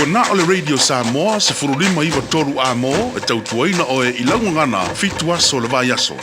na ole Radio Samoa se furulima iwa toru amo e tautuaina oe ilangu ngana fitua so le vai aso.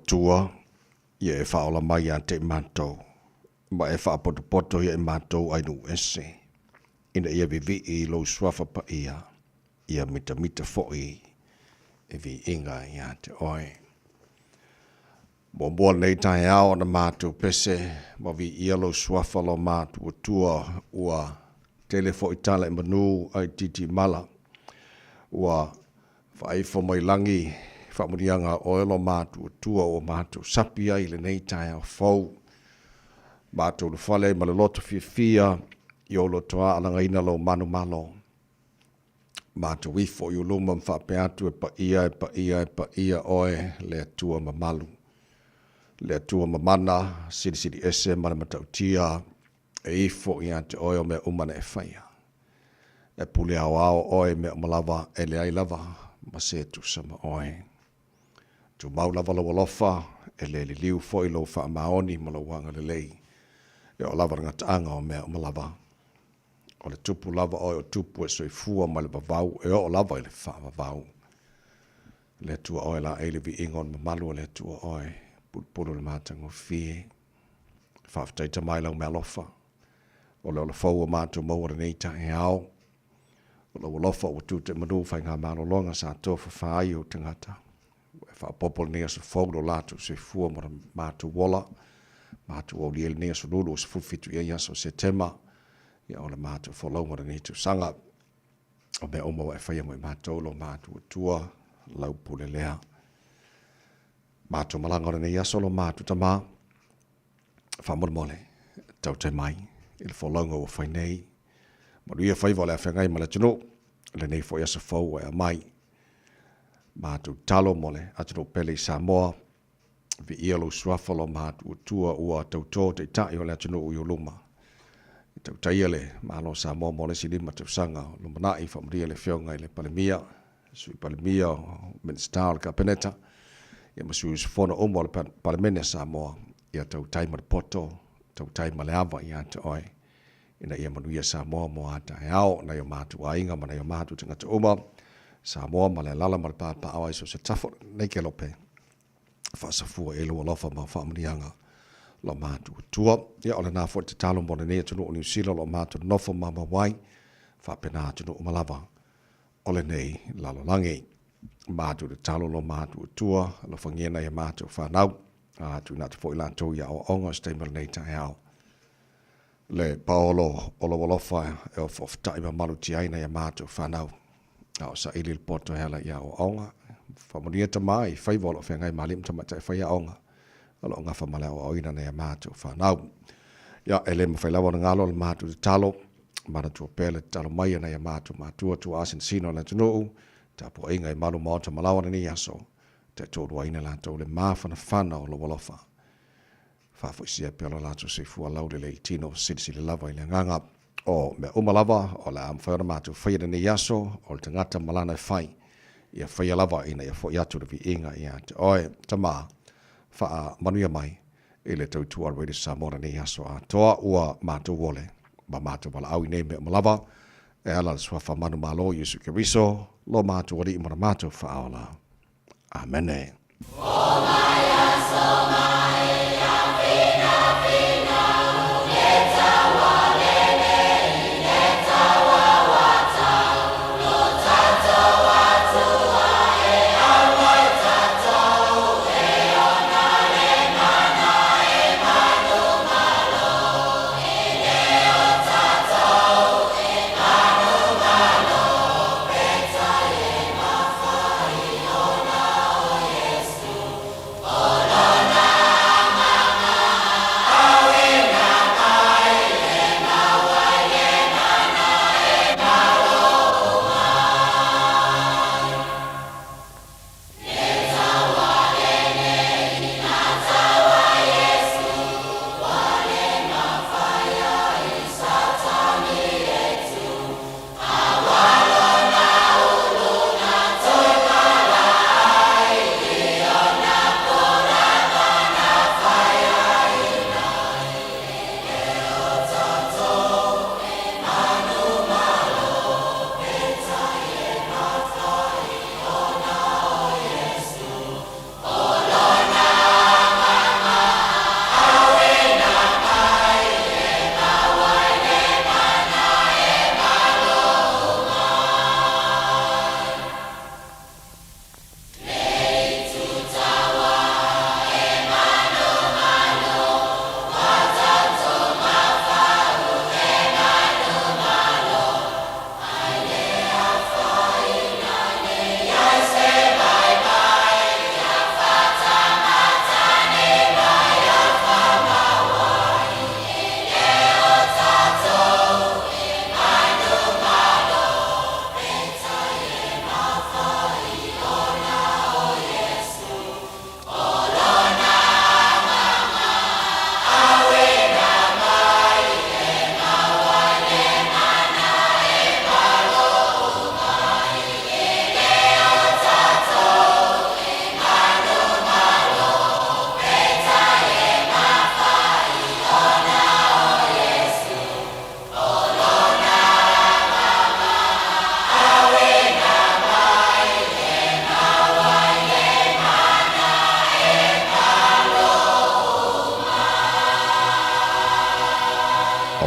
Tua ia e whaola mai a te mātou. Ma e whaapoto ia e mātou ainu ese. Ina ia vivi i lo swafa pa ia. Ia mita fo'i e vi inga ia te oe. Mo nei tae ao na mātou pese. Ma vi ia lo swafa lo mātou tua ua telefo i tala e manu ai titi mala. Ua whaifo mai langi whamurianga oelo mātua tua o mātua sapia i le nei tae au fau. Mātua le whale ma le loto fia i o lotoa alanga ina lo manu malo. Mātua wifo i uluma mwhape atu e pa ia oe le atua mamalu. Le atua mamana siri ese mana matautia e ifo i ante oe o mea umana e whaia. E pule au oe mea malava e le ai lava ma se tu sama oe. Tu maulava lo walofa, e le li liu fo i lo wha maoni ma lo wanga le lei. E o lava ngataanga o mea o malava. O le tupu lava o tupu e soifua ma le bavau, e o lava i le wha bavau. Le tua oe la e le vi ingon ma malu le tua oe, pulu le mātango fie. Whaftaita mai lau mea lofa. O le ola fau o mātu maua neita e au. O le walofa o tute manu whai ngā mālo longa sa tofa whaai o tangata. Popol nea sa fog lo lato se fua mo matu wola matu o liel nea so lulu se fufitu ia so se tema ia o le matu follow mo ni tu sanga o me omo e fai mo matu lo matu tua lau pule lea matu malanga ne ia solo matu tama fa mo mole tau te mai il follow o fai nei mo ia fai vola fa ngai mala tuno le nei fo ia sa fo e mai Mātu talo mole atino pele Samoa vi ielo swafalo mātu tua ua tauto te tai o le atino uioluma. Tau taiele malo Samoa mole silima tau sanga lumanai whamria le whionga i le palemia sui palemia o Ministar ka peneta ia masui sifona omo le palemene Samoa ia tau taima le poto tau taima le awa ia te oe ina ia manuia Samoa mo ata e ao na ia mātu ainga ma na ia mātu tingata uma Samoa ma le lala ma le pāpa awa iso se tafo nei ke lope. Whaasafua e lua lofa ma whaamanianga lo mātu tua. Ia ole nā fwoi te talo mone nea tunu o New Zealand lo mātu nofo mama wai. Whapena tunu o Malawa. Ole nei lalolangi. Mātu te talo lo mātu tua. Lo whangiena ia mātu whanau. Tu nā te fwoi lantou ia o onga steimel nei tae au. Le paolo o lo walofa e o whoftaima malu ti aina ia mātu whanau. Au sa ili poto hala ia o aonga. Whamonia ta mai, whaivolo whengai malim ta matai whai aonga. Alo ngā whamale o oina nei a mātou whanau. Ia, ele ma whailawa na ngalo le mātou te talo. Mana tua pēle te talo mai nei a mātou mātua tua asin sino na tunuu. Ta po inga i malu maota malawa ni aso. Te tōru aina lātou le māwhana whana o lo walofa. Whafo isia pēla lātou se fua laude le itino sisi le lava i le nganga. O me umalava o le amwhaona mātou whaia ni aso o le tangata malana whai. Ia whaia lava ina ia fo iatu le vi inga ia te oe tama wha manuia mai i le tautua redi sa mora ni aso a toa ua mātou wole. Ma mātou wala au i nei me umalava. E ala le swafa manu malo Yesu Keriso. Lo mātou wari i mora mātou wha aola. Amene.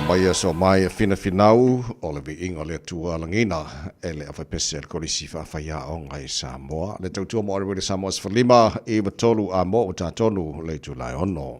Maia so mai fina finau o le viinga le tua langina e le awhaipese al korisi whawhaia o ngai Samoa. Le tautua mo arewa le Samoa Sfalima e watolu a mo o tātonu le Julai ono.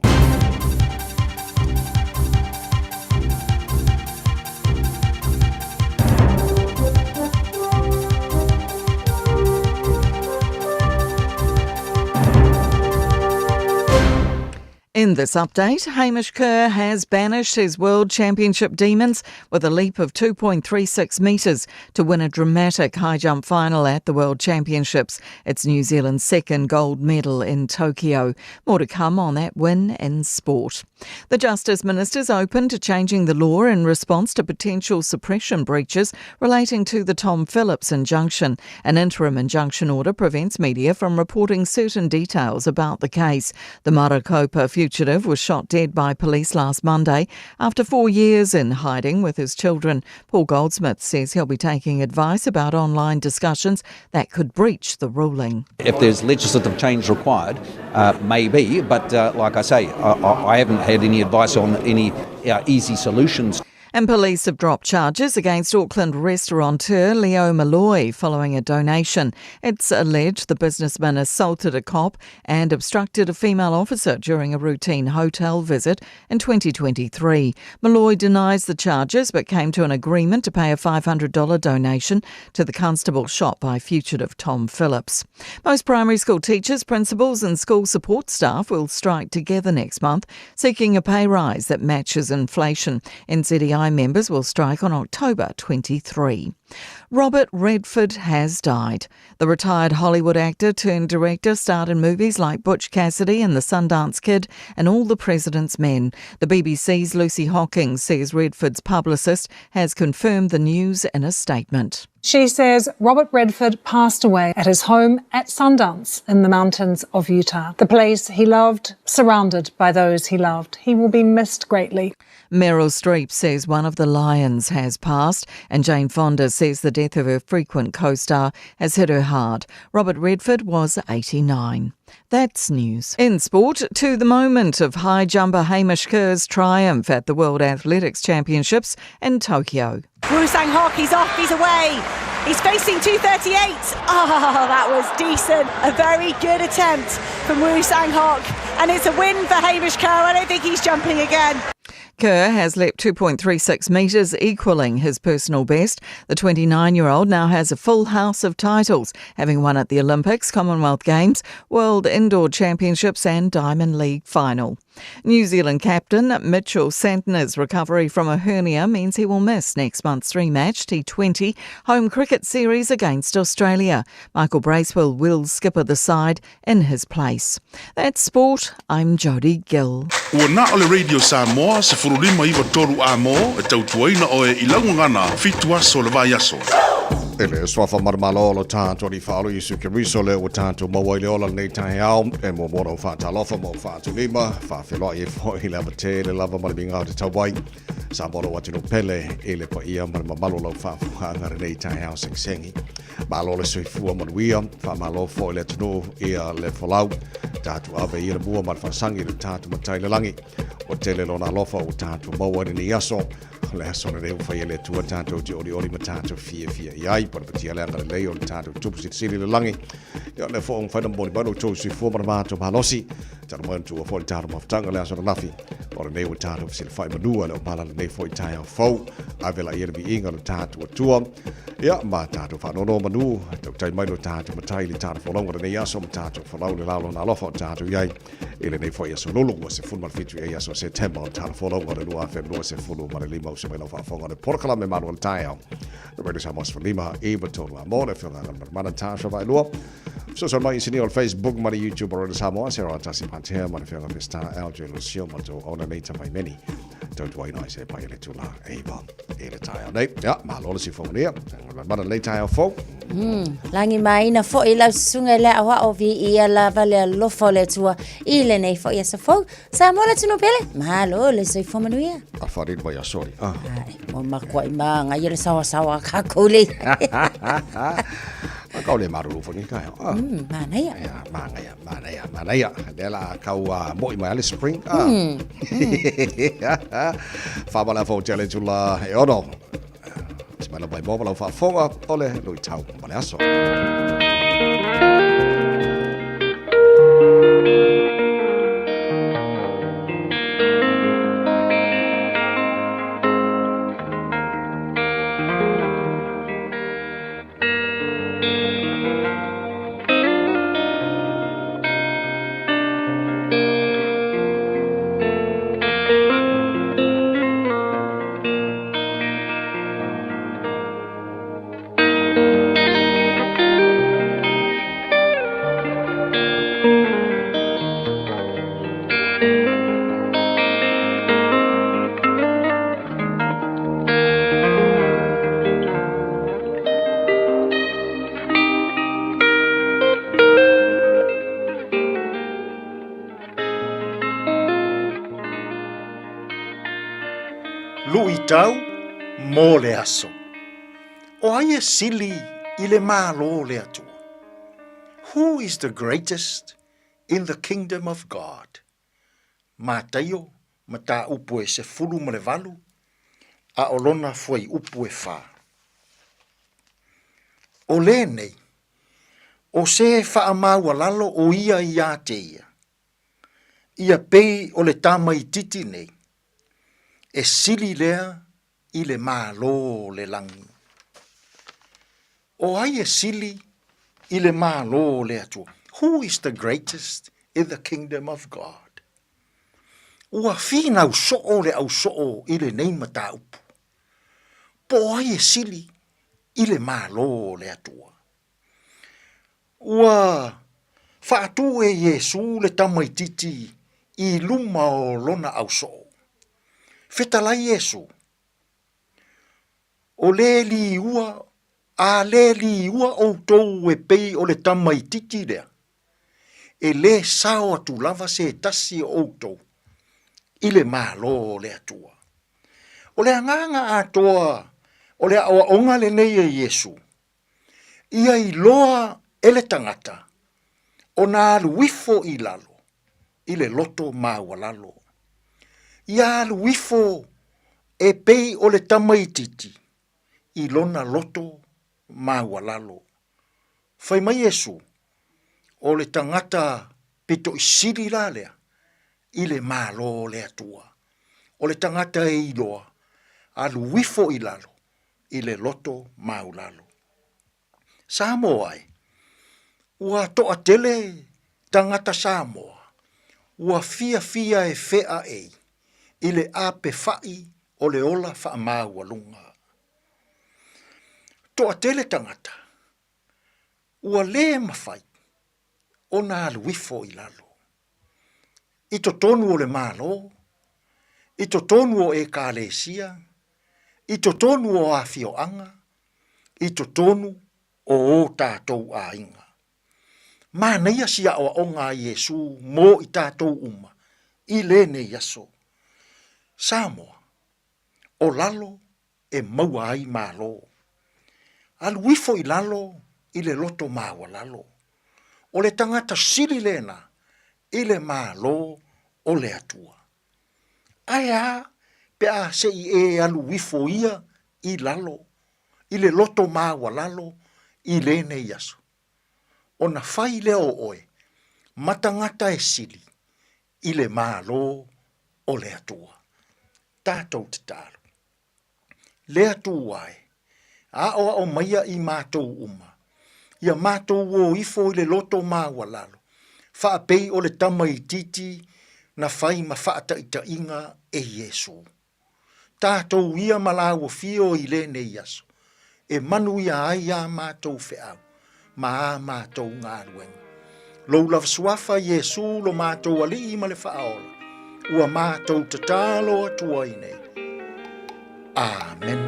In this update, Hamish Kerr has banished his World Championship demons with a leap of 2.36 metres to win a dramatic high jump final at the World Championships. It's New Zealand's second gold medal in Tokyo. More to come on that win in sport. The Justice Minister's open to changing the law in response to potential suppression breaches relating to the Tom Phillips injunction. An interim injunction order prevents media from reporting certain details about the case. The Marakopa fugitive was shot dead by police last Monday after 4 years in hiding with his children. Paul Goldsmith says he'll be taking advice about online discussions that could breach the ruling. If there's legislative change required, maybe, but like I say, I haven't had any advice on any easy solutions. And police have dropped charges against Auckland restaurateur Leo Malloy following a donation. It's alleged the businessman assaulted a cop and obstructed a female officer during a routine hotel visit in 2023. Malloy denies the charges but came to an agreement to pay a $500 donation to the constable shot by fugitive Tom Phillips. Most primary school teachers, principals and school support staff will strike together next month, seeking a pay rise that matches inflation. NZEI members will strike on October 23. Robert Redford has died. The retired Hollywood actor turned director starred in movies like Butch Cassidy and The Sundance Kid and All the President's Men. The BBC's Lucy Hawkins says Redford's publicist has confirmed the news in a statement. She says Robert Redford passed away at his home at Sundance in the mountains of Utah. The place he loved, surrounded by those he loved. He will be missed greatly. Meryl Streep says one of the lions has passed, and Jane Fonda says the death of her frequent co-star has hit her hard. Robert Redford was 89. That's news. In sport, to the moment of high jumper Hamish Kerr's triumph at the World Athletics Championships in Tokyo. Woo Sang Hok, he's off, he's away. He's facing 2:38. Oh, that was decent. A very good attempt from Woo Sang Hok. And it's a win for Hamish Kerr. I don't think he's jumping again. Kerr has leapt 2.36 metres, equalling his personal best. The 29-year-old now has a full house of titles, having won at the Olympics, Commonwealth Games, World Indoor Championships and Diamond League final. New Zealand captain Mitchell Santner's recovery from a hernia means he will miss next month's three-match T20 home cricket series against Australia. Michael Bracewell will skipper the side in his place. That's sport. I'm Jodie Gill. Ua na ole Radio Samoa se furulima iwa toru a mo e tautuaina o e ilaungana fitu aso le vai aso. Ele swafa marmalolo tātou ni whaalo isu ke riso leo o tātou mawaile ola nei tahi au e mo mora o whātalofa mo whātu lima whawhiloa i whoi lava te le lava marami ngā te tawai sa moro watu no pele e le pa ia marmamalo lau whawhangare nei tahi au sengsengi malo le sui fua manuia whamalo whoi le tunu ia le whalau tātou awe ia le mua mar whasangi le tātou matai le langi o te le lona lofa o tātou mawaile ni aso le aso na reu whai ele tua tātou te ori ma tātou fia iai para patia le angare leo le tātou tupu siri le langi ia le whaong whaina moni manu tō sui fua maramato mahalosi tātou mantu a whoi tātou maftanga le aso na nafi o le neu tātou sile whai manua le o mala le nei whoi tai au whau avela ia le vi inga le tātou atua ia ma tātou whanono manu tau tai mai lo tātou matai le tātou whalonga le nei aso ma tātou whalau le lalo na alofa o tātou iai ele nei whoi aso lulu wa se fulma fitu iai aso se tema o tātou whalonga le lua whenua se fulu ma le lima o se mai lau whafonga le porkala me manu le tai au le radio Samoa for lima eva tonu a mo le whianga le mana tātou vai lua so mai sini o Facebook ma le YouTube o radio Samoa se roa tasi pantea ma le whianga festa Alge Lucio ma to ona nei tamai meni tau tuai nai se pai le tula eva ele tai au nei ia ma lola si fonga nia mana le tai au fo Langi mai na fo ila sunga le awa o vi ia la vale lo fo le tua ile nei fo ia sa fo sa mo le tunu pele ma lo le sai fo manuia a farid vai a sorry mo ma kwai ma nga ia sawa ka kole ma kau le maru fo ni kai mana ia ya mana ya dela kau moi mai ale spring fa bala fo tele tula e ono Semana vai móvel ao Fafonga, ole lui tau, baleaso. Tau mo le aso. O aia sili I le malo le atua. Who is the greatest in the kingdom of God? Mātaio, mata upo e se fulu ma le valu. a olona foi upu e wha. O le nei, o se wha maua lalo o ia i a te ia. Ia pei o le tama i titi nei. E sili lea i le mālo le langi. O ai e sili i le mālo le atua. Who is the greatest in the kingdom of God? Ua whina au soo le au soo i le nei mata upu. Po ai e sili i le mālo le atua. Ua whaatu e Yesu le tamaititi i luma o lona au soo. Fetalai Yesu. O le li ua, a le li ua o tou e pei o le tamaititi lea. E le sao atu lava se tasi o tou. I le mālo le atua. O le anganga atoa, o le awa onga le nei e Yesu. Ia i loa ele tangata. O nā aluifo i lalo. I le loto maua lalo. Ia aluifo e pei o le tamaititi. I lona loto maua lalo. Fai mai Yesu. O le tangata pito i siri la lea. I le mālo le atua. O le tangata e iloa. Aluifo i lalo. I le loto mau lalo. Samoa ai. Ua toa tele tangata Samoa. Ua fia fia e fea ei. I le ape fai o le ola faa maua lunga. Toa tele tangata. Ua le mawhai. O nā aluifo i lalo. I to tonu o le malo. I to tonu o e kālesia. I to tonu o awhioanga. I to tonu o tātou a inga. Māneia sia o onga Yesu mō i tātou uma. I lene yaso. Samoa. O lalo e maua ai malo. Aluifo i lalo i le loto maua lalo. O le tangata siri lena i le malo o le atua. Aia pe a se i e aluifo ia i lalo. I le loto maua lalo i lene yaso. O na fai leo oe, matangata e sili, i le malo o le atua. Tātou te tālu. Le atua e, a oa o maia i mātou uma. Ia mātou o ifo i le loto maua lalo. Wha pei o le tama i titi, na fai ma whaata i ta inga e Yesu. Tātou ia malawa fio i lene yaso. E manu ia ai a mātou whiau. Ma mātou ngā ruenga. Lou lava suafa Yesu lo mātou ali I ma le whaola. Ua mātou te tālo atua I nei. Amen.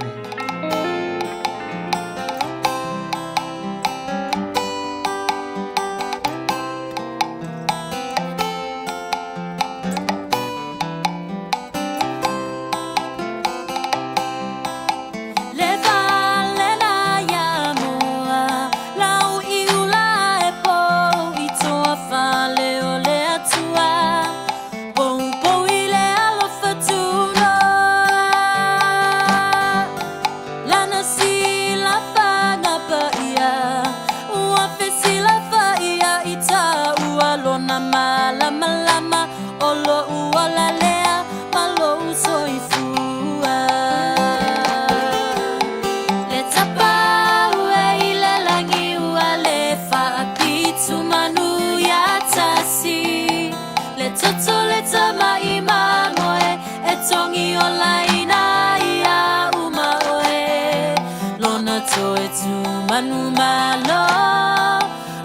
Manu malo,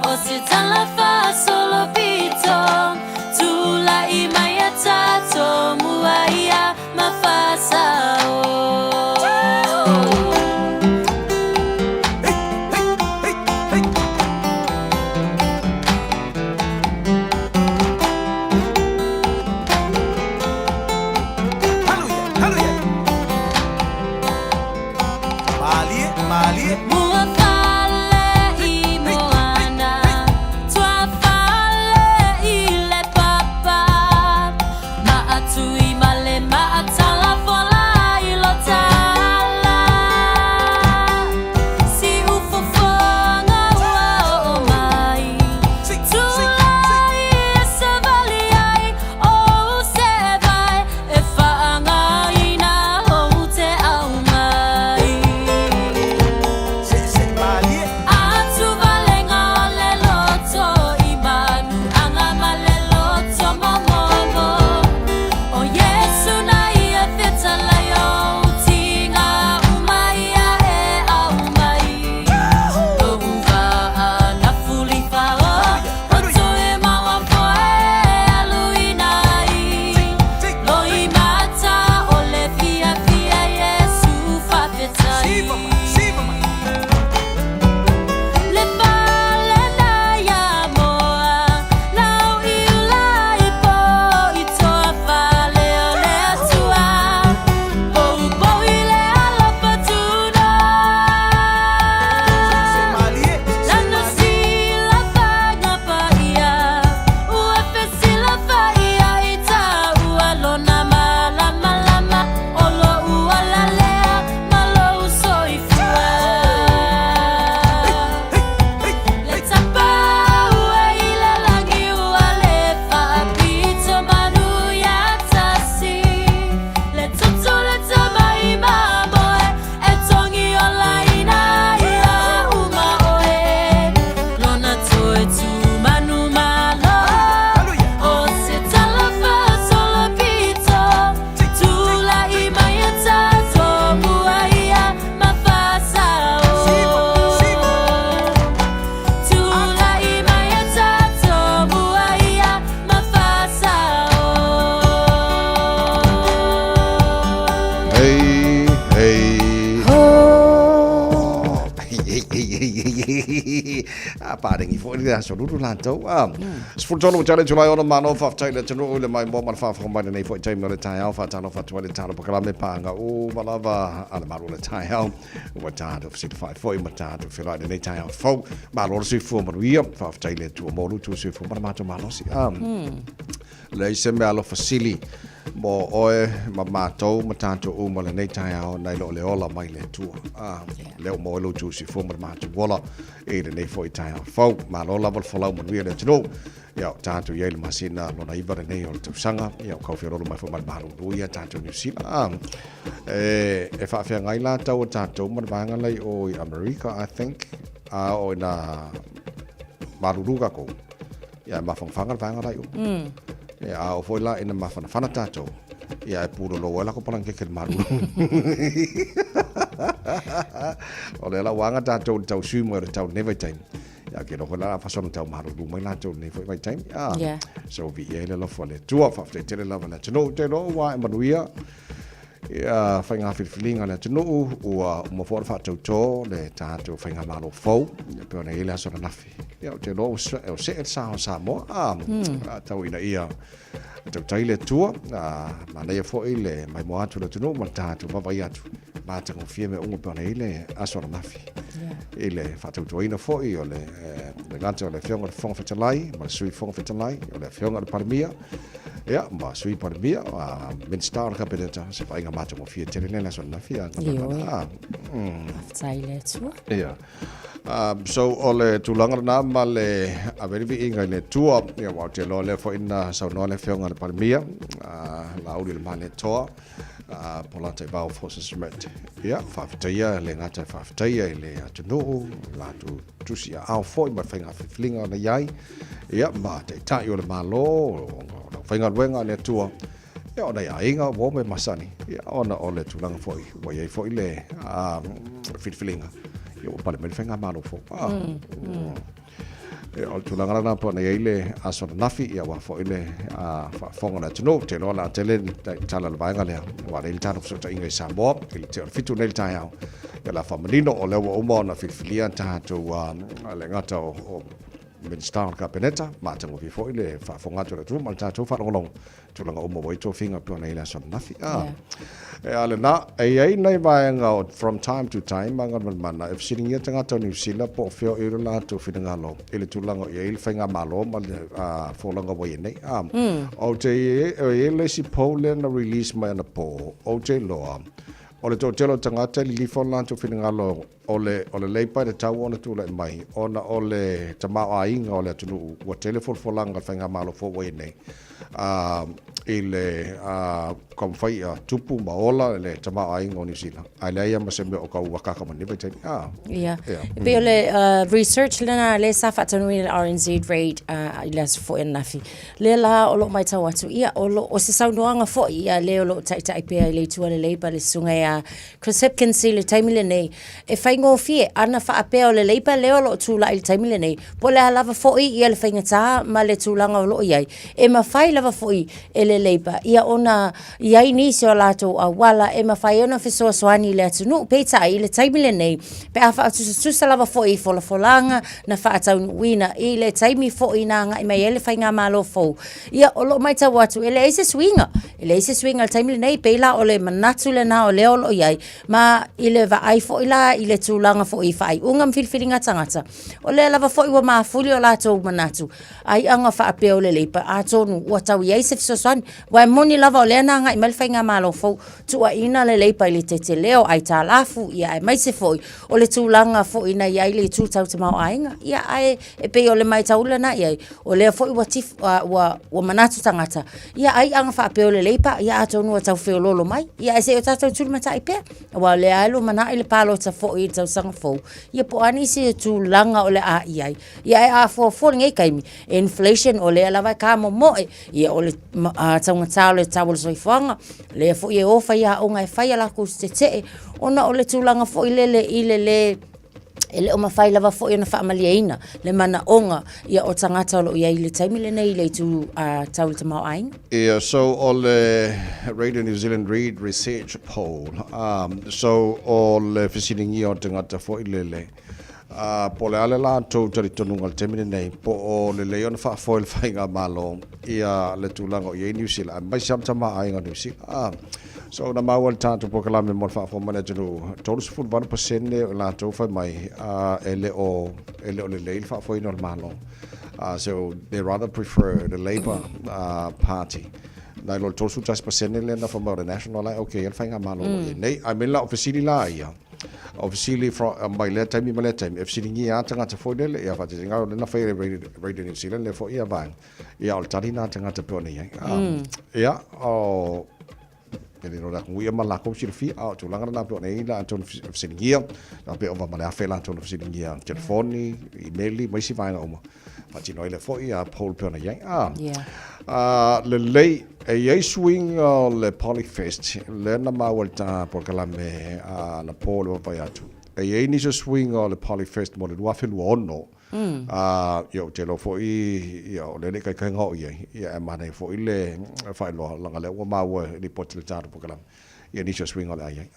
o se tala fa solo pito, tu la imaya tato muaya mafasa o. Mua fale I moana, tua parengi fo le so lu la to sful tolo challenge lai ona mano fa tai le tunu le mai mo man fa mai nei fo tai mo le tai au fa tano fa tu le tano pa me panga o malava ala maru le tai au wa tano fa sit fa fo i matado fi la nei tai au fo ma lo si fo mo ia fa tai le tu mo lu tu si fo ma to malo si le se me alo fasili mo oe ma matou ma tatou uma le nei tai au nei lo le ola mai le tua leo mo lo tu si fo ma matou wola e le nei fo i tai au fo ma lo lava fo lau mo ria le tino ia tatou ia le masina lo na iva le nei o le tausanga ia kau fi rolo mai fo ma maru ia tatou New Zealand e fa fe ngai la tau tatou ma vanga lai o i America I think o na maruruga ko ia ma fanga lai o ia o foi la ina mafana tatou ia e puro lo la ko palang ke maru o le la wanga tatou tau sumo le tau never time ia ke no la fa son tau maru mai la tau never time so vi ele lo fo le tua fa te le la la no te lo wa manuia ia fainga filinga le tunu o mo for fa tau le tatou fainga malo fo pe na ile so na nafi ia te lo o se sa mo tau ina ia tau tai le tua ma le fo ile mai mo atu le tunu ma tatou va vai atu ma te ko fie me o pe na ile aso na nafi ile fa tau ina fo i o le ganto le fionga le fonga fetalai ma sui fonga fetalai o le fionga le parmia ia ma sui parmia men star ka pedeta se fa inga ma te ko fie tele le aso na nafi tai le tua ia so ole tulanga na male a very inga le tua ia wa te lo le fo ina so no le fionga le parmia la uri le male toa polate bao forces met ia fa fitaia le ngata fa fitaia le atunu la tu sia au foi ma fenga flinga na yai ia ma te tai o le malo fenga wenga le tua ia ona ia inga wo me masani ia ona ole tulanga foi wa ia foi le fitflinga ia pa le fenga malo fo o tulanga na po na ile aso nafi ia wa fo ile fa fonga na tino te lo la tele tala la vanga le wa le tano so ta inga sa mo ile te fitu nel ta ya la familino o le o mo na filia ta to le ngata o minister ka peneta ma tango vi fo ile fa fonga to tu mal ta to fa long tulanga o mo voi to finga po na ile so nafi ale na ai nei vai nga from time to time manga mana if sitting here tanga to New Zealand po fio i la to finga lo ile tulanga ile finga malo mal fo langa voi nei o te ile si Poland release mai na po o te lo ole to telo tanga te li fo la to finga lo ole leipa de tau ona tu le mai ona ole tama ai nga ole tu wa telephone fo langa finga malo fo voi nei ile komfai tupu maola le tama ai ngoni sila ai ia maseme o ka waka ka mani bete be ole research lana le safa tanu in RNZ rate ilas fo en nafi le la o lo mai tawatu ia o se saunoanga fo ia le o lo tai pe le tu le pa le sunga ia Chris Hipkins le taimile nei e fai ngo fie ana fa ape o le leipa le o lo tu la il taimile nei po le lava fo ia le fainga ta ma le tulanga o lo ia e ma fai lava fo ele leipa ia ona ia ni se o lato a wala e ma fai ona fiso swani le tunu pe tai le taimile nei pe afa tu sa lava fo fo la folanga na fa tau wina ile taimi fo ina nga mai ele fai nga malo fo ia o lo mai tawatu ele ise swinga taimile nei pe la ole manatu le na ole o ia ma ile va ai fo ila ile tulanga fo fai ungam filfilinga tangata ole lava fo wa ma fuli o lato manatu ai anga fa ape ole leipa a tonu wa tau ia ise fiso swani wa moni lava ole na nga mal fai nga malo fo tu a ina le leipa ile te leo ai ta lafu ia mai se fo ole tulanga fo ina ia ile tu tau te mau ainga ia ai e pe ole mai taula na ia ole fo wa tif wa manatu tangata ia ai anga fa ape ole leipa ia a tonu wa tau fe lolo mai ia se o tatu tu mata ipe wa le alu mana ile palo ta fo i tau sang fo ia po ani se tulanga ole a ia a fo ngai kaimi inflation ole lava ka mo ia ole tau tale tau so fanga le fo ia o fa ia o ngai fa ia la ku te ona ole tulanga fo ile ele o mafai lava fo ia na fa maliaina le mana onga ia o tangata lo ia ile taimile nei ile tu tau te mau ai so all Radio New Zealand read research poll so all visiting ia o tangata fo ile po le ale la tau tari tonu ngal temine nei po o le leon fa foil fainga malo ia le tulanga o New Zealand mai sam tama ai nga New Zealand so na mawal tanto po kala me mo fa fo mana tunu tolu sful 1% le la tau fa mai ele o le leil fa foi normalo so they rather prefer the Labour party na lo tolu 10% le na from the national like okay el fainga malo nei I mean la officially la ia obviously from my time if sitting here tanga te foi dele ia fati nga na fai radio New Zealand le fo ia bang ia al tari na tanga te pone ia o ele no da kuia mala ko sirfi a tu langa na pone la ton sitting here na pe ova mala fe la ton sitting here telefoni email mai si vai nga fati no ile fo ia Paul pone ia le lei e swing le Polyfest le na mawalta por kalame na polo vai atu e ni swing le Polyfest mo le wafel ono yo te lo foi yo le kai kai ngo ia mane foi le fai lo langa le wa mawa ni potel tar por kalame ia ni swing ole ai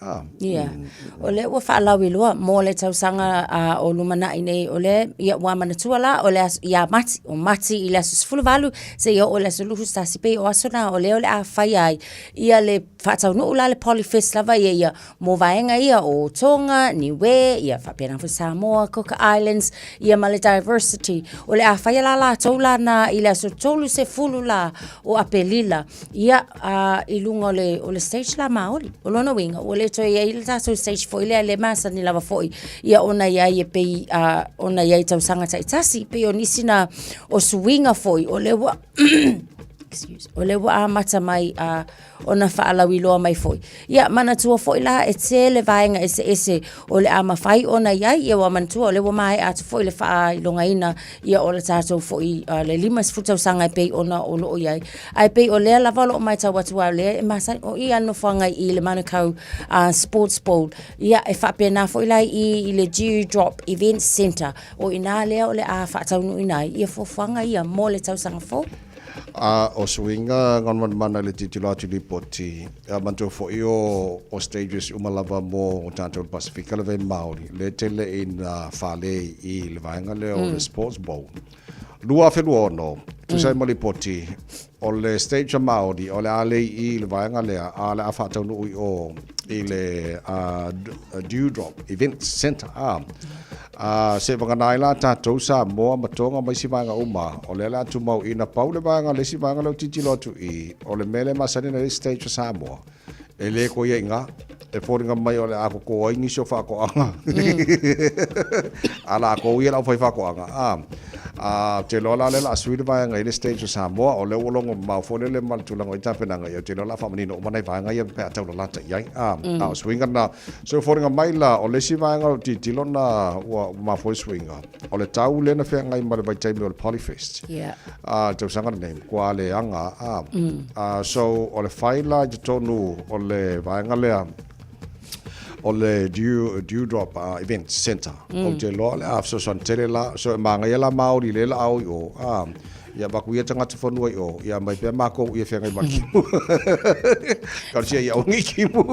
ole wa fa la wi lo mo le tau sanga o lumana ine ole ia wa mana tuala ole ia mati ile sus full value se ia ole so lu sta sipe o asona ole a fai ai ia le fa tau no le Polyfest lava ia mo vaenga ia o Tonga Niue ia fa pena fo Samoa Cook Islands ia male diversity ole a fai la tola na ile so tolu se fulu la o apelila ia ilunga ole stage la maoli o lona winga o le toi ia so stage foi le masa ni lava foi ia ona ia e pe ona ia tau sanga tasi pe onisina o swinga foi o le wa excuse o le wa mata mai ona fa ala wilo mai foi ia mana tua foi la e tele vaenga ese o le ama fai ona ia wa man tua o le wa mai at foi le fa longa ina ia o le tato foi le limas futa sanga pe ona o lo ia ai pe o le la valo mai tawa tua le masa o ia no fanga I le manakau sports bowl ia e fa pena foi la I le Dewdrop Event Center o ina le o le a fa tau no ina ia fo fanga ia mo le tau sanga fo o swinga ngon mana le titula tuli poti manto fo o stages umalava mo o tanto Pacifica le Maori le tele in fale I le vanga le o sports bowl lua fe luono tu sai mali poti o le stage Maori o le ale I le vanga le ale afa tau no o I le Dewdrop Event Center se vanga naila tatou sa moa matonga mai si vanga uma o le la tu mau ina paule vanga le si vanga lo titi lotu I o le mele masani na stage sa moa e le ko ye nga e foringa mai o le ako ko ingi so fa ko anga ala ko ye la fa ko anga te lola le la suite vanga I stage sa moa o le wolongo mau fo le mal tu langa ita penanga ye te lola fa manino manai vanga ye pe tau la ta yai swinga na so foringa mai la o le si vanga o titi lona wa ma fo swinga o le tau le na fe ngai ma le vai time o le Polyfest te sanga name kwa le anga so o le faila je tonu o le vanga le o le Dewdrop Event Center o te lo le afso son tele la so manga ya la Maori le la au yo ia ba kuia tanga te fonua o ia mai pe mako ia fenga maki ka sia ia ongi kimu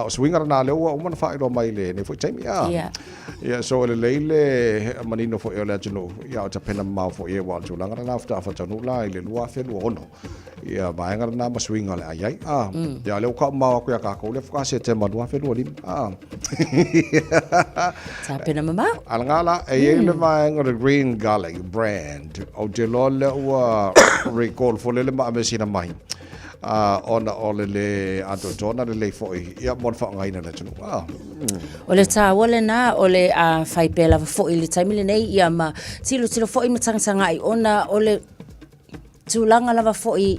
swinga na le o man fa ro mai le ne foi time ia so le leile manino fo ele tino ia ta pena mau fo ia wa tu langa na afta fa tonu la ile lua fe lu ono ia ba nga na ma swinga le ai ia le ka mau ku ka ko le fa se te ma lua fe lu lim ta pena mama alngala e le va nga Green Gully brand o te lo le ua recall fo le ma mesina mai ona ole le ato tona le foi ia mon fa ngai na le tunu ole ta ole na ole a fai pela foi le taimile nei ia ma tilo foi matanga ai ona ole tulanga lava foi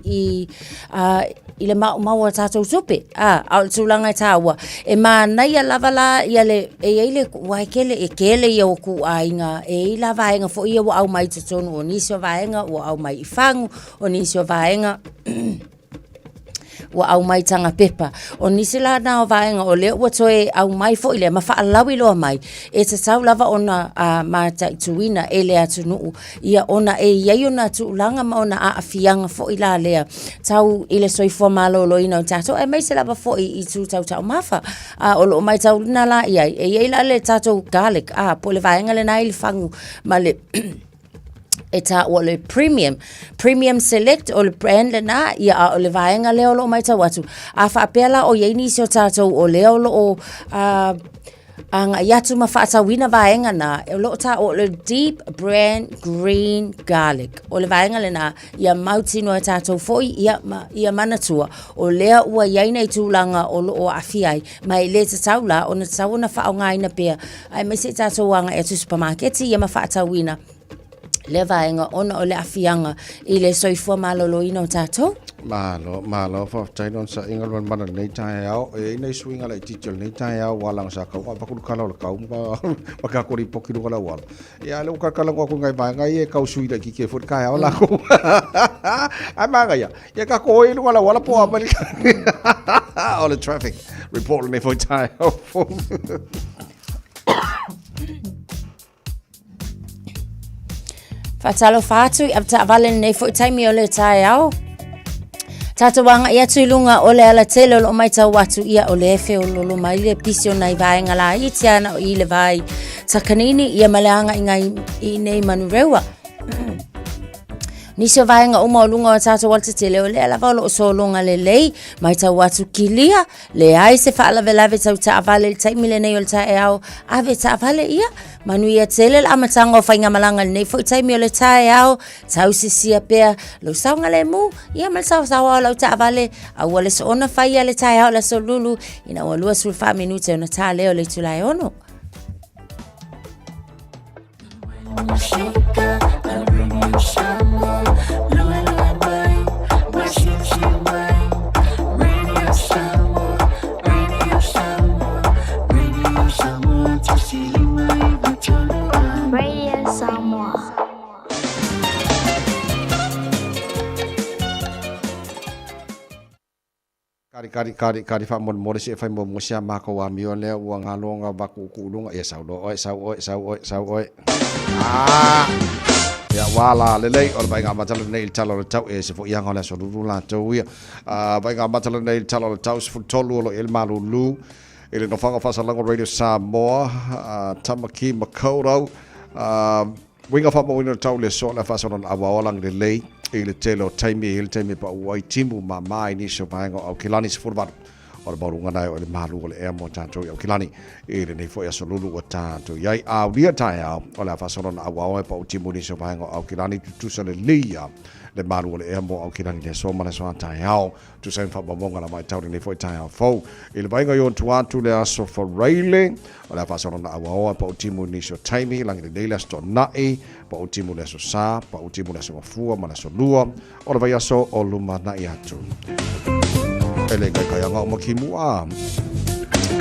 I le mau tatou sope al tulanga tawa e mana ia lava la ia le e ile wai kele e kele ia ku ainga e ila vaenga foi ia au mai tonu o nisio vaenga o au mai fangu o nisio vaenga ua au mai tanga pepa. O nisi la na o vaenga o leo ua toe au mai fo ile mawha alawi loa mai. E te tau lava ona mata i tuina e lea tunuu. Ia ona e iei ona tuulanga ma ona a afianga fo ila lea. Tau ile soifua malolo ina o tato. E mai se lava fo i tu tau tau mafa. O lo mai tau lina la iai. E iei la le tato garlic. Po le vaenga le na ili fangu. Ma le... e ta o le premium select o le brand le na ia o le vaenga leo lo mai tau atu a whaapela o iei nisi o tātou o leo lo o anga iatu ma whaatawina vaenga na e lo ta o le deep brand green garlic o le vaenga le na ia mautino e tātou foi ia manatua o lea ua iei nei tūlanga o lo o afiai mai le te taula o na tau na whaonga ina pia ai mai se tātou anga e tu supermarketi ia ma whaatawina le vaenga ona o le afianga i le soifua malolo ina o tātou? Malo, fa taino sa ingal man mana nei tai au e nei swinga le teacher nei tai au walang sa kau pa ku kala le kau pa ka ko ri poki wala wal ya le ka kala ko ngai ba ngai e kau sui le ki ke fut kai au la ko ai manga ya ka ko i wala po america all the traffic report nei fo tai au Fatalo fatu i apta vale nei fo taimi o le tai au. Tata wanga ia tuilunga o le ala tele o mai tau watu ia o le efe o lolo mai le pisio nai vaenga la i tiana o i le vai. Takanini ia maleanga i nei manurewa. Nisio vaenga uma o lunga o tata walta tele o le ala valo o so lunga le lei mai tau watu kilia le ai se fa alave lave tau ta avale le taimi le nei o le tae au ave ta avale ia manu ia tele la amatanga o whainga malanga le nei fo i taimi o le tae au tau sisia pea lo saunga le mu ia mal sawa lau ta avale au wale so ona whaia le tae au la so lulu ina o lua sulfa minute o na ta leo le tulai ono. Kari fa mon mo se fa mo sia ma ko wa mi le wa ngalonga ba ku lunga e sau oi ya wala le o ba nga matalo nei talo tau e se fo yang ola so la tau ia ba nga matalo nei talo tau se fo tolu lo el malu lu ele no fanga fa salango radio Samoa Tamaki Makoto winga fa mo no tau le so la fa so na awalang le lei ele telo taimi pa wai timu ma mai ni so pa ngo au kilani se furbat o barunga nai o le malu o le e mo tanto au kilani ele nei fo ya so lulu o tanto yai au dia tai au o la fa so na awa pa timu ni so pa ngo au kilani tu so le lia le malu o le e mo au kilani le so mana so tai au tu sa fa ba monga na mai tau nei fo tai au fo ele vai ngo yo tu le aso for railing o la fa so na awa pa timu ni so taimi lang le la sto nai pa utimu le so sa pa utimu le so fua mana so lua o le vai aso o luma na i atu ele kai nga mo kimua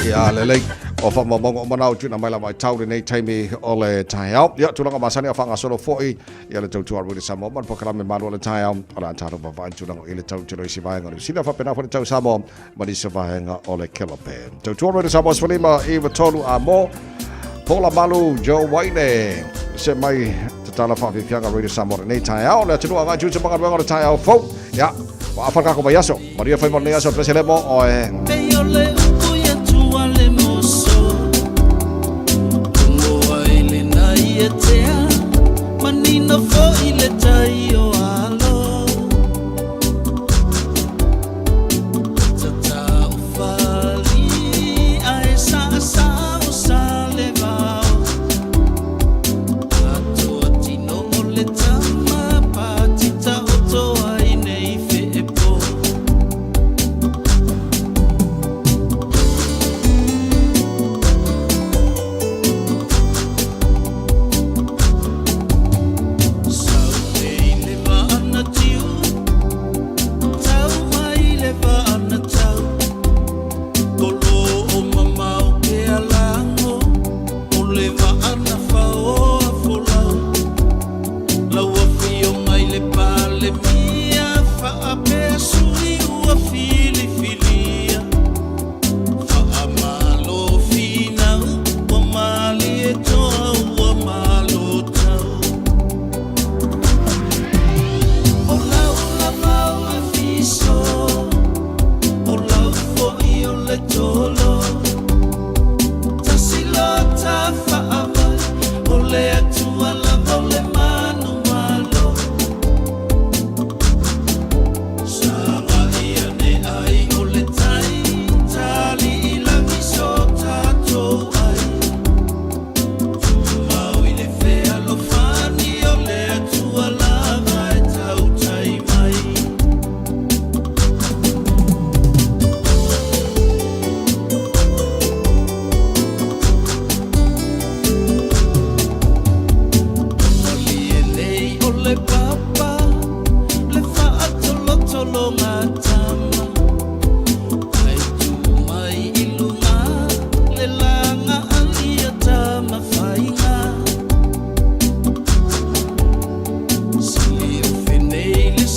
ya le o fa mo mo mana o tuna mai la mai tau nei taimi o le tai au ya tu nga masani a fanga solo foi ya le tau tu ar sa mo man pokala me malu le tai au ala taro ba va tu nga ile tau tu si vai nga si na fa pena fa tau sa mo ma di se vai nga o le kelape tau tu ar sa mo sfolima e va tolu a mo Paula Malu Joe Waine se mai tala fa fianga radio Samoa nei tai au le tunu nga juju manga ngora tai au fo ya wa fa ka ko bayaso maria fa mo nei aso presele mo o manino fo ile tai o alo tata ufali ai sa so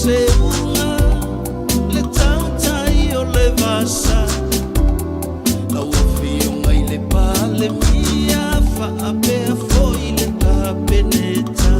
se unga le tau tai o le vasa la uafio ngai le pale mia fa apea foi le tapeneta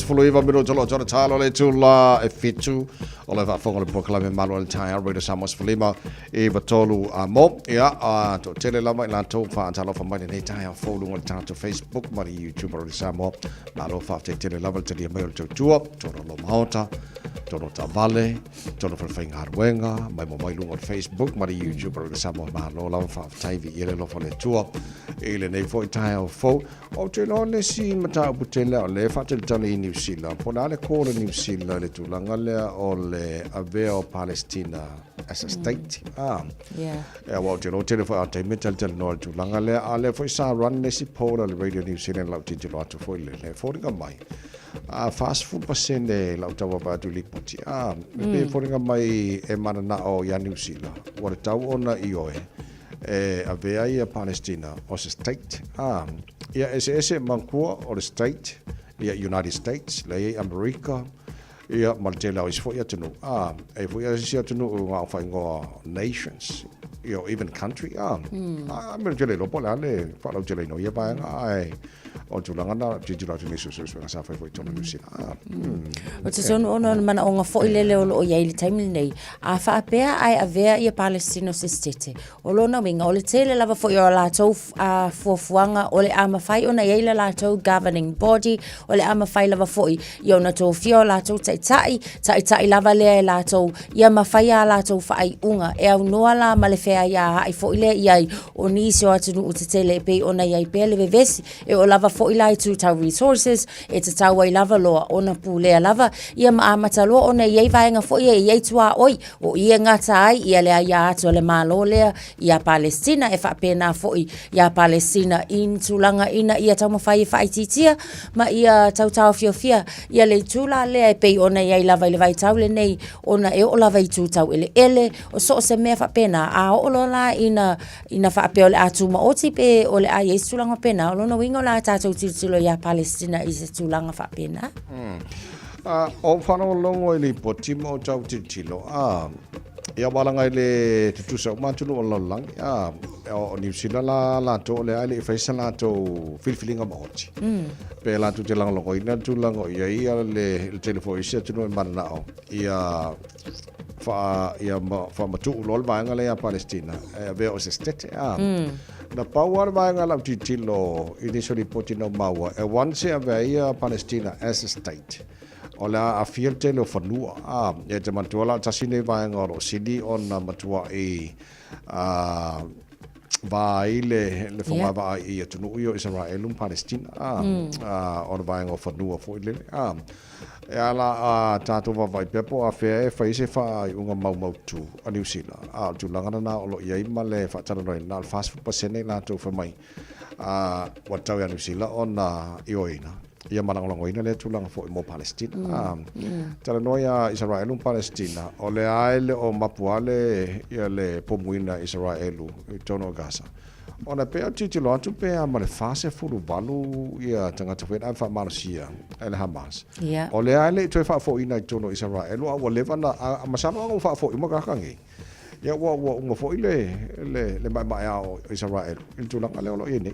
Fuluiva miro tolo tolo talo le tula e fitu o le whaafonga le proklame malu le tai au reida Samos Fulima e vatolu a mo ia to tele lama i lantou whaatalo whamai nei tai au whaulunga le tātou Facebook mari YouTube o le Samo malo whaafte tele lama le tele a maio le tautua tono lo mahota tono ta vale tono whawhainga haruenga mai mo mailunga le Facebook mari YouTube o le Samo malo lama whaaftaivi i le lofo le tua e le nei fo i tai au whau o te lo le si matau putele o le whaatele tani i New Zealand. Pona le kōra New Zealand le tūlanga lea o le avea o Palestina as a state. Yeah. E wau te no tele whai a te metal tele no le tūlanga lea a le whai sa run le si pōra le Radio New Zealand lau titi lo atu whai le whoringa mai. Fast food pasene lau tawa pātu likpoti. Me whoringa mai e mana na o ya New Zealand. Wale tau ona i oe. Avea i a Palestina o se state. Ia ese mankua o le state. Ia United States, le America, ia maltela o isfo ia tunu. E fo ia sia tunu ngā whaingoa nations, ia even country. Mero tele lopo le ale, whalau tele no ia paenga, ai, o tūlanga na, titula tuni susu ngā sa whai tonu nusi. O te tonu ono mana o ngā fo ilele o lo o iai le taimili nei, a whaapea ai a vea ia Palestino se stete. O lona winga, o le tele lava fo i o lātou a fuafuanga, o le ama whai ona iai le lātou governing body, o le ama whai lava fo i ona tō fio lātou tai lava lea e lātou, ia mawhai a lātou whai unga, e au noa la ma le whea ia hai fo i le iai, o nisi o atunu o te tele e pei ona iai pēle vevesi, e o lava fo i lai tu tau resources, e te tau ai lava loa, ona pū lea lava, ia ma amata loa, ona iai vaenga fo i e iai tua oi, o ia ngata ai, ia lea ia atu le malo lea, ia Palestina, e whapena fo i, ia Palestina, in tūlanga ina, ia tau mawhai e whai titia, ma ia tau tau fia, ia le tūla lea e pei ona iai lava i le vai tau le nei, ona e o lava i tū tau ele, o so se mea whapena, a o lola ina whapea o le atu ma oti pe o le ai e tūlanga pena, o lona wingo la tātou tūtilo ia Palestina i se tūlanga whapena. O whanau longo i li poti mo o tau titilo. Ia wala ngai le tutusa umatunu o laulangi. O New Zealand la to le ai le whaisa la to filfilinga maoti. Pe la tu te lango ina tu lango ia le telefo isia tunu e manao. Ia matu ulol vaenga le a Palestina. Veo o se stete. Na pauar vaenga la titilo initially poti no maua. E once a veia Palestina as a state. O le a fiel le o whanua. E te matua la tasine vaenga o sidi o na matua i vai le whonga vai i atunu ui o Israelum Palestina. O na vaenga o whanua fo i le. E ala tātou wawai pepo a whea e whaise wha i unga mau tu a New Zealand. Tu langana na olo iai ma le whaatana roi na fast food pasene la tau whamai. Watau a New Zealand o na ioina. Ia malangolangoina le tulanga fo i mo Palestina. Tala noi a Israelum Palestina. O le aile o mapuale ia le pomuina Israelu i tono Gaza. Ona pea titilo atu pea ma le fase furu walu ia tangata whena wha marasia e le Hamas. O le aile i toi wha fo ina i tono Israelu a lewa na a masano anga wha fo i mo kakangi. Ia ua unga fo i le mai ao Israelu. Il tulanga le olo i ni.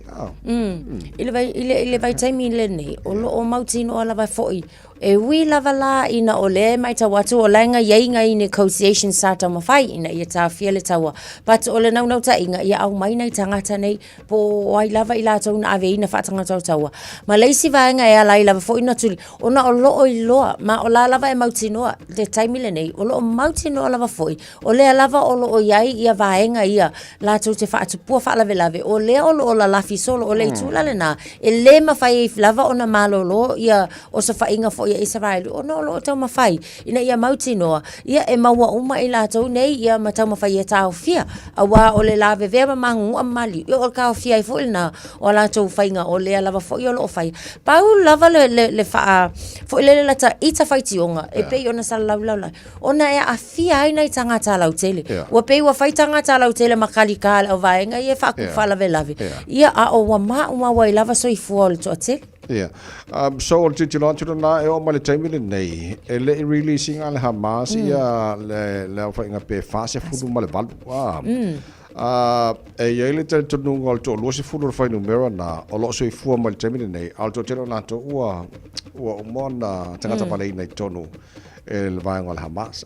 Ile vai taimi le nei, o lo o mautino ala vai fo i. E wi lava la ina o le mai ta watu o lainga ieinga i negotiation sa ta mawhai ina ia ta fiele taua. But o le nau ta inga ia au mai nei tangata nei po wai lava ila tau na ave ina whaatanga tau taua. Ma leisi vaenga e ala i lava fo ina tuli. O na o loo i loa, ma o la lava e mautinoa le taimi le nei, o loo mautinoa lava fo i. O lea lava o loo iai ia vaenga ia la tau te whaatupua whaalave lave. O lea o loo la lafi solo o le itula le na. E le mawhai lava o na malo ia o sa whainga fo ia Israel o no lo tau mawhai ina ia mauti noa ia e maua uma i lātou nei ia ma tau mawhai e tau fia a wā o le lawe vea mangu a mali i o kao fia i fo na o lātou whainga o lea lava fo i o lo whai pau lava le wha fo i le lata i ta whaiti onga e pei ona sa lau ona e a fia aina i tangata lau tele ua pei ua whai tangata lau tele makali ka au vaenga i e whaku whalave lave ia a o wa maa uma wai lava so i fua o le toa tele. So o titilo atu na e o male taimi le nei e le releasing ale Hamas ia le au whainga pe fase furu male valu e iele te tonu ngol to lo se furu whai numero na o lo so i fua male taimi le nei alto telo na to ua umona tangata pale nei tonu el vaenga al Hamas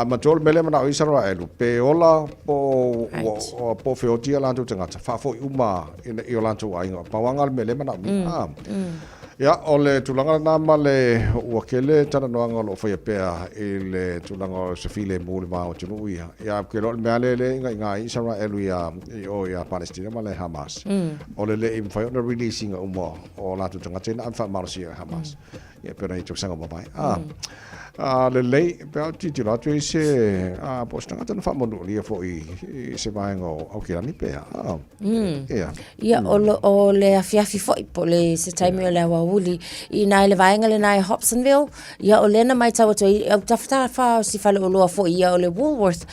matol mele mana o Israel pe ola po feotia lanto tangata fa fo uma i lanto ainga pawanga mele mana ya ole tulanga na male wakele tana noanga lo fa pea ile tulanga se file mo le ma o tunu ya ke lo mele le nga Israel ya Palestina male Hamas ole le im fa no releasing o lanto tangata na fa marsia Hamas ya pero i tsanga babai le lei pe titilo atu i se postanga tana fa monu li fo i se vaenga o kirani pe ia o le afiafi fo po le se taimi o le wauli i nai le vaenga le nai Hobsonville ia o lena mai tawa toi au tafta fa si fale o loa fo ia o le Woolworth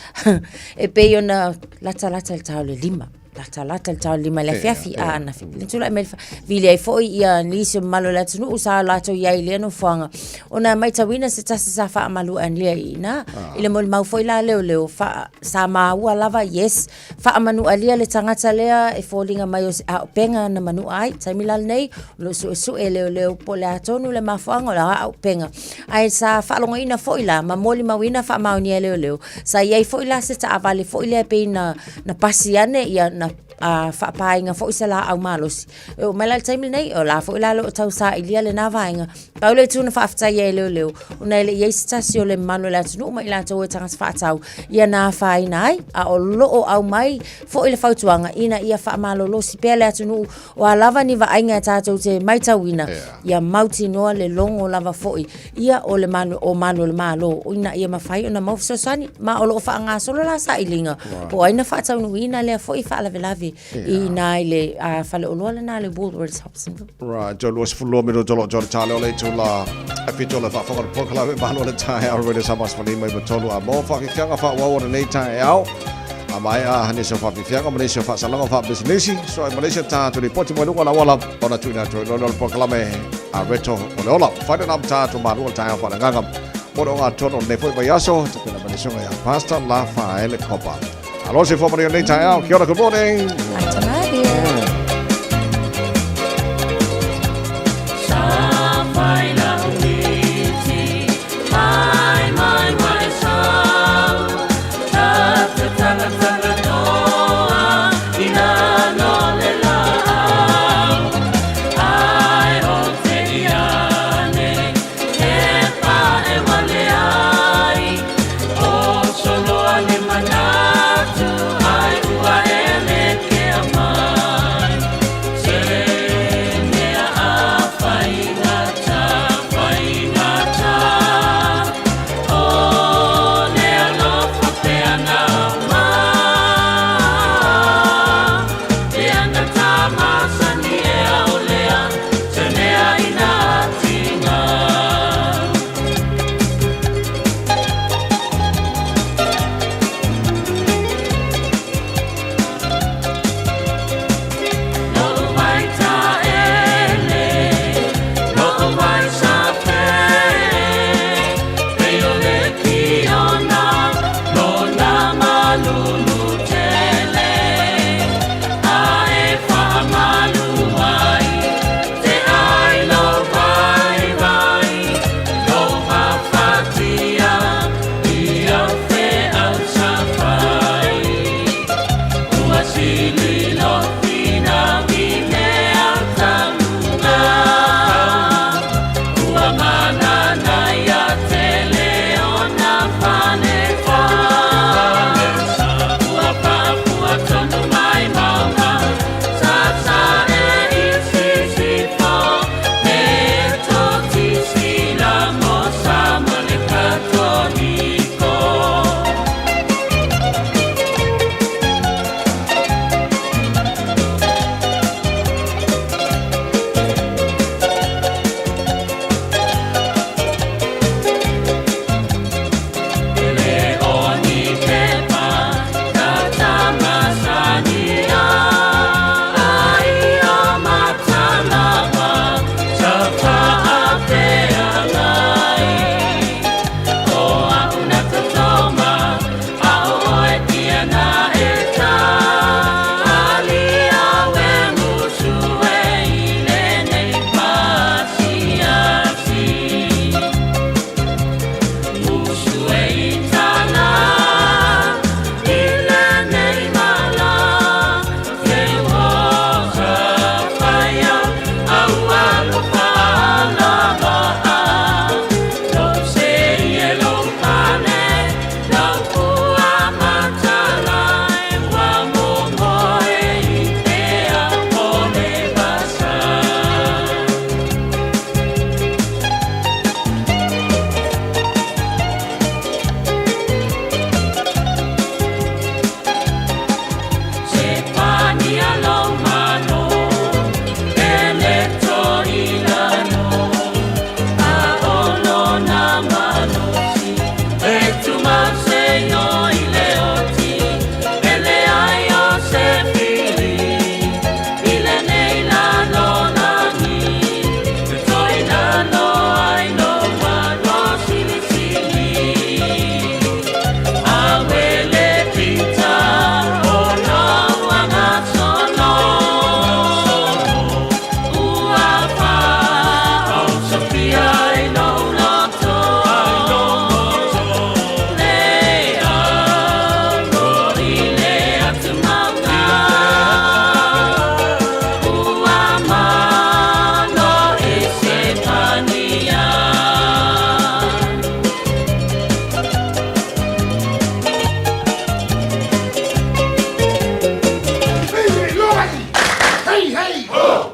e pe ona lata le tau le lima lata le tau lima le fiafi ana fi le tula me vile ai foi ia nisi malo la tunu usa la to ia ile no fanga ona mai tawina se tasa sa fa malu an le ina ile mo mau foi la leo fa sa ma ua lava yes fa manu alia le tangata lea e folinga mai o penga na manu ai taimila nei lo su e leo po le atonu le mafanga la penga ai sa fa longa ina foi la ma moli mawina fa ma ni leo sa ia foi la se ta avale foi le pe na pasiane ia fa painga fo isala au malos o mala taimi nei o la fo la lo tau sa ilia le na vainga paule tuna fa afta ye leo una le ye stasio le mano la tunu mai la to tanga fa tau ia na fa inai a o lo au mai fo ile fautuanga ina ia fa malo lo si pele tunu o lava ni vainga tato te mai tawina ia mauti no le longo lava fo ia o le mano le malo ina ia mafai ona mo so sani ma o lo fa nga solo la sa ilinga po ina fa tau ina le fo fa la velavi i nai le fale o loa na le Woolworths Hobsonville. Right, jo luas fulo me do jo tale o le tula a fito le fa fa ko kala me balo le tai au re sa mas fali mai tolu a mo fa ki kanga fa wa nei tai au Amai Malaysia whapiwhianga, Malaysia whaasalanga whaabisinesi, so Malaysia tātu ni poti mo lunga na wala, ona tuina tu no proklame a reto o le ola. Whaida nam tātu marua taia whananganga, moro ngā tono nefoi mai aso, te pina manisunga ya Pastor La Faele Kopa. Alo se whamari o nei taia, kia ora, good morning.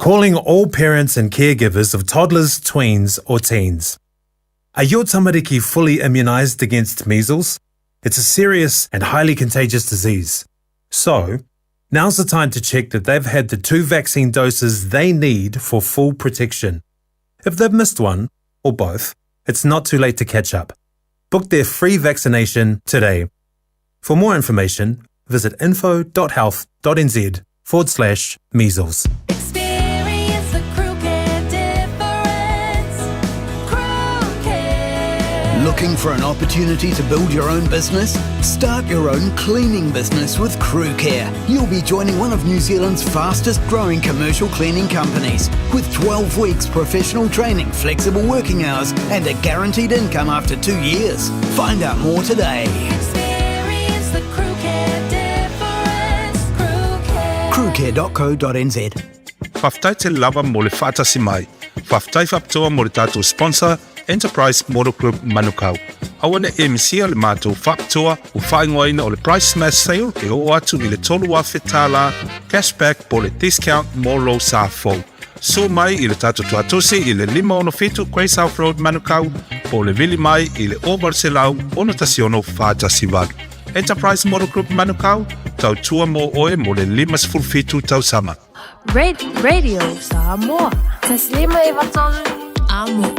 Calling all parents and caregivers of toddlers, tweens or teens. Are your tamariki fully immunised against measles? It's a serious and highly contagious disease. So, now's the time to check that they've had the 2 vaccine doses they need for full protection. If they've missed one, or both, it's not too late to catch up. Book their free vaccination today. For more information, visit info.health.nz/measles. Experience the crew care difference. Crew care. Looking for an opportunity to build your own business? Start your own cleaning business with Crew Care. You'll be joining one of New Zealand's fastest growing commercial cleaning companies with 12 weeks professional training, flexible working hours and a guaranteed income after 2 years. Find out more today. Experience the crew care difference. Crew care. crewcare.co.nz. Whaftai te lava mo le whaatasi mai. Whaftai whaptoa mo le tātou sponsor, Enterprise Motor Group Manukau. Awana e misia le mātou whaptoa o whaingoina o le price smash sale e o atu i le tolu a whetala cashback po le discount mo lo sa fau. So mai i le tātou tuatusi i le 5 Grace South Road Manukau po le vili mai i le Obarselau ono tasiono whaatasi walu. Enterprise Motor Group Manukau tau tua mo oe mo le 5 tau sama. Radio Samoa. Taslima Ivatolu. Amo.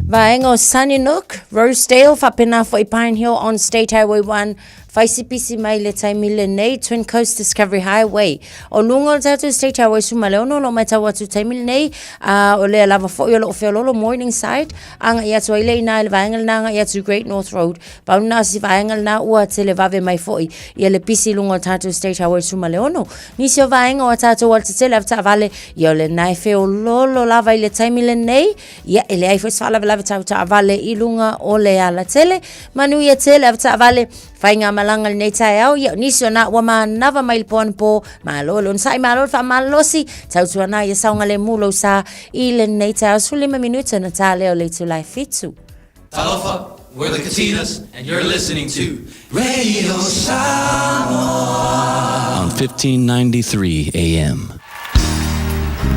Vaengo Sunny Nook, Rosedale, whapena for Pine Hill on State Highway 1, Faisipisi mai le taimile nei, Twin Coast Discovery Highway. O lunga o tatu State Highway sumaleono lo mai tawatu taimile nei, o le lava fo yo lo feololo Morningside, anga iatu aile ina le vaengal na anga iatu Great North Road, pauna si vaengal na ua te le vave mai foi, ia le pisi lunga o tatu State Highway sumaleono. Nisi o vaenga o tatu walta te le avta vale, ia le nai feololo lava i le taimile nei, ia ele ai fos fala lava tau ta vale i lunga o le ala tele, manu ia tele avta vale, fainga malanga nei tai au ia nisi ona wa manava mai pon po malolo sai malolo fa malosi tau tuana ia saunga le mulo sa i le nei tai su 5 minuta na tale o le tu lai fitu. Talofa, we're the Katinas, and you're listening to Radio Samoa on 1593 AM.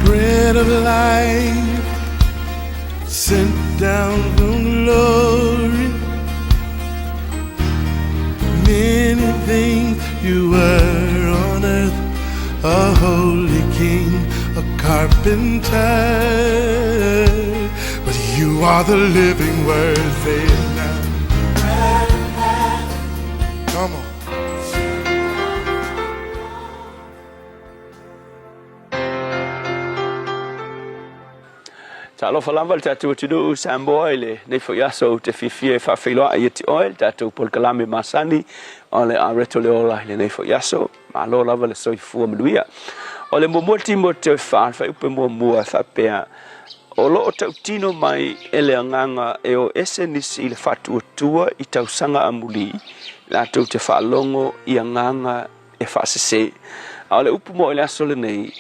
Bread of life sent down from glory. Many things you were on earth, a holy king, a carpenter, but you are the living word. Say it now. Come on. Talofa lava le tatu tudu Samboa ile nei fo yaso te fifie fa filoa i te oil tatu pol kalame masani ole a reto le ola ile nei fo yaso ma lo lava le soi fu mluia ole mo moti mo te fa fa upe mo mua fa pea o lo o tau tino mai ele nganga e o esenisi ile fatu tua i tau sanga amuli la tau te fa longo i nganga e fa se ole upe mo ile aso le nei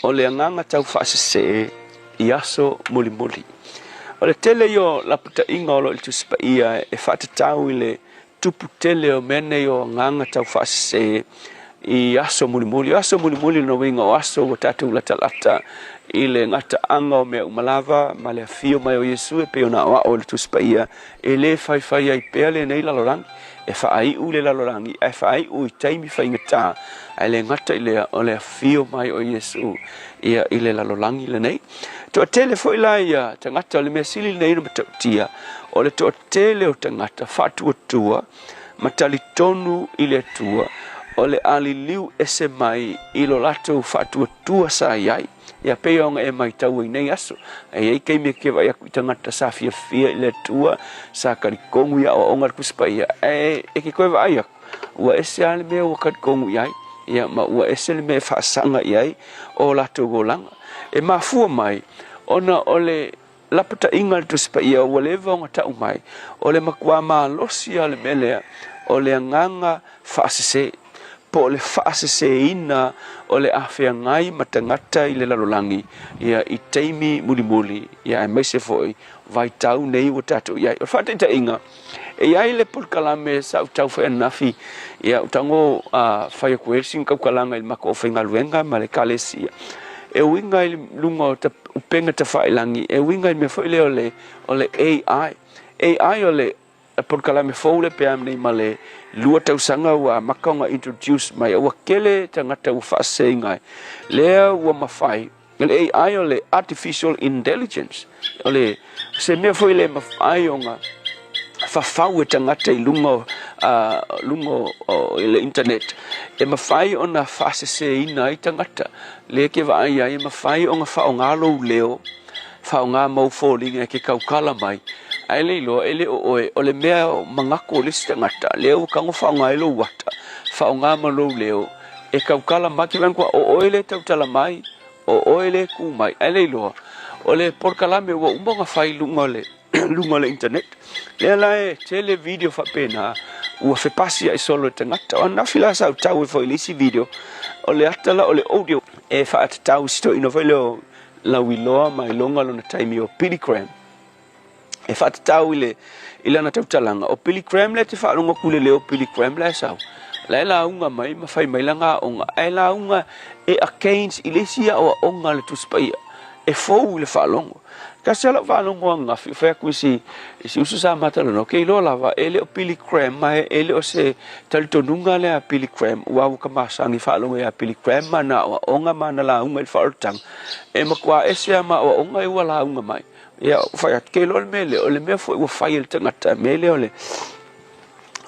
ole nganga tau fa se iaso muli muli. O le tele yo la puta inga o lo il tuspa ia e fata tau ile tupu tele o mene yo nganga tau fase i aso muli muli. Aso muli muli no winga o aso o tatu lata lata ile ngata anga o mea umalava ma le afio mai o Yesu e peo na o le tuspa ia e le fai fai ai pea le nei lalorangi e fai u le lalorangi e fai u i taimi fai ngata e le ngata ile o le afio mai o Yesu ia ile lalorangi le nei. To tele foi la ia tangata le mesili nei no tia o le to tele o tangata fatu tua matali tonu ile tua o le ali liu ese mai ilo lato fatu tua sa iai ia peonga e mai tau nei aso e ai ke me ke vai ku tangata sa fia ile tua sa kari kongu ia o ongar kuspa ia e ke ko vai wa ese ale me o kat kongu iai ia ma wa ese le me fa sanga iai o lato golanga e mafua mai ona ole lapata ingal tu spa ia waleva ngata umai ole makwa ma losia le mele ole nganga fasese po le fasese ina ole afia ngai matangata ile lalolangi ia itaimi mulimuli ia mai se foi vai tau nei o tatu ia o fata ta inga e ai le por kalame sa tau fa nafi ia utango fa ku elsin ka kalanga il mako finga luenga male kalesia e winga lunga ta upenga ta failangi e winga me foi le ole AI ole por kalame foule pe am nei male lua tau sanga wa makonga introduce mai wa kele tangata u fasenga le wa mafai Le AI o le artificial intelligence. O le se mea foi le mawhai o ngā whawhau e tangata I lungo o le internet. E mawhai o na whasese ina I tangata. Le ke vai ai e mawhai o ngā whaongalo leo. Whaonga maufōlinga ke kaukala mai. Ai le ilo ele o le mea mangako o le tangata. Leo kango whaonga ilo wata. Whaonga malo leo. E kaukala maki wankwa o oele tautala mai. O oele ku mai. Ai le ilo. O le porkalame wa umbonga whai lunga le internet. Le lae tele video whapena. Ua whepasi ai solo tangata. O na whila sau tau e fo ilisi video. O le atala o le audio. E whaata tau sito ino whai leo. La wiloa mai longa lona taimi o Pilligram. E whaata tau ile na tautalanga. O Pilligram le te whaalonga kule leo Pilligram le sau. La ela unga mai mawhai mai langa onga. Ela unga e against ilesia o onga le tuspaia. E fou le whaalonga. Kasi ala whaalonga ngafi. Whea kui si usu sa matalano. Kei lo lava ele o Pilligram mai ele o se talitonunga le a Pilligram. Ua uka masangi whaalonga e a Pilligram mana o onga mana la unga I whaalotang. E makua ese ama o onga e ua la unga mai. Ia whaiat kei lo le mele o le mea fo ua whai le tangata. Mele o le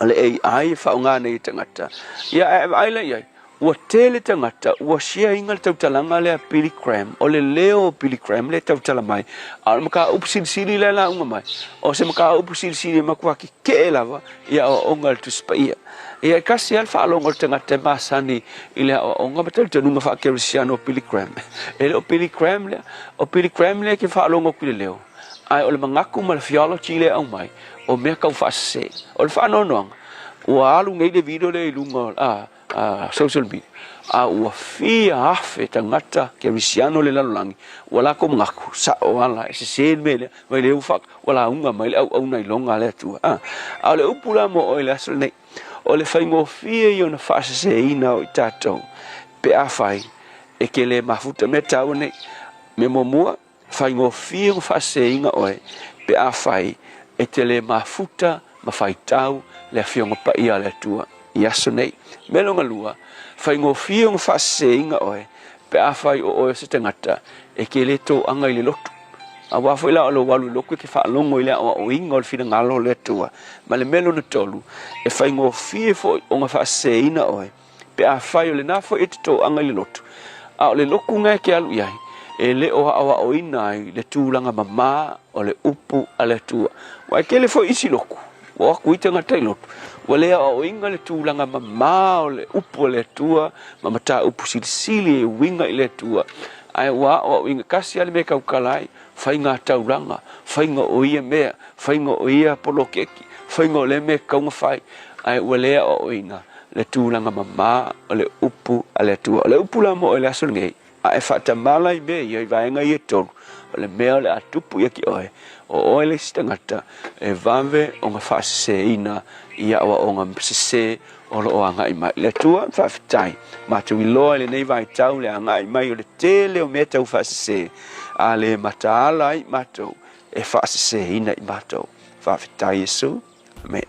AI whaonga nei tangata. Ia ai la iai. Ua tele tangata, ua shea inga le tautalanga le a Pilligram, o le leo Pilligram le tautala mai. A maka upusilisili le la unga mai. O se maka upusilisili makua ki ke lava, ia o onga le tuspaia. Ia kasi al whaalonga le tangata masani, ile o onga mataltanunga whakerisiano o Pilligram. Ele o Pilligram le ke whaalonga kule leo. Ai o le mangaku ma le theology le au mai, o mea kau whaase. O le whaanonoanga, ua alu ngei le video le ilunga social media. Ua fia afe tangata kerisiano le lalolangi. Ua lako mangaku, sa o ala, e se sen mele, mai le ufak, wala unga mai le au nai longa le atua. A le upula mo o le asal nei, o le whaingo fia I ona whaase ina o I tātou, pe a whai, e ke le mafuta me tau nei, me momua, whaingo fia o whaase inga oe, pe a whai, e te le mafuta, ma whai tau, le whionga pa ia le atua. I aso nei, me longa lua, whaingo fia o whaase inga oe, pe a whai o oe se tangata, e ke le tō anga I le lotu. A wafo ila o lo walu loku ke whaalongo I le o inga o le whina ngalo le atua, ma le melo na tolu, e whaingo fia fo o ngā whaase ina oe, pe a whai o le nafo e te tō anga I le lotu. A o le loku ngai ke alu iai, e le o awa o ina ai le tūlanga mama o le upu a le atua. Wai ke le fo isi loku, wa kuita ngatai lotu. Wale o inga le tūlanga mama o le upu le tua, mamata upu silisili e winga I le tua. Ai wa o inga kasi ale me kaukalai, whainga tauranga, whainga o ia mea, whainga o ia polo keki, whainga o le me kaunga whai. Ai wale o inga le tūlanga mama o le upu a le tua. O le upu la mo o le asol ngei, a e whata malai me I vaenga I e tolu. O le mea o le atupu ia ki oe, o oe le sitangata, e vamve o ngā whaase ina, ia awa o ngā sese o lo o anga I mai. Le tua whawhitai, mata wiloa le nei vai tau le anga I mai o le tele o mea tau whaase, a le mata ala I matou, e whaase ina I matou. Whawhitai Yesu, amen.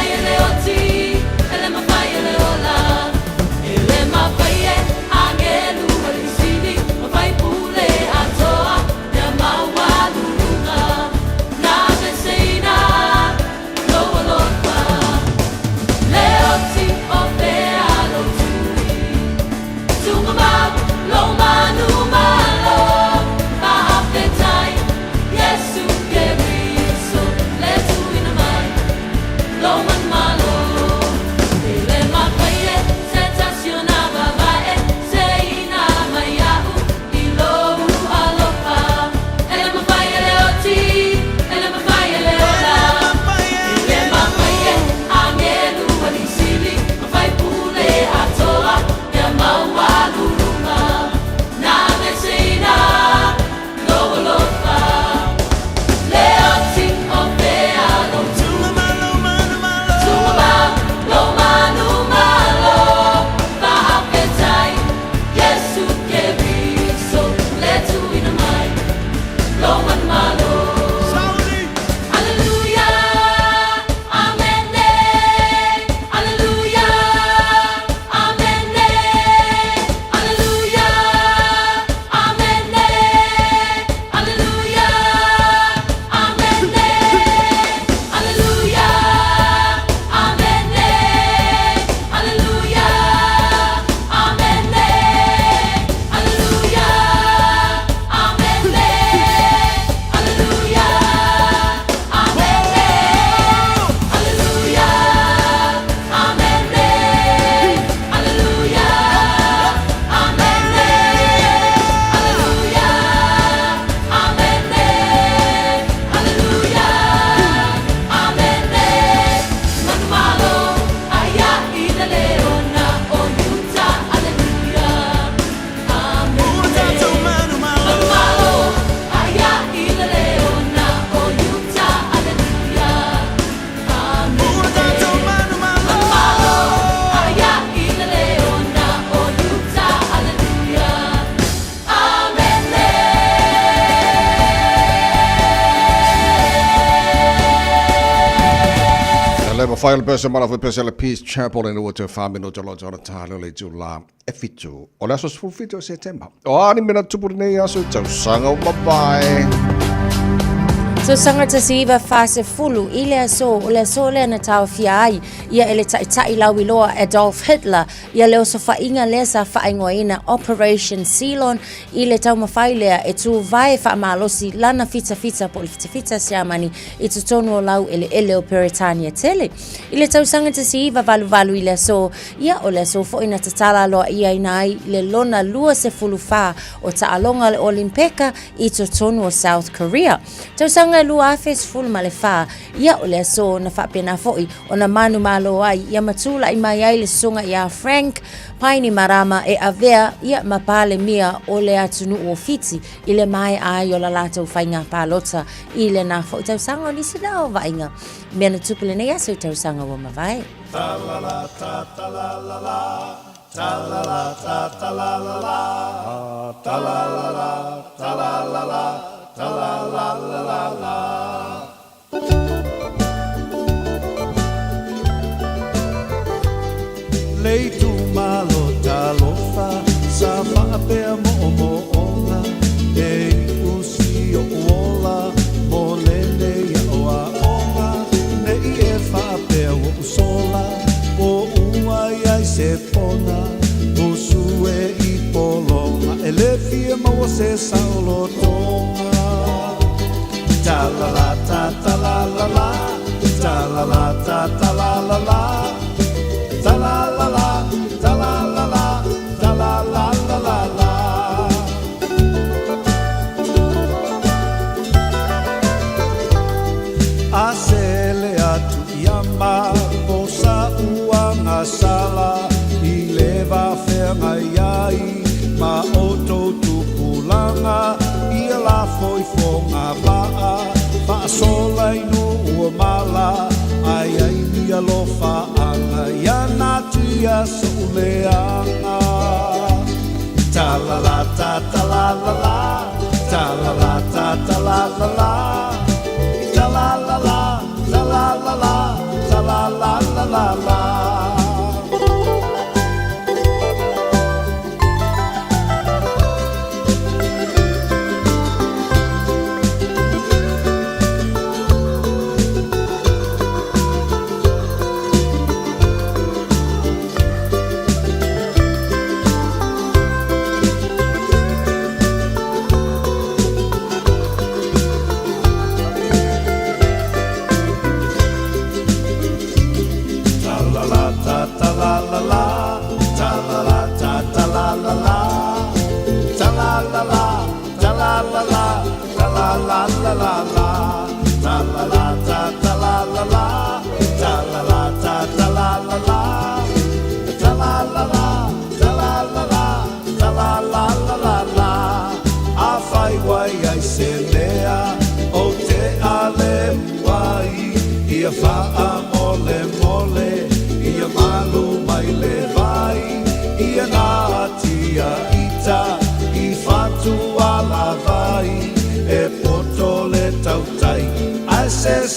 Ele le mo file person mala fu person le Peace Chapel in water family no jalo jalo talo le jula efitu. O la so fulfito September. O ani mina tupur nei aso tau sanga bye. So sanga te siva fase fulu ile so le na tau fiai ia ele tai lawi loa Adolf Hitler ia leo so fa inga lesa fa ingoina Operation Ceylon ile tau mafailea e tu vai fa malosi lana fita po fita siamani e tu tono lau ele o Peritania tele ile tau sanga te siva valu ile so ia ole so fo ina tatala loa ia inai le lona lua se fulu fa o ta alonga le Olimpeka i tu tono South Korea tau sanga lua fes full malefa ia ole so na fa pena foi ona manu malo ai ia matula i mai ai le sunga ia Frank Paini Marama e avea ia mapale mia ole atunu o fiti ile mai ai ola lata ufainga palota ile na foi tau sanga ni sida o vainga mena tupule ne yaso tau sanga wo mavai ta la la ta la la la ta la la ta la la la ta la la la ta la la la ta la la la la la lei tu malo talofa sa fa pe mo ona e usi o ola molele ya oa ona ne e fa pe o sola o ua ya se pona o sue i polona ele fie mo se saulo tonga ta la la ta la la la ta la la ta la la la ta la la la ta la la la ta la la la la la asele atu yama posa uanga sala i leva ferma iai ma oto tupulanga i la foi fonga baa fa sola inu ua mala ai ai ia lofa anga ia natia suleanga ta la la ta la la la ta la la ta la la la ta la la la ta la la la ta la la la la la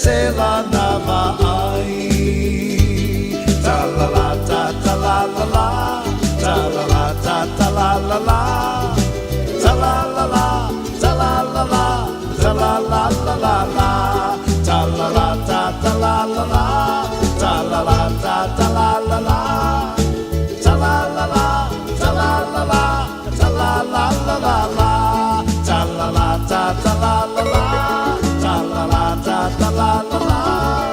se la nava ai ta la la ta la la la ta la la ta la la la ta la la la ta la la la ta la la la la la ta la la ta la la la ta la la ta la la la ta la la la ta la la la ta la la la la la ta la la ta la la la ta la la ta la la la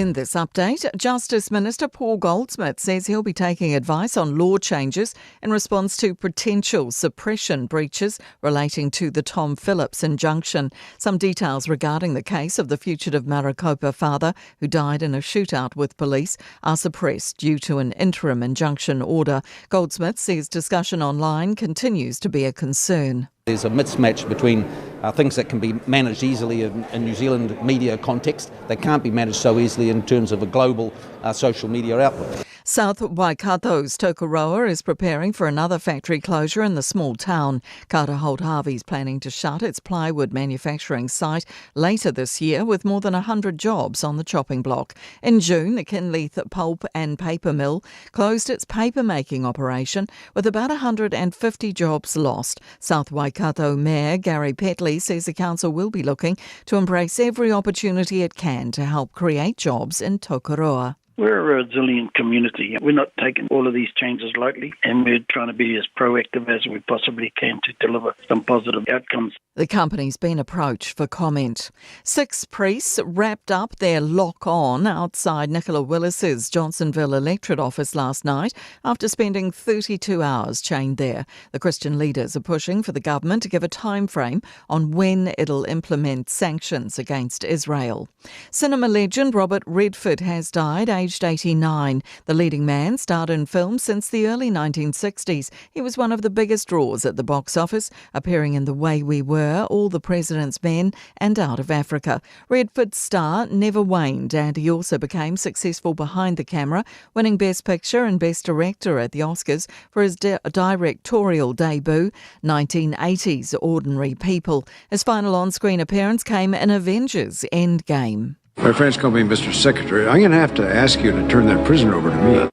In this update, Justice Minister Paul Goldsmith says he'll be taking advice on law changes in response to potential suppression breaches relating to the Tom Phillips injunction. Some details regarding the case of the fugitive Maricopa father who died in a shootout with police are suppressed due to an interim injunction order. Goldsmith says discussion online continues to be a concern. There's a mismatch between things that can be managed easily in New Zealand media context. They can't be managed so easily in terms of a global social media outlet. South Waikato's Tokoroa is preparing for another factory closure in the small town. Carter Holt Harvey's planning to shut its plywood manufacturing site later this year with more than 100 jobs on the chopping block. In June, the Kinleith Pulp and Paper Mill closed its paper-making operation with about 150 jobs lost. South Waikato Mayor Gary Petley says the council will be looking to embrace every opportunity it can to help create jobs in Tokoroa. We're a resilient community. We're not taking all of these changes lightly, and we're trying to be as proactive as we possibly can to deliver some positive outcomes. The company's been approached for comment. 6 priests wrapped up their lock-on outside Nicola Willis's Johnsonville electorate office last night after spending 32 hours chained there. The Christian leaders are pushing for the government to give a time frame on when it'll implement sanctions against Israel. Cinema legend Robert Redford has died, aged 89. The leading man starred in films since the early 1960s. He was one of the biggest draws at the box office, appearing in The Way We Were, All the President's Men and Out of Africa. Redford's star never waned, and he also became successful behind the camera, winning Best Picture and Best Director at the Oscars for his directorial debut, 1980's Ordinary People. His final on-screen appearance came in Avengers Endgame. My friends call me Mr. Secretary. I'm going to have to ask you to turn that prisoner over to me.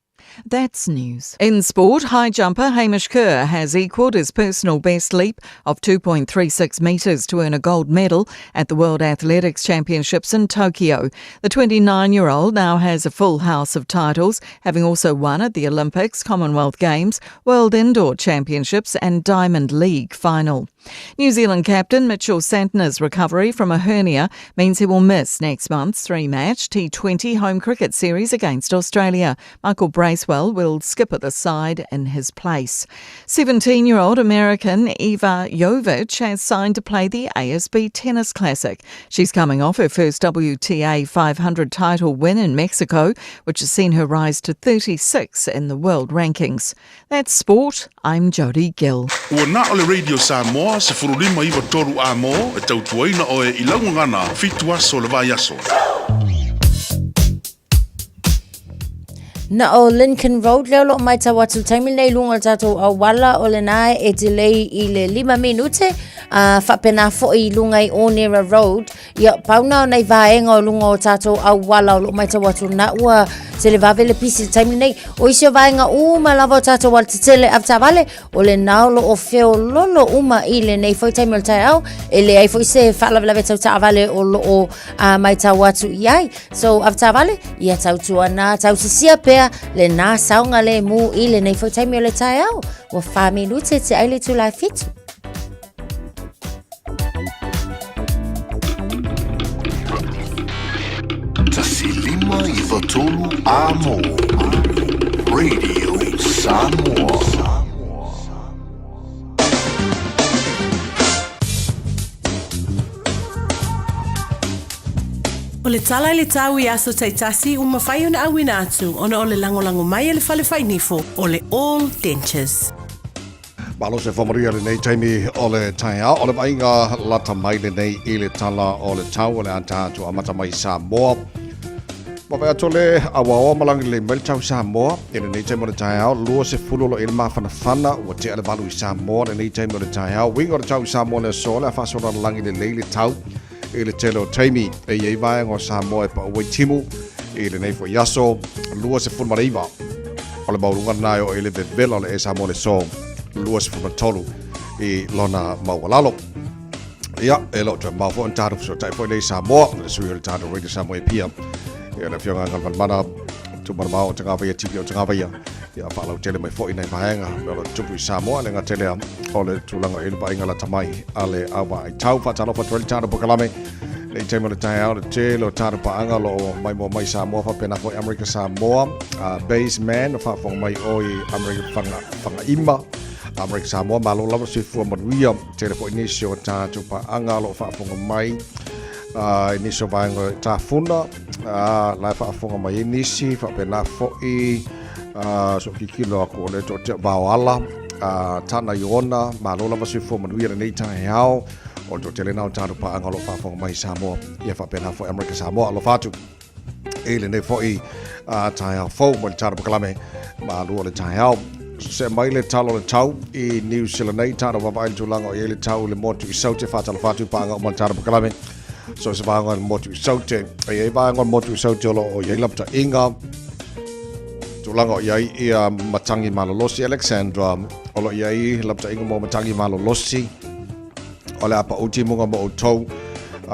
That's news. In sport, high jumper Hamish Kerr has equalled his personal best leap of 2.36 metres to earn a gold medal at the World Athletics Championships in Tokyo. The 29-year-old now has a full house of titles, having also won at the Olympics, Commonwealth Games, World Indoor Championships and Diamond League final. New Zealand captain Mitchell Santner's recovery from a hernia means he will miss next month's 3-match T20 home cricket series against Australia. Michael Bracewell will skip at the side in his place. 17-year-old American Eva Jovic has signed to play the ASB Tennis Classic. She's coming off her first WTA 500 title win in Mexico, which has seen her rise to 36 in the world rankings. That's sport. I'm Jodie Gill. Ua na ole Radio Samoa se furulima iwa toru a mo e tautuaina o e ilaungana fitua so le vai aso. Na o Lincoln Road leo lo mai tawatu taimi nei lunga tato a wala o le nae e delay I le 5 minute whapena fo I lunga I Onera Road ia pauna o nei vaenga o lunga o tato a wala o lo mai tawatu na ua se le vave le pisi taimi nei o isi o vaenga uma lava o tato wal titele avta vale o le nao lo o feo lolo uma I le nei foi taimi o le tai au e le ai foi se whalave lave tau ta vale o lo o mai tawatu iai so avta vale ia tautu ana tau sisia pe le nā saunga le mu I le nei foi taimi o le tai au wa 5 minute te aile tu lai fitu. Tasilima I watolu a mo Radio Samoa. O le tala I le tau I aso taitasi uma whai ona awina atu ona o le langolango mai le whale whai nifo o le All Dentures. Malo se whamaria le nei taimi o le taia o le vainga lata mai le nei I le tala o le tau o le anta atu amata mai Samoa. Mawai ato le awaoa malangi le mail tau Samoa e le nei taimi o le taia lua se fulolo I le mawhanawhana ua te ale valu I Samoa le nei taimi o le taia winga o le tau Samoa le sola a whasora langi le nei le tau I le telo taimi e iei vaenga o Samoa e pa ue timu I le nei fo yaso lua se fulmareiva o le maurunga nai o le vevela le e Samoa le so lua se fulmatolu I lona maualalo ia e lo tra mau fo antaro so tai fo le Samoa le sui le taro Radio Samoa pia ia le fionga ngal mana tu marmao tanga vai tipi o tanga vai ia fa lo tele mai fo ina vaenga lo tupu Samoa le ngatele o le tulanga I le vaenga la tamai ale awa I tau fa talo fa tole tano pokalame le taimi le tai au le te lo tara paanga lo mai Samoa fa pena fo America Samoa base man fa fo mai oi America fanga ima America Samoa malo lava se fu mo ria te fo inisio ta tu paanga lo fa fo mai inisio vanga ta funa la fa fo mai inisi fa pena fo I so kikilo ko le to te baala tana yona malo lava se fu mo ria nei tai au o to tele nau taro pa angalo fa fo mai Samoa ia fa pena fo America Samoa lo fatu ele ne fo I tai au fo mo taro kalame ma lu le tai au se mai le talo le tau I New Zealand nei taro va vai tulanga o ele tau le motu I saute fa talo fatu pa angalo mo taro kalame so se va angalo motu I saute e va angalo motu I saute lo o ye lapta inga tulanga ia ia matangi malolosi Alexandra o lo ia lapta inga mo matangi malolosi Ole apa uti munga mo tau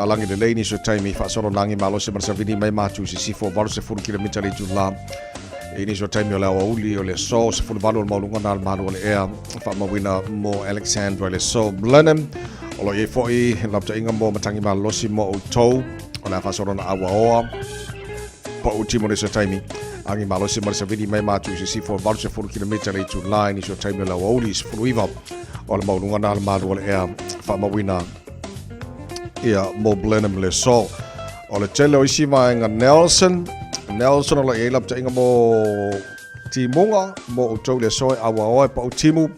langi de leni so taimi fa solo langi malo se mar savini mai matu si fo balo se furu kilomita le jula ini so taimi ole wa uli ole so se furu balo mo lunga nal malo ole air fa mo wina mo Alexandra le so blenum ole ye fo I lapta inga mo matangi malo si mo tau ole fa solo na awa oa pa uti mo so taimi angi malo se mar savini mai matu si fo balo se furu kilomita le jula ini so taimi ole wa uli se furu iva ole mo lunga nal malo ole air fa mawina ia mo blenum le so o le tele o isi nga Nelson o le elap te inga mo timunga mo o tau le so awa oe pa o timu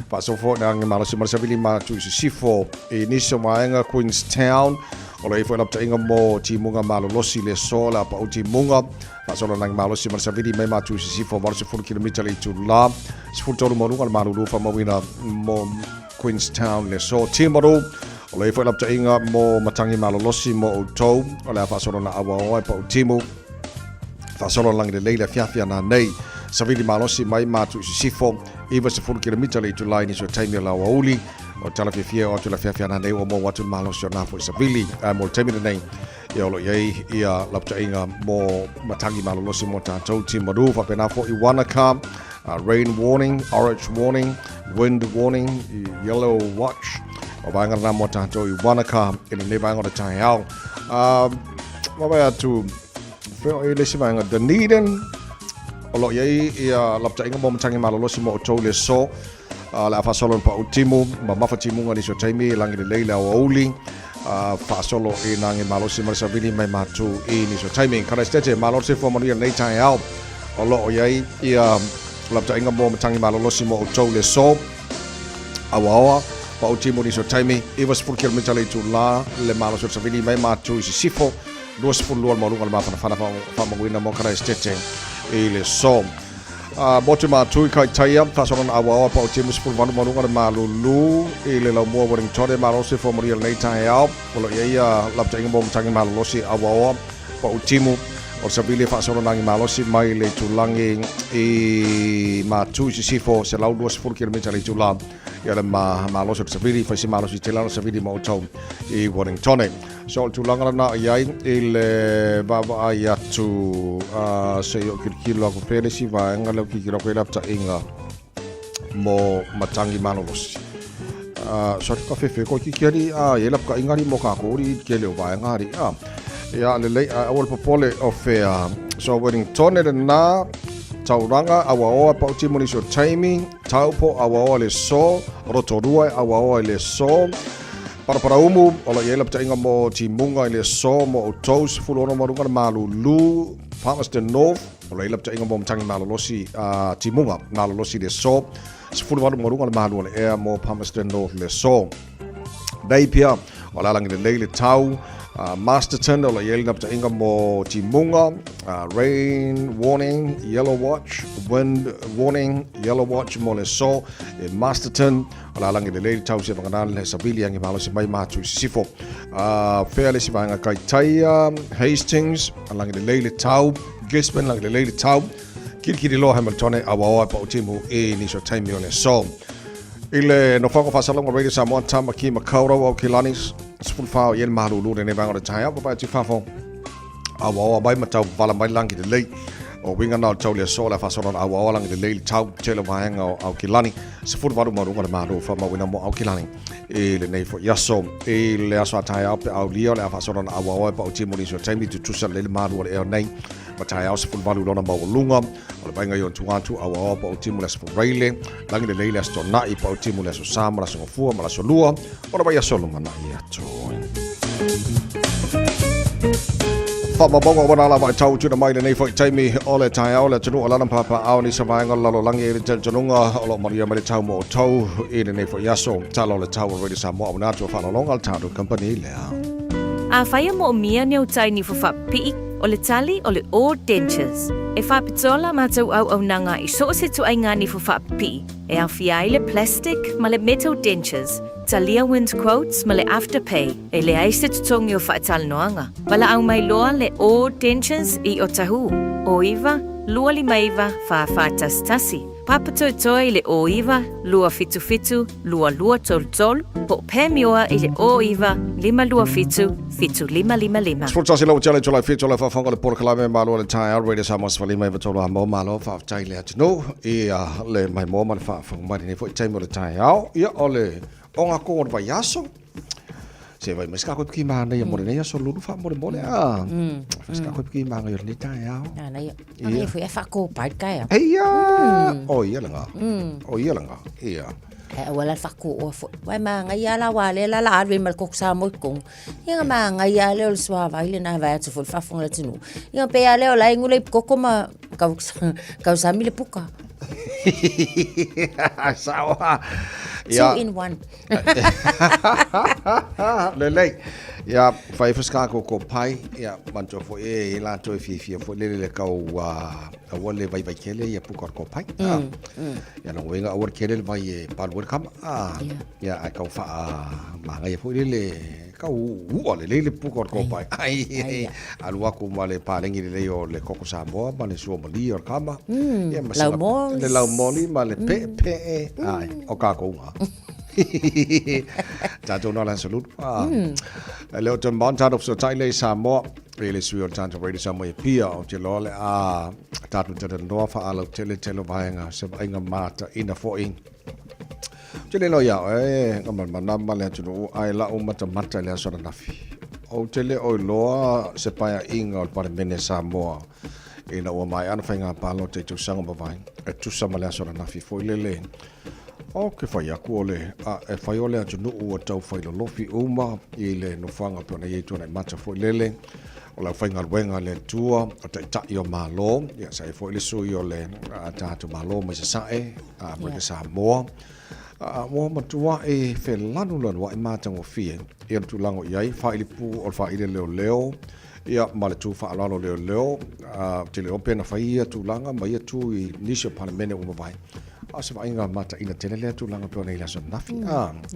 pa so fo na ngimalo si marsavili ma tu si sifo e niso nga Queenstown o le ifo elap te inga mo timunga malo losi le so la pa o timunga pa so na ngimalo si marsavili mai ma tu si sifo varse 4 km le tu la si fu tolu mo lunga malo lu fa mawina mo Queenstown le so Timaru o le foi lapta inga mo matangi malolosi mo o tou o le fa solo na awa o pa o timu fa solo lang de leila fiafia na nei savili malosi mai matu sifo iwa se 4 km le tu line so taimi la wauli o tala fia o tu la fiafia na nei o mo watu malosi na fo savili mo taimi nei ia lo ia lapta inga mo matangi malolosi mo ta tou Timaru fa pena fo I Wanaka rain warning, orange warning, wind warning, yellow watch. O vai ngana mo tato I Wanaka ina ne vai ngona tai au. Ma vai atu feo I lesi vai ngana Dunedin. O lo ia lapta inga mo matangi malolosi mo o tau le so. La fa solo pa utimu, ma mafa timu ngani so taimi langi le leila o uli. Fa solo I nangi malosi marsavini mai matu I ni so taimi. Kana stete malosi fo mo nei tai au. O lo ia lapta inga mo matangi malolosi mo o tau le so awa pa o timo ni so taimi iwa se 4 km le tu la le malo so savini mai matu I sifo 2 luar mo lunga le mafana fa mawina mo kara estete I le so botu matu I kai taia fa so na awa pa o timo se 4 mo lunga le malulu I le la mo waring tore malo se fo moria nei tai au polo ia lapta inga mo matangi malolosi awa pa o timo o sabile fa solo nangi malosi mai le tulangi I matu si sifo se lau 2 km le tulang ia le malosi o sabile fa si malosi te lano sabile mo tau I Wellington so tulanga na iai I le baba ai atu se yo kirkilo ko pele si va ngalo kikiro ko lapta inga mo matangi malosi so ka fefe ko kikiri ia lapka ingari mo ka ko ri kele va ngari ia le lei awal popole o fea so Wellington le na tauranga awa oa pa uti so taimi taupo awa oa le so rotorua awa oa le so para umu o la yela pta inga mo timunga le so mo utos fulona marunga malulu Palmerston North o la yela pta inga mo mtangi malolosi timunga malolosi le so fulona marunga malu le air mo Palmerston North le so dai pia o la langi le leile tau Masterton o la yelling up to inga mo timunga rain warning yellow watch wind warning yellow watch mo le so in Masterton o la langi le leile tau se vanganal le sabili angi malo se mai matu sifo fairly si vanga kai taia Hastings langi le leile tau Gisborne langi le leile tau kirkiri lo Hamilton awa pa utimu ni so time o le so ile no fango fasalonga radio Samoa tama ki makaura o kilanis spulfa yel maru lu ne banga tai apa ti fafo awa bai matau vala mai langi de lei o winga na tau le so la fa so na awa lang le tau tele vaenga au kilani se fu varu maru ngana maru fa ma wina mo au kilani e le nei fo yaso e le aso tai au pe au lio le fa so na awa pa o timo ni so taimi tu tusa le maru le nei ma tai au se fu varu lona ma lunga o le vaenga yo tu atu awa pa o timo le so raile lang le le sto na i pa o timo le so sama la so fu ma la so lua o le yaso lunga na ia to Whamabonga wana la vai tau tuna mai nei fai taimi o le tai au le tunu o lana papa au ni savaenga lalo langi e te tanunga o lo maria mai tau mo tau e nei fai yaso talo le tau o sa mo na tu fa longa al tau company le A whaia mo mia neu tai ni fufa pi o le tali o le Old Dentures. E whapitola mātou au nanga i so se tu ainga ni fufa pi. E au fiai le plastic ma le metal dentures. Talia Wind Quotes ma le Afterpay. E le aise tutongi o whaatal noanga. Wala au mai loa le Old Dentures i o tahu. O iwa, lua li maiva whaafatas tasi. Papato toi le o iwa, lua fitu fitu, lua lua tol tol, po pemioa i le o iwa, lima lua fitu, fitu lima lima lima. Sportasi lau tele tolai fitu le whawhanga le porkalame malo le tai au radio sa mas whalima iwa tolo a mo malo whawtai le atino i le mai mo ma le whawhanga mai ni fo i taimo le tai au ia o le onga ko o le vai aso. Se vai mas ka ko ki ma nei mo nei aso lulu fa mo le a. Mas ka ko ki ma ngai le tai au. Na ia. Ai foi fa ko pai kai. Ia. O ia langa. O ia langa. Ia. E wala fa ko o fo. Wai ma ngai ala wale la la alwe mal ko sa mo kong. Ia ma ngai ale o swa vai le na va tu fo fa fon le tinu. Ia pe ale o la ngule ko ko ma ka sa mi le puka. Sawa. 2 in 1. Lelei. Ya fai fuska ko pai ya manto fo e la to fi fo le kau wale vai kele ya pu ko pai. Ya no wenga awar kele vai pal wor kam ya kau fa ma ngai fo le kau le pu ko pai. Ai alua ko male palengi le o le koko sa mo ma le so mali or kama. Ya ma le lau moli ma le pe ai o ka ko nga. Tato no la salud. Leo te monta of so taile sa mo ele suo tanto radio sa mo pia o te lole tato te no fa alo tele vaenga se vaenga mata ina fo in. Te le no ya ngam ma le tu ai la o mata le so na fi. O tele o loa se paia inga o para mene sa mo ina o mai ana fainga palo te tu sanga ba vai. E tu sa ma le so na fi fo lele. O ke whai aku ole, e whai ole atu nuu o tau whai lo lofi uma, i le no whanga pio na i tu na i mata fo lele, o la whainga luenga le tua, o ta i o malo, ia sa e fo ile sui o le tātu malo mai sa sae, mai ke sa moa. Moa matua e whe lanu lanu wa i mata ngo fie, i tu lango iai, whai ili pu o whai ile leo leo, ia ma le tu wha alalo leo leo, te leo pena whai ia tu langa, ma ia tu i nisio pana mene uma vai. Se vai inga mata ina tele le tu langa pio nei la so nafi.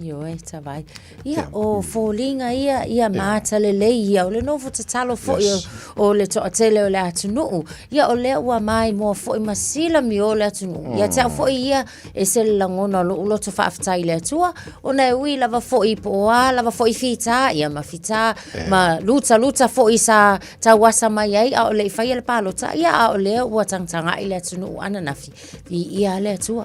Yo e ta vai. Ia o folinga ia mata le ia o le no fo talo fo o le to tele o le atu no. Ia o le wa mai mo fo i masila mi o le atu no. Ia ta fo ia e se langona lo to fa aftai le tua o na wi lava fo i po lava fo i fita ia ma fita ma luta fo i sa ta wasa mai ai o le fai le palo ta ia o le wa tanga i le atu no ana nafi. Ia le tua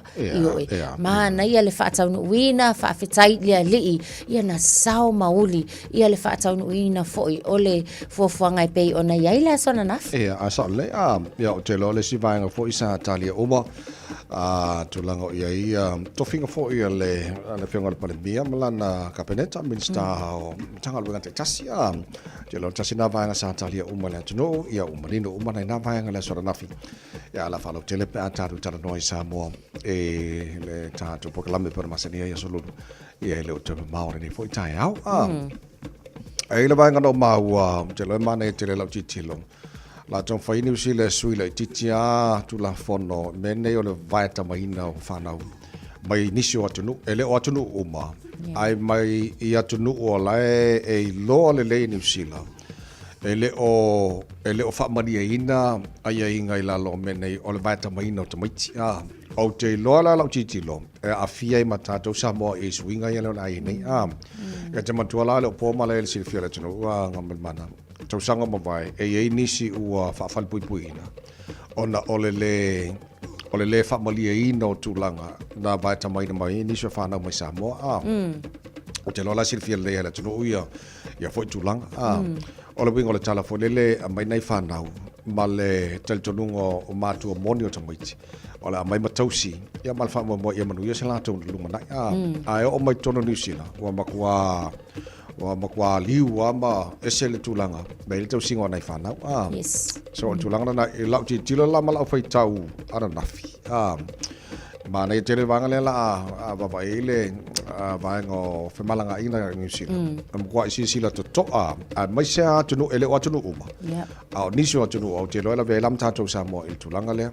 ma na ia le whaatau no wina whaafetai lea lii ia na sao mauli ia le whaatau no wina foi o le fuafuanga i pei o na iai le asona nafi a sa le ia o te lo le si vaenga foi sa talia uma tu lango iai tofinga foi le whionga le palemia malana kapeneta minsta o tanga luenga te tasi te lo tasi na vaenga sa talia uma le tuno ia umarino uma na vaenga le asona nafi ia la whalo tele pe a taru tara noi sa moa le tātou pokalame para masania ia solulu ia le o te maore ni foi tai au ai le vaenga no maua te lo mane te le lau titilo la tong fai ni usi le sui le titia tu la fono mene o le vaeta mahina o whanau mai nisi o atunu ele o atunu uma ai mai i atunu o lae e loa le lei ni usi la ele o whamania ina ai ai ngai la lo mene o le vaeta mahina o tamaiti o te loa la lau titilo e a fia i matatou Samoa e suinga i leo na i nei e te matua la le o pōma le silfia le tunu ngamal mana tausanga mawai e nisi ua whawhalpuipuina. Ona ole le whamalia ino tūlanga na vai tamaina mai nisi wa whanau mai Samoa. O te lola sirfia lea la tunu uia ia foi tūlanga. Ole wingo le tala foi lele a mai nei whanau ma le talitonungo o mātua moni o tamaiti. Ole a mai matausi ia malwha mo ia manu ia se lātou lunga nai. Ai o mai tono New Zealand wa makwa liu ama esele tulanga mai le tausinga nei whanau. Yes. So tulanga na e lau tilo la mala fai tau ana nafi. Ma nei tele wanga le la baba ele vai ngo femalanga ina New Zealand. Kwa isi la to a mai se tunu ele o tunu uma. Yeah. A nisi o tunu o te loela ve lam tatou Samoa il tulanga le.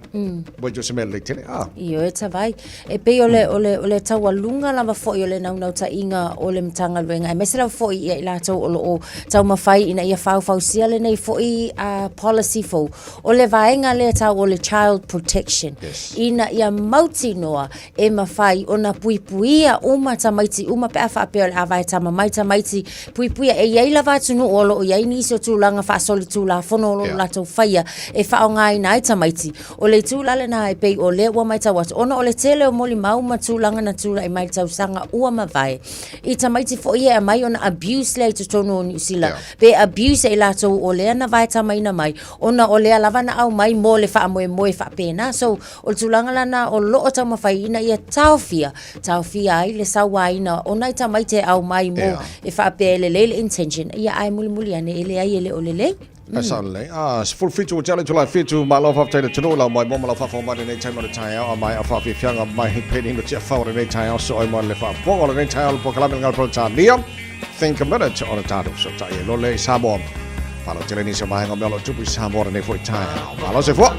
Bo jo semel le tele Io e tawai. E pe ole taua lunga lava foi ole nau ta inga ole mtanga luenga. E mesela foi ia ila tau o tau mawhai ina ia fau sia le nei foi policy fo. Ole vaenga le tau ole child protection. Ina ia mauti noa e mawhai ona puipuia uma tamaiti uma pe afa pe ole avai tama mai tamaiti puipuia e ia ila vatunu olo o ia nisi o tūlanga wha soli tūla fono olo la tau whaia e wha o ngai nai tamaiti. Ole tūlale na e pei o le ua mai tau atu. Ona ole tele o moli mauma tūlanga na tūla e mai tau sanga ua mawai. I tamaiti fo ia e mai ona abuse le to tono o New Zealand. Pe abuse e la tau o lea na vai tamaina mai. Ona o lea lavana au mai mo le wha moe wha pena. So o tūlanga lana o loo tau mawhai ina ia tauwhia ai le sawa ina ona i tamaite au mai mo e wha pe le intention. Ia ai muli ane ele ai ele o lelei. Certainly. Full feature tele to life feature my love of tele to know my mom love for money in time on the time my of if young my painting the chef for the time so I want to for all the time for clubbing out for time. Think a minute on the title so tai lole Samoa. Palo tele ni sa mahanga melo tupu Samoa ne for time. Palo se fo.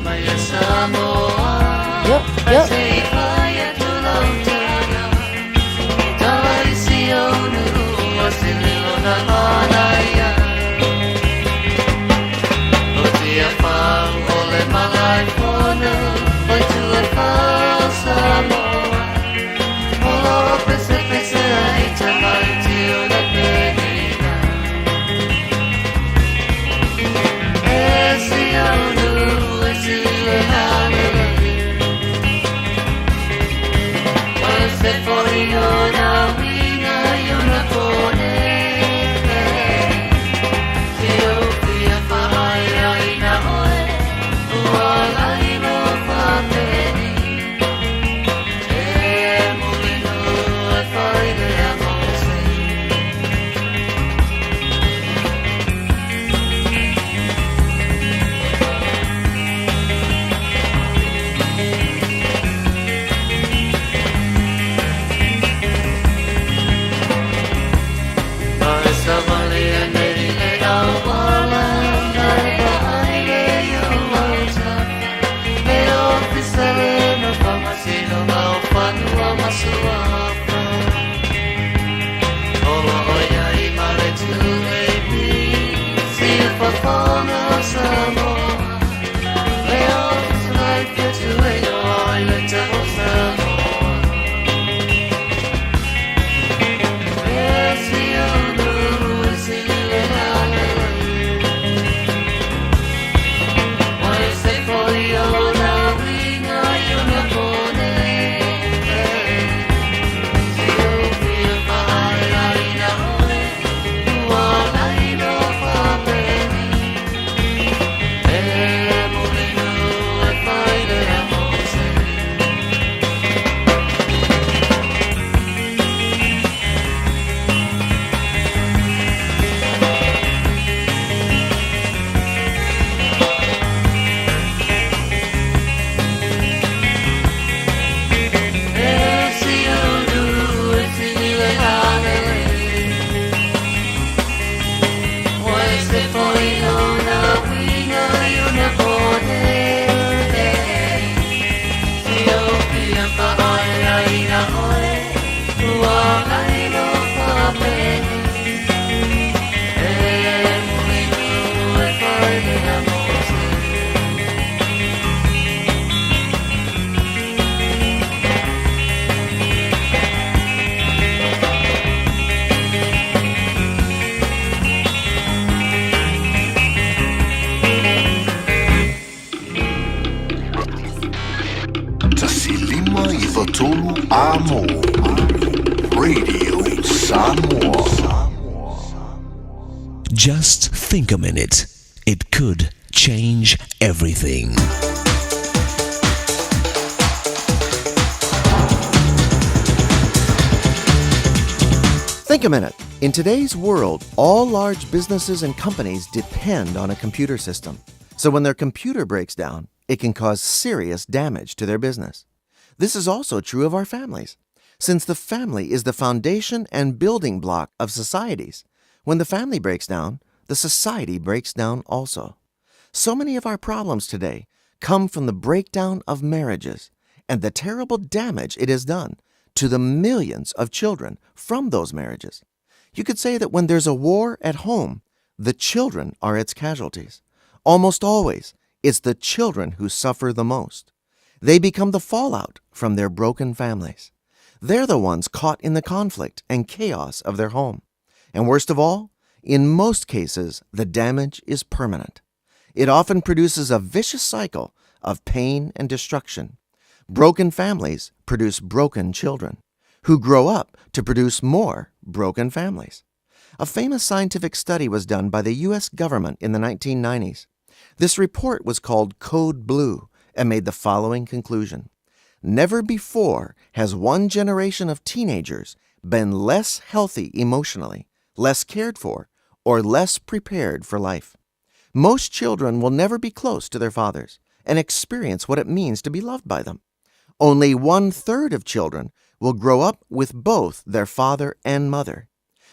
Amo. Radio Samoa. Just think a minute. It could change everything. Think a minute. In today's world, all large businesses and companies depend on a computer system. So when their computer breaks down, it can cause serious damage to their business. This is also true of our families. Since the family is the foundation and building block of societies, when the family breaks down, the society breaks down also. So many of our problems today come from the breakdown of marriages and the terrible damage it has done to the millions of children from those marriages. You could say that when there's a war at home, the children are its casualties. Almost always, it's the children who suffer the most. They become the fallout from their broken families. They're the ones caught in the conflict and chaos of their home. And worst of all, in most cases, the damage is permanent. It often produces a vicious cycle of pain and destruction. Broken families produce broken children, who grow up to produce more broken families. A famous scientific study was done by the U.S. government in the 1990s. This report was called Code Blue and made the following conclusion. Never before has one generation of teenagers been less healthy emotionally, less cared for, or less prepared for life. Most children will never be close to their fathers and experience what it means to be loved by them. Only 1/3 of children will grow up with both their father and mother.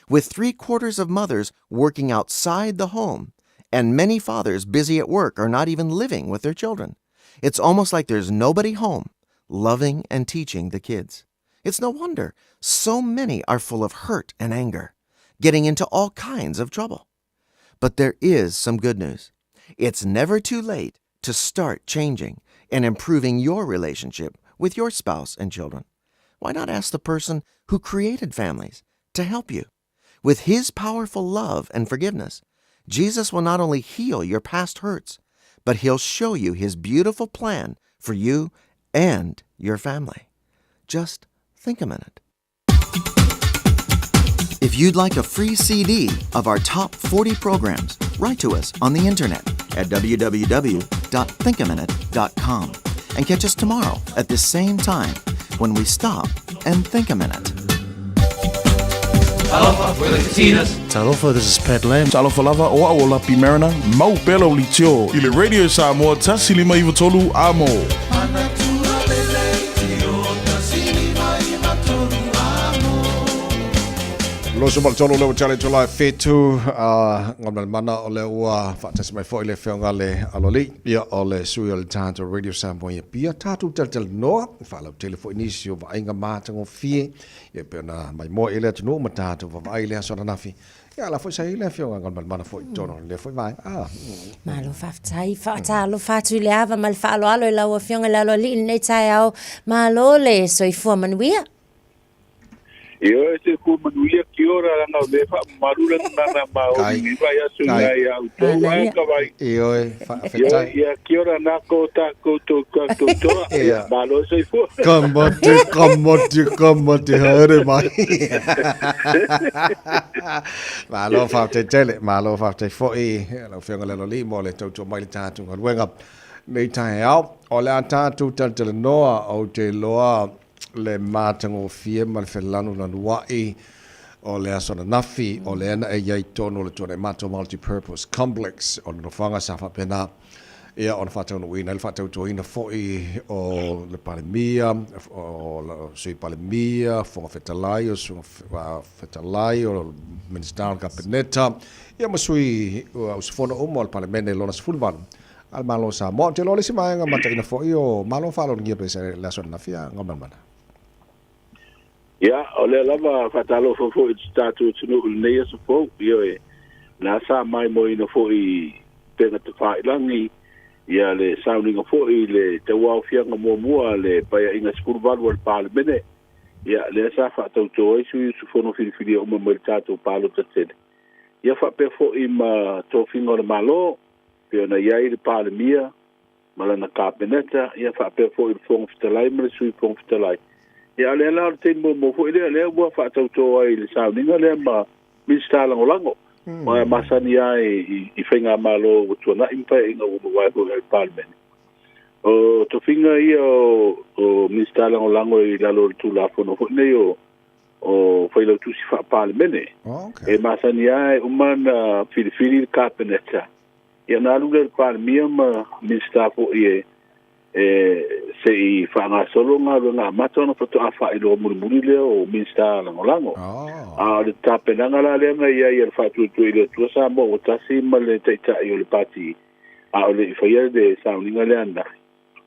With 3/4 of mothers working outside the home and many fathers busy at work or not even living with their children, it's almost like there's nobody home loving and teaching the kids. It's no wonder so many are full of hurt and anger, getting into all kinds of trouble. But there is some good news. It's never too late to start changing and improving your relationship with your spouse and children. Why not ask the person who created families to help you? With his powerful love and forgiveness, Jesus will not only heal your past hurts, but he'll show you his beautiful plan for you and your family. Just think a minute. If you'd like a free CD of our top 40 programs, write to us on the internet at www.thinkaminute.com and catch us tomorrow at the same time when we stop and think a minute. Talofa, this is Pat Lam. Talofa lava o a lapi marina, mau pelo li tio. Ile Radio Samoa tasi lima iwa tolu amo. Lo so mal tonu le challenge July fetu ngam mana ole ua fatasi mai foi le feonga le aloli ia ole suil tanto Radio Samoa ia pia tatu tel no fa lo telefone inisio va inga mata ngo fie ia pena mai mo ile tunu mata to va ile so na fi ia la foi sai le feonga ngam mana foi tono le foi vai malo faftai fata lo fatu le ava mal fa lo alo la feonga la lo li nei tai au malo le so i fu manuia. Yo ese ku manuia ki ora na le fa marula na ma o ni vai asu ngai au to vai ka vai yo fa fetai ya ki ora na ko ta ko to malo sei fu como te hare mai malo fa te tele malo fa te foi lo fenga le li mo le to mai ta tu ngal wenga nei tai au ole ata tu tele noa o te loa le matango fie mal felanu na nuai o le asona nafi o le ana e yai tono le tone mato multi-purpose complex o no fanga safa pena ia on fatau no wina le fatau to ina foi o le palemia o la sui palemia fo fetalai o su fetalai o minister capeneta ia masui o sfono o mal palemene lona sfulvan al malo sa mo te lo le sima nga mata ina foi o malo falo ngia pese la asona nafia ngomana. Ya, ole lava fatalo fo statu tunu nei so fo yo e na sa mai mo ina fo I pena te fai langi ya le sounding fo I le te wa fia nga mo le pa inga skul wal parliament ya le sa fa to su fo no fili o mo tatu palo tete ya fa pe fo I ma to fingo malo pe na ya I parliament mala na kabineta ya fa pe fo I fo ftelai mo su fo ftelai ia le la te mo fo ile le wa fa tau to ai le sa ninga le ma Minister lango ma masani ai I whainga malo o tuana impa inga o mwai ko e Parliament. O to finga ia o Minister lango I lalo tu la fono fo nei o whailo tu si wha Parliament. E masani ai umana whiriwhiri kāpeneta. Ia nā lunga le Parliament ma Minister fo I se I whaanga solo ngā matona fato a whailo muri leo o Minister lango. A le tapenanga la lenga ia le whatu tu ile tua sa mo o tasi ma le teita I o le pati. A o le I whaia de sauninga le anda.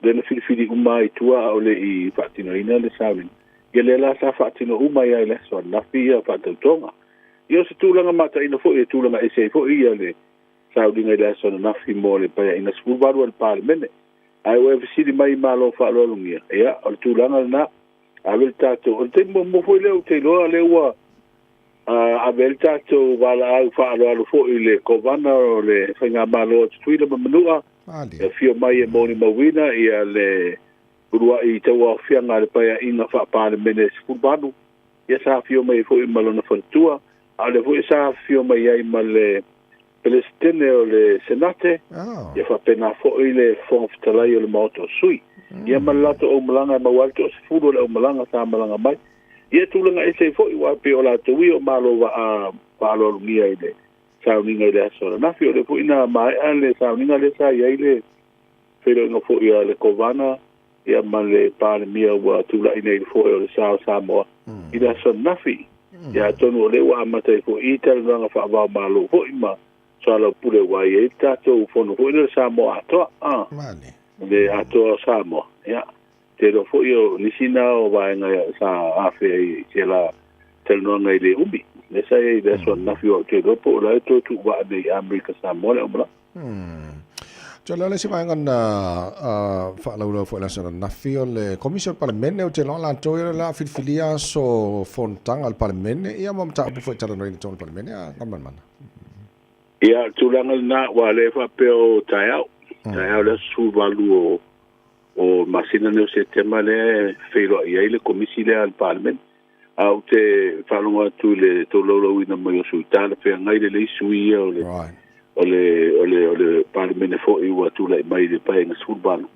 Lena whiriwhiri umai tua o le I whatino ina le sauninga. Ia le la sa whatino umai ai le so nafi ia whatautonga. Ia se tūlanga mata ina fo ia tūlanga ese fo ia le sauninga le so nafi mo le paya ina spubaru al Parliament. Ai o fisiri mai malo fa lo lungia ia o tulanga na a vel tato o te mo fo le o te lo le wa a vel tato wala au fa lo fo ile ko vana o le fanga malo tuile manua e fio mai e moni mawina ia le urua I te wa fianga le paia inga fa Parliament sfubanu ia sa fio mai fo I malo na fatua a le fo sa fio mai ai male Palestine o le Senate, ia whapena fo ile whongaftalai o le maoto sui. Ia malato o malanga mawalto o se furu le o malanga sa malanga mai. Ia tūlanga ese fo I wape o la tui o malo wa a palo lungia ile sauninga ile asora. Nafi o le fo ina mai a le sauninga le sa ia ile whero inga fo ia le kovana ia man le pāne mia wa tūla ina ile fo o le sao Samoa. Ina son nafi. Ia tonu o le wa amata I fo I tala nanga whaavao malo fo ima. Sala pule wai e tato fono fo ile Samoa atoa le atoa Samoa ya te lo fo yo nisina o vai nga sa afe ke la telno nga ile ubi le sa e de so na fio te do po la to tu wa de America Samoa le umla Jalo le si vai ngana fa la fo la sa na fio le commission Parliament o te lo la to la filia so fontang al Parliament ia mo ta bu fo tala no in ton Parliament ya ngam Ia tūlanga na wa le whapeo taiao. Taiao le su valu o masina neo se tema le wheiro I le komisi le al Parliament. Au te whalonga tu le tololo ina mai o suitana whea ngai le sui o le Parliament e fo I wa tūla I mai le paenga su valu.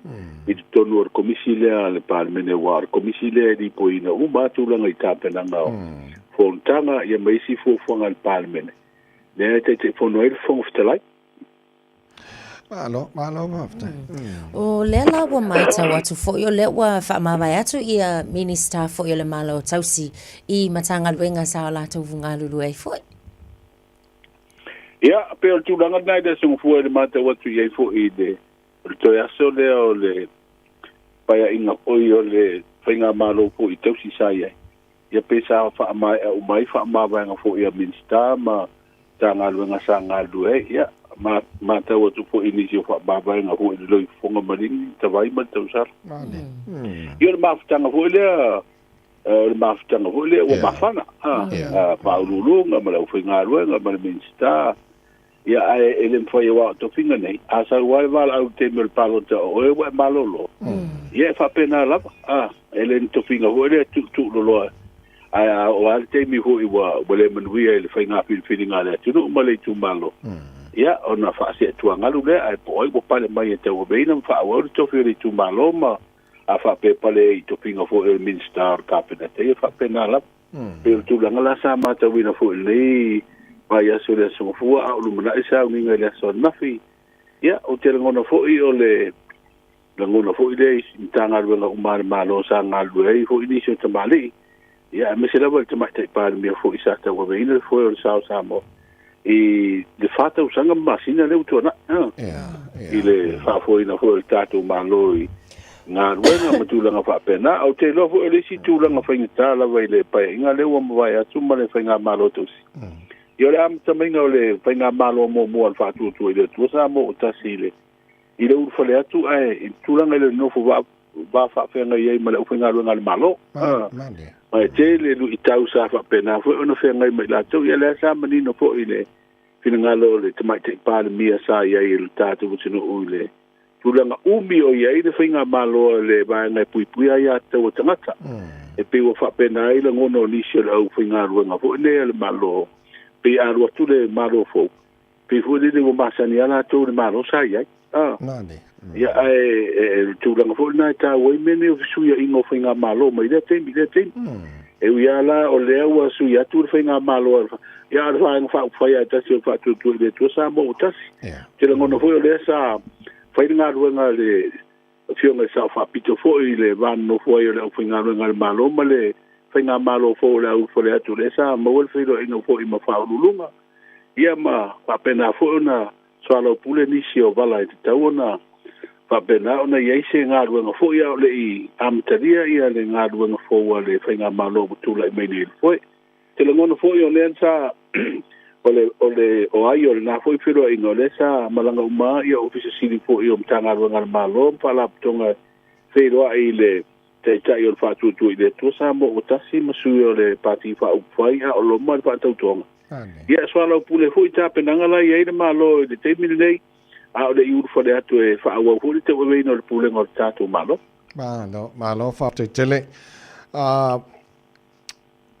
I tu tonu o komisi le al Parliament e wa komisi le di po ina uma tūlanga I tāpenanga o. Fontanga ia mai si fuanga al Parliament. Ne te fono il fongo ftelai. Malo mafta. O le la wa mai ta watu fo yo le wa fa mama atu ia minister fo yo le malo tausi I matanga wenga sa la to vunga lulu ai fo. Ia pe o tu langa nai de so fo le mata watu ia fo I de. To ya so le o le pa ia inga o yo le wenga malo fo I tausi sa ia. Ia pe sa fa mai o mai fa ma wenga fo ia minister ma tanga luenga sa ngalu ia ma ta o tu fo inisio fa baba nga fo I loi fonga maring tawai ma tau sar Ia ma ftanga fo le o mafana pa ululu nga ma fo ngalu nga ma minsta ia ai ele foi wa to finga nei asa wa au te mel palo ta o e wa malolo ia fa pena la ele to finga fo le tu lo o alte mi ho I wa le manuia le fainga filinga le tu ma le tu malo ia ona fa se tu ngalu le ai po I pale mai te o beina fa o to fi tu malo ma a fa pe pale I to pinga fo el minister cabinet ia fa pena la per tu la ngala sa mata wina fo le vai aso le so fo a lu mana isa nginga le so nafi ia o te ngona fo I o le ngona fo I le tanga lu ngoma malo sa ngalu ai fo ini so tamali Ia me se lava te mai pa me fo isa ta wa veina fo o sao samo e de fato usanga masina le utona ile fa fo ina fo il tato maloi nga ruenga matulanga fa pena au te lo fo ele si tulanga fa inta la vai le pa inga le wa vai atu ma le fa nga malo tosi Yo le am tamai nga le fa nga malo mo al fa tu ile tu samo tasile ile u fa le atu ai tulanga le no fo va fa nga ye ma le fa nga lo nga malo Mai te le lu itau sa fa pena fo ono fe ngai mai la to ia le sa mani no fo ile fina lo le te mai te pa le mia sa ia il tatu ko tino ule tulanga umi o ia ile finga malo le ba ngai pui pui ia te o tangata e pe wa fa pena ile ngono ni se au finga ruanga fo ne le malo pe a ro tu le malo fo pe fo de mo masani ala to le malo sai ai nani ya tu langa fo na ta we mene o su ya ingo finga malo mai de te e wi ala o le wa su ya tu finga malo ya fa ya ta se fa tu de tu sa mo ta te ngono fo le sa fa ina ruanga le fionga sa fa pito fo ile van no fo ile finga ruanga malo male finga malo fo la u fo le tu le sa mo wel filo ino fo i ma fa lulunga ia ma pa pena fo na swalo pule ni si o vala te tauna pa pena ona ia se nga ruanga fo ia le i amtaria ia le nga ruanga fo le finga malo tu la me ni fo te le ngono fo yo le sa o ai o na foi firo ino le sa malanga uma ia office city fo io mtanga ruanga malo pa la tonga firo ai le te tai o fa tu ile tu sa mo utasi masu o le parti fa upfai a o lo mal pa tau tonga ia swala pule fo ita penanga la ia ina malo de te mil nei a o le iur fo le atu e fa wa fo te we no le pule ngor tatu malo malo fa te tele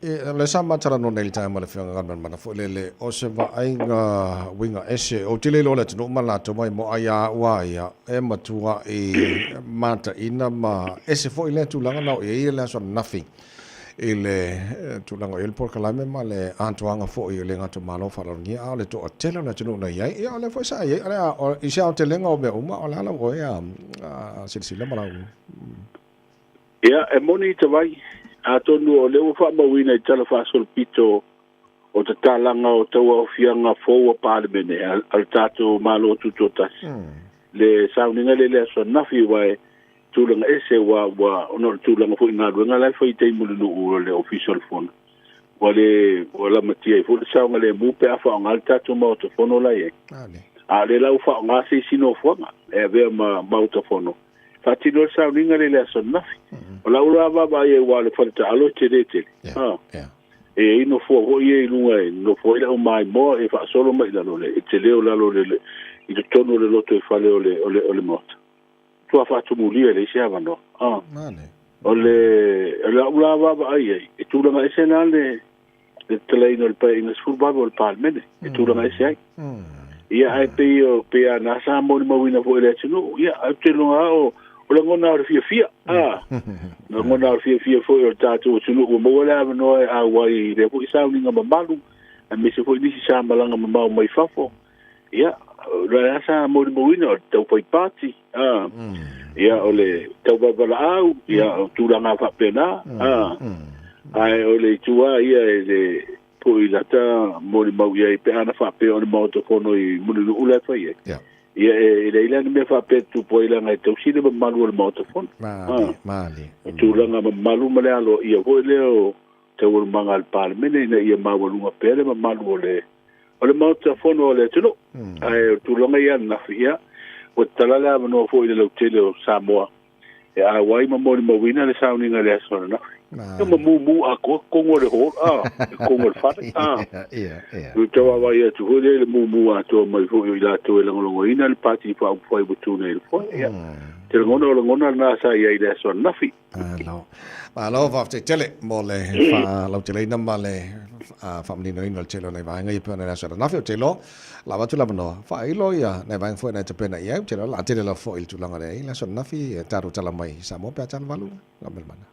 le sama tara no nei time le fianga ngan mana fo le o se va ainga winga ese o tele lo le no mala to mai mo aya wa ia e matua e mata ina ma ese fo ile tu langa no e ile so nothing ile tu langa el por kalame ma le antoanga fo ile ngato malo fa lo ni a le to tele na tu no ia ia le fo sa ia ala o isa tele nga o be uma o la o ia silsila mala ia e moni te vai a tonu o leo fa mawina I tala fa sol pito o te talanga o taua o fianga fōua pālemene al tātou malo tutotas. Le sauninga le so nafi wai tūlanga ese wa ono tūlanga fo inga ruanga lai fo I te imulunu uro le official phone. Wale wala matia I fo le saunga le mupe a fa ngal tātou mauta fono lai e. A le lau fa ngā se sino fuanga e vea mauta fono. Fatino sauninga le so nafi. Ola ura baba ye wale falta alo tele. E ino fo ho ye lunga no fo ila mai mo e fa solo mai la le tele o la le I te tono le loto e fale o le mota. Tu fa tu mulia le sia vano. Ole la ura baba ye e tu la ese na le tele no pa in sul baba o palmene e tu la ese ai. Ia ai pe na sa mo wina fo le tino ia te lunga o o ngona o fia no ngona o fia fo o tatu o tunu o mo la no a wai le fo isa ninga mamalu a me se fo ni sa malanga mamau mai fafo ia la sa mo wina tau pai party ia ole tau bala au ia tu la nga fa pena ai ole tua ia le po I lata mo mau ia pe ana fa pe o mo to kono I mulu ula fa ia ia ele ile me fa pe tu po ile ngai tu sine malu o motofon mali tu langa malu male alo ia ho le o te o mangal palmene na ia malu pele malu o le motofon o le tu ai tu langa ia na fia o talala no fo ile lo tele o Samoa e a wai mo wina le sauninga le so na mo mu a ko ngo le ho ko ngo fa tu te wa ia tu ho le mu a to mai fo ila to le ngo ina le party fa fo I butu ne fo ia te ngona na sa ia ile so na fi ma lo va te tele mo le fa lo tele na male fa mni no inal tele nei va ngai pe na sa na fi tele la va tu la no fa I lo ia nei va fo na te pe na ia tele la tele la fo il tu langa nei la so na fi ta ro tala mai sa mo pe tan valu la mel mana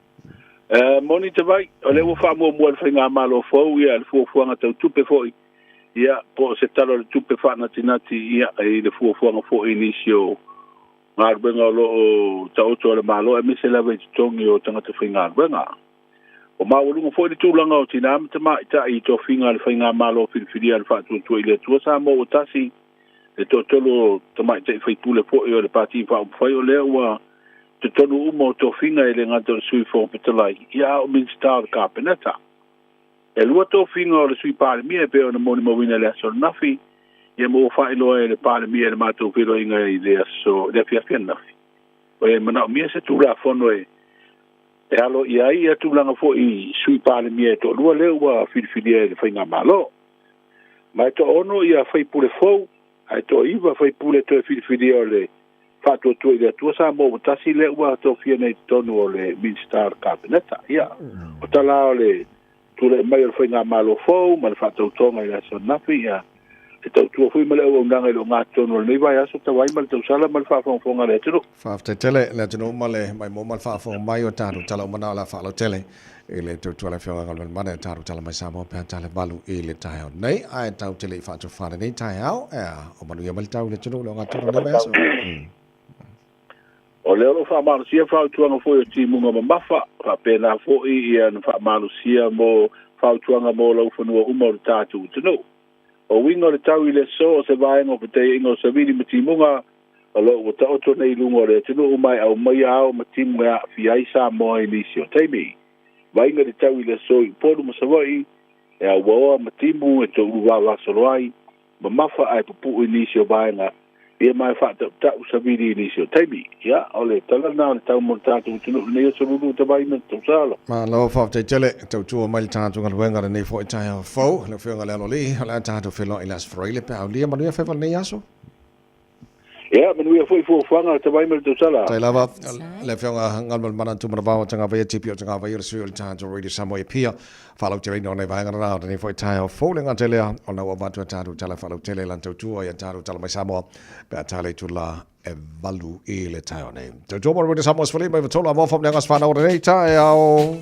moni te vai o le fa mo whainga malo fo ia le fuanga tau tupe foi ia po se talo le tupe fa na tinati ia e le fuanga fo inisio ngarbenga lo o tau to le malo e mise la vei tongi o tanga te whainga benga o maulunga fo I tūlanga o tinam te mai ta I to whinga le whainga malo whiwhiria le whatu tu ile tua sa mo o tasi le to tolo te mai te whaipule fo I o le pati whai o lea ua te tonu umo to finga ele ngata le sui fo petalai ia o Minster Carpeneta e lua to finga o le sui pare mia pe o na moni mawina le aso nafi ia mo fai loa le pare mia le mato piro inga I le aso le fia nafi o e mana o mia se tula fono e alo ia tulanga fo I sui pare mia to lua le ua whiwhiria le whainga malo mai to ono ia whaipule fo ai to iwa whaipule to whiwhiria o le Fato tu ile tu sa mo tasi le wa to fia nei tonu o le Minstar Cabineta. Ia. O tala o le tu le mai o whainga malo fau, ma le fato tonga i la sonafi, ia. E tau tua fui male o nganga i lo ngā tonu o le nei vai aso ta wai ma le tau sala ma le whaafonga le tunu. Whaafte tele, le tunu male, mai mo mal whaafonga mai o tāru tala o mana o la whaalo tele. E le tau tua le whionga ngal mana e tāru tala mai Samoa pēr tala balu e le tai au. Nei, ai tau tele i whaatu whare nei tai au, o manu ia mali tau le tunu le o ngā tonu nei vai aso. O leo lo wha marusia whautuanga fo o timunga ma mafa, wha pēnā fo i ia na wha marusia mo whautuanga mo lau whanua umaru tātu tunu. O wingo le tau i le so o se vaenga o pate ingo sa vini ma timunga, o lo o ta oto nei lungo le tunu umai au mai au ma timunga a fiai sa moa i nisi o teimi. Vainga le tau i le so i poru ma savai, e au waoa ma timu e to uruwa wasoloai, ma mafa ai pupu i nisi o vaenga, ia mai whata tau sabiri ni sio taimi ia ole tala na tau mo tatu tunu nei so lulu te vai men tau sala ma lo whafte tele tau tua mai tatu ngal wenga nei fo tai fo le whionga le loli hala tatu whelo i las freile pe au lia manu ia whewal nei aso ia manu ia foi fo whanga te vai men tau sala tai lava le whionga ngal mana tu mana bawa tanga vai tipi o tanga vai sio le tatu radio Samoa pia follow te no nei vai ngara nei fo tai fo le ngate le ona wa batu tatu tala follow tele lan tau tua ia tatu tala mai Samoa pe tale tu la e valu e le tai nei te jomo radio Samoa sfali mai tola mo fam ngas fana o nei tai au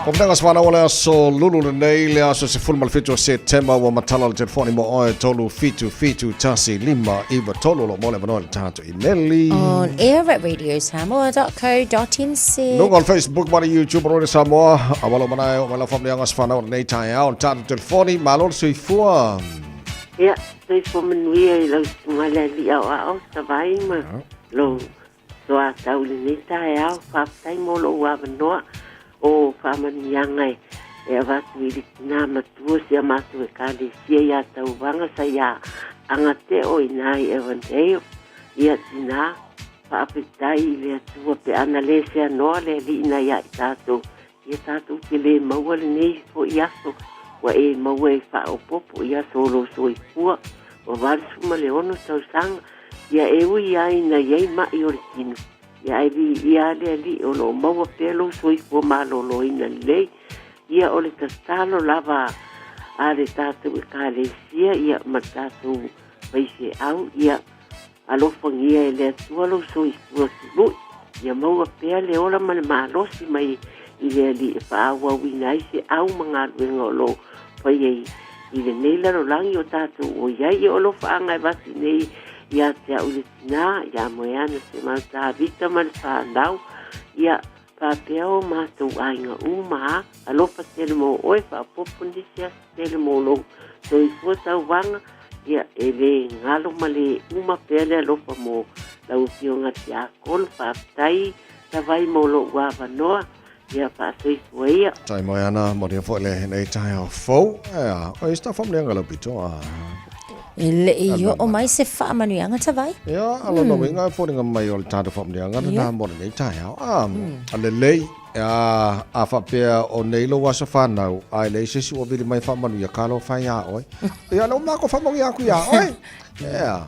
Pomnanga swana wala so lulu nei le aso se fulmal fitu September wa matala le telefoni mo oe tolu fitu tasi lima iwa tolu lo mole manoa le tato i Nelly. On air at radiosamoa.co.nz. Look on Facebook, mani YouTube, Radio Samoa. Awalo manai o mala pomnanga swana wala nei tai au tato telefoni malol sui fua. Ia, sei fo manuia i lau ngale li au au sa vai ma. Lo soa tau le nei tai au whaftai mo lo ua manoa. O whamanianga e awatu i rikina matua sia matu e kāle sia ia tau wanga sa ia angate o inai e wandeo ia tina whaapetai i le atua pe ana le sia noa le li ina ia i tātou ia tātou ke le maua le nei fo i aso wa e maua e whaopopo i aso lo so i pua wa warisuma le ono tau sanga ia e ui ai na iei mai o rikinu ia e ia le li o lo maua pelo soi fo malo lo ina lei ia o le tastalo lava a le tātou e kāle sia ia ma tātou paise au ia alofangia e le atua lo soi fo tulu ia maua pea le ola ma le malosi mai i le li e whaawa wina i se au mga luenga o lo pai i le neila lo langi o tātou o iai o lo whaanga e vasi nei ia te au le tina, ia moeana se mauta vita man whanau, ia pāpea o mātou ainga uma, alofa tele mo oe whapopundisia tele mo lo, so i fuatau wanga, ia e le ngalo ma le uma pele alofa mo lau fionga ti a kolu whaptai, ta vai mo lo ua wanoa, ia whaasoi fuaia. Tai moeana, moria fo le nei tai au fau, o ista fam le ngalo pitoa. Le io o mai se fa manuanga ta vai. Ia, ala no winga fo mai o tata fam manuanga na mo nei tai au. Ale lei a fa pe o nei lo wasa fa nau. Ai le se o vili mai fa manu ya kalo fa ya oi. Ia lo ma ko fa mo ya ku ya oi. Yeah.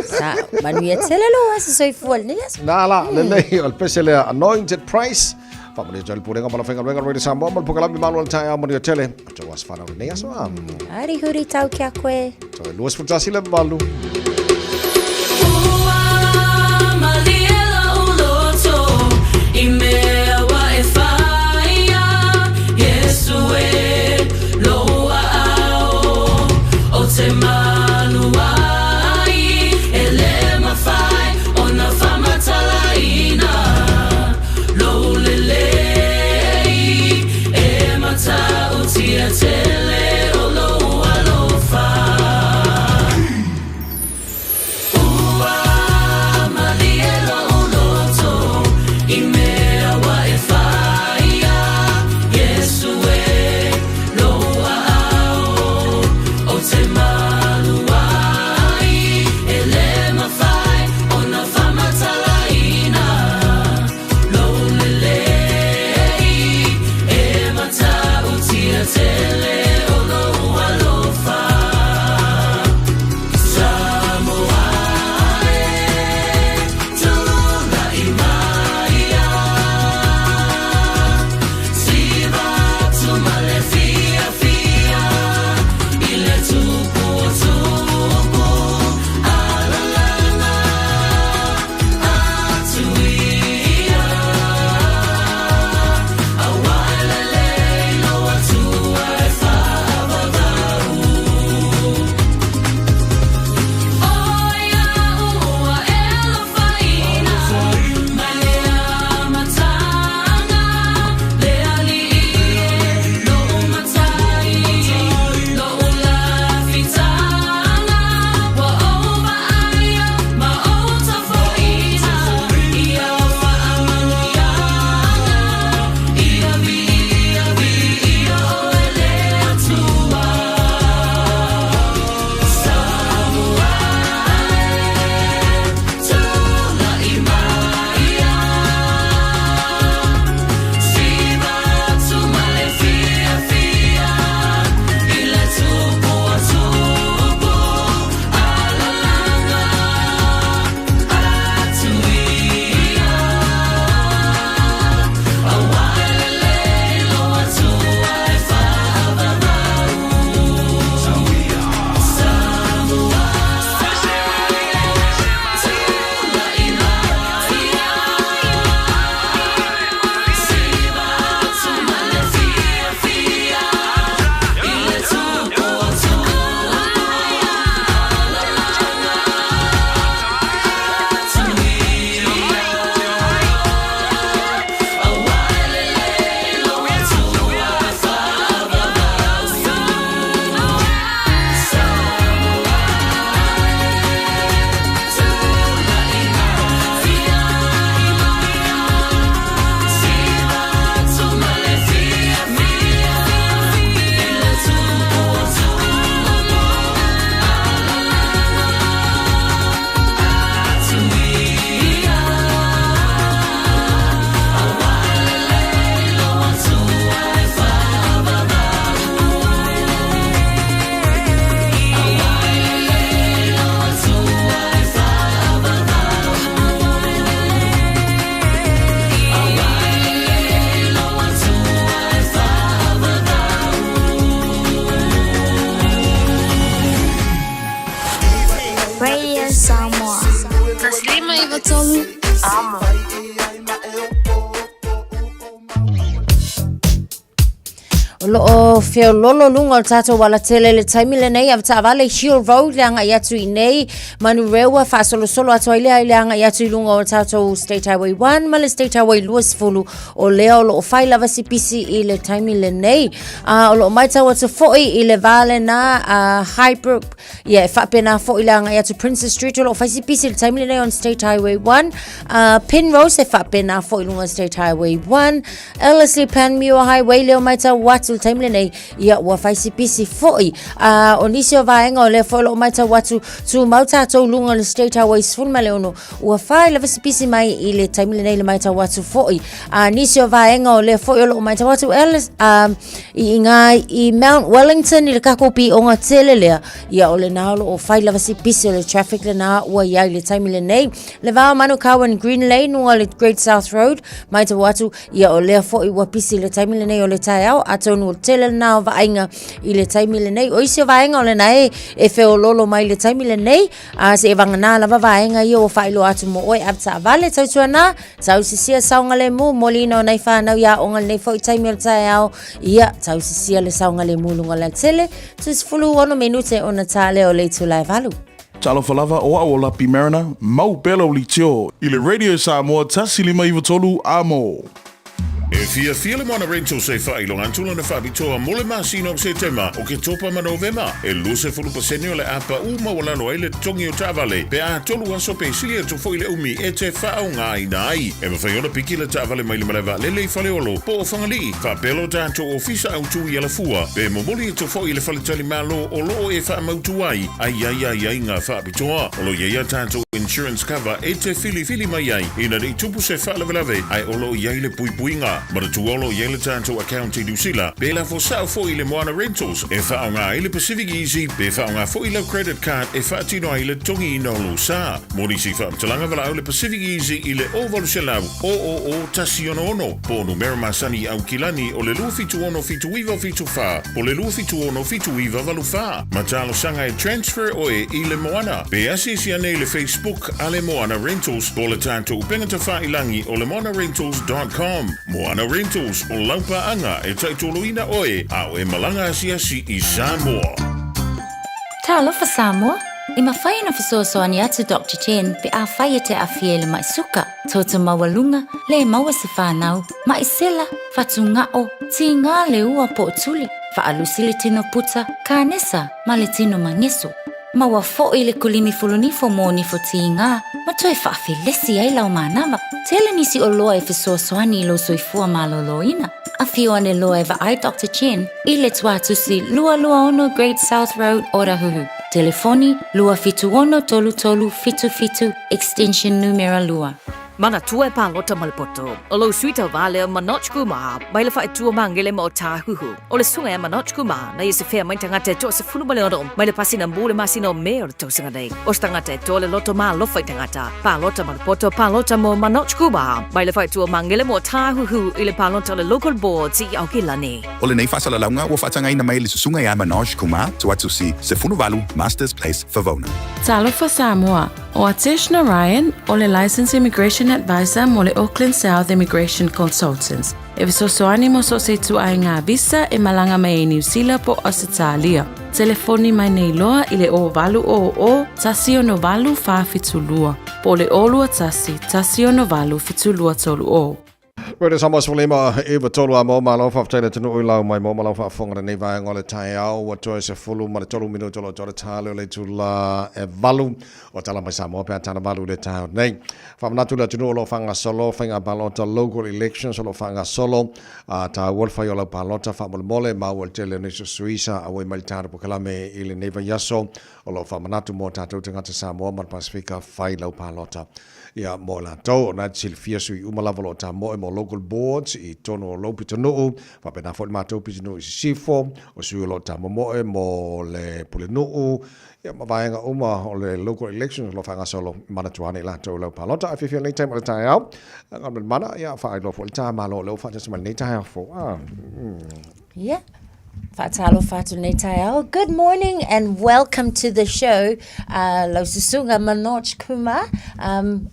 Sa manu ya tele lo asa soi fual ni as. Na la le lei o pesele anointed price. Family jal purenga mala fenga venga radio Samoa mal pokala mi manual tai amon yo tele to was fana nei aso Ari huri tau kia koe to luas futasi le balu Radio Samoa. Taslima Ivatolu. Amo. Lo feo lolo lunga o tato wala tele le taimi le nei av tavale Hill Road le anga yatu I nei manu rewa fa solo ato ile ile anga yatu I lunga o tato State Highway 1 ma le State Highway luas fulu o leo lo fai lava sipisi I le taimi le nei o lo maita wata foi I le vale na Highbrook fa pena foi le anga yatu Princess Street o lo fai sipisi le taimi le nei on State Highway 1 Penrose fa pena foi lunga State Highway 1 Ellerslie Panmure Highway leo maita watu time le nei ia wa faisi pisi foi o nisi o vaenga o le folo mai ta watu tu mauta to lunga le State Highways full male ono wa fai le pisi mai I le time le nei le mai ta watu foi nisi o vaenga o le folo mai ta watu Ellis I Mount Wellington I le kakopi o nga tele le ia o le nalo o fai le pisi le traffic le na wa ia le time le nei le va manu kawan Green Lane o le Great South Road mai ta watu ia o le foi wa pisi le time le nei o le taiao ato no tele na vainga I le taimi le nei o isi vainga o le nei e feo lolo mai le taimi le nei se vanga na lava vainga I o failo atu mo oi apta vale tau tuana tau sisia saunga le mu molino nei whanau ia onga nei fo I taimi o le taiao ia tau sisia le saunga le mu lunga le tele tus fulu ono minute o na tale o le tulai valu Talofa lava o au lapi marina, mau belo li tio. I le Radio Samoa tasi lima iwa tolu amo. E fia le moana rental se whailonga antula na whabitoa mole masino se tema o ke topa ma novema. E luse fulu paseni o le apa uma walalo ai le tongi o tavale. Pe a tolu aso pe silia to fo I le umi e te whao ngā I nai. E mawhai ona piki le tavale mai le malewa lele I whaleolo. Po o whangali, whapelo tātou ofisa au tui ala fua. Pe momoli e to fo I le whaletali malo o loo e wha mautu ai. Ai ngā whabitoa. Olo ia tātou insurance cover e te fili mai ai. Ina rei tupu se whalawelawe ai olo iai le puipuinga. Maratuolo yele tātou account I Dusila, bela fo sao fo I le Moana Rentals, e whao ngā I le Pacific Easy, be whao ngā fo I le credit card, e whaatino ai le tongi I nolo sa. Mori si whaamtalanga wala au le Pacific Easy I le ovalu se lau, o tasi ono, po numero masani au kilani o le lua fitu ono fitu iwa fitu wha, po le lua fitu ono fitu iwa valu wha. Matalo sanga e transfer oe I le Moana, be asisi ane le Facebook a le Moana Rentals, po le tātou pengata whailangi o le moanarentals.com. Moana Rentals o laupa anga e taitoloina oe au e malanga asiasi I Samoa. Talofa Samoa, I mawhai na fisosoani atu Dr. Chen pe a whai te awhiele mai suka. Tota mawalunga, le maua se whanau, mai sela, whatunga o, ti ngā le ua po tuli, whaalusi le tino puta, kānesa, ma le tino mangeso. Maua fo I le kulimi fulunifo mo nifo ti ngā, ma toi whaafilesi ai lau mānawa. Tele nisi o loa e fisosoani I lo soifua maloloina. A fio ane loa e va ai Dr. Chen, I le tuatusi lua ono Great South Road, Orahuhu. Telefoni lua fitu ono tolu fitu, extension numero lua. Mana tua e pālota malipoto. O lo suita vale o manochku maa, mai le whae tua mangele mo o tāhuhu. O le sunga e manochku maa, na isi whea mai tangata e toa se funu male ono, mai le pasina mbule masina o mea o le tausinga nei. O stangata e toa le loto maa lofa I tangata. Pālota malipoto, pālota mo manochku maa, mai le whae tua mangele mo o tāhuhu I le pālota le local boards I Aukilani. O le nei whasala launga, ua whatangai na mai le susunga e a manochku maa, tuatu si se funu valu Masters Place Favona. Talofa Samoa, o Atishna Ryan, o le Licensed Immigration Advisor mo le Auckland South Immigration Consultants. E visosoani mo so se tu ai ngā visa e malanga mai New Zealand po Australia. Telefoni mai nei loa I le o valu o tasi ono valu wha fitulua. Po le olua tasi ono valu fitulua tolu o. Where Samoa Solima Eva Tolu a mo malo fa tele tunu ulau mai mo malo fa fonga nei vai ngole tai au wa to se fulu ma tolu minuto lo tole talo le tula e valu o tala mai Samoa pe tana valu le tai nei fa na tula tunu lo fanga solo fanga balota local elections lo fanga solo ta wolfa yo la balota fa mole ma wol tele ne suisa a we mal tara po kala me ile neva yaso o lo fa manatu mo ta to tanga Samoa ma Pacifica fai lo balota ia mo la to na silfia sui umalava ta mo local boards I tono lopi tonu fa pena fo ma to pino I sifo o sui lo ta mo le pulenu ia ma vaenga uma o le local elections lo fanga solo mana tuani la to lo palota if you time at time out ngam mana ia fa lo fo ta ma lo fa just mal nei ta fo yeah Fatalo Fatu nei tai au. Good morning and welcome to the show, Laususunga Manoj Kumar.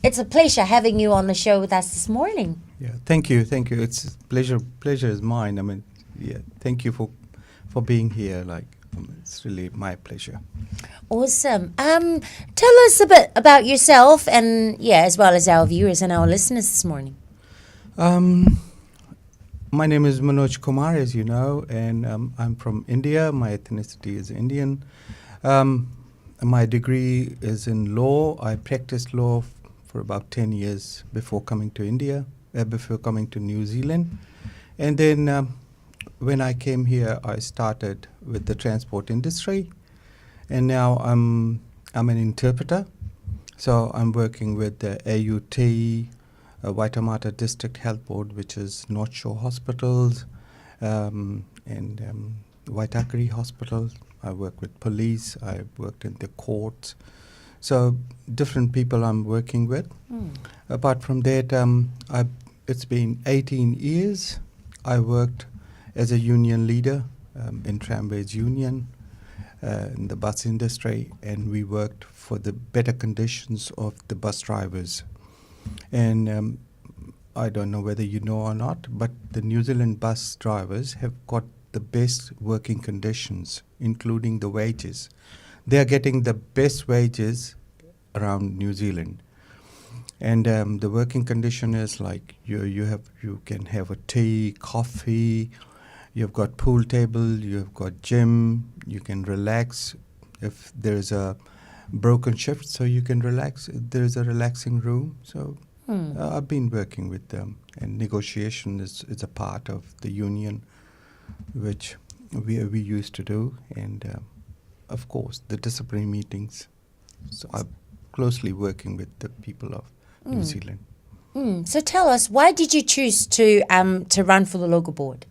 It's a pleasure having you on the show with us this morning. Yeah, thank you. It's a pleasure. Pleasure is mine. I mean, yeah, thank you for being here. It's really my pleasure. Awesome. Tell us a bit about yourself and, as well as our viewers and our listeners this morning. My name is Manoj Kumar, as you know, and I'm from India. My ethnicity is Indian. My degree is in law. I practiced law for about 10 years before coming to India, before coming to New Zealand. And then when I came here, I started with the transport industry. And now I'm an interpreter. So I'm working with the AUT, Waitemata District Health Board, which is North Shore Hospitals, and Waitakere Hospital. I work with police. I worked in the courts. So different people I'm working with. Apart from that, it's been 18 years. I worked as a union leader in Tramways Union in the bus industry, and we worked for the better conditions of the bus drivers. And I don't know whether you know or not, but the New Zealand bus drivers have got the best working conditions, including the wages. They are getting the best wages around New Zealand. And the working condition is like you can have a tea, coffee, you've got pool table, you've got gym, you can relax if there's a broken shift, so you can relax. There's a relaxing room. So I've been working with them, and negotiation is a part of the union, which we used to do, and of course the disciplinary meetings. So I'm closely working with the people of New Zealand. So tell us, why did you choose to run for the local board?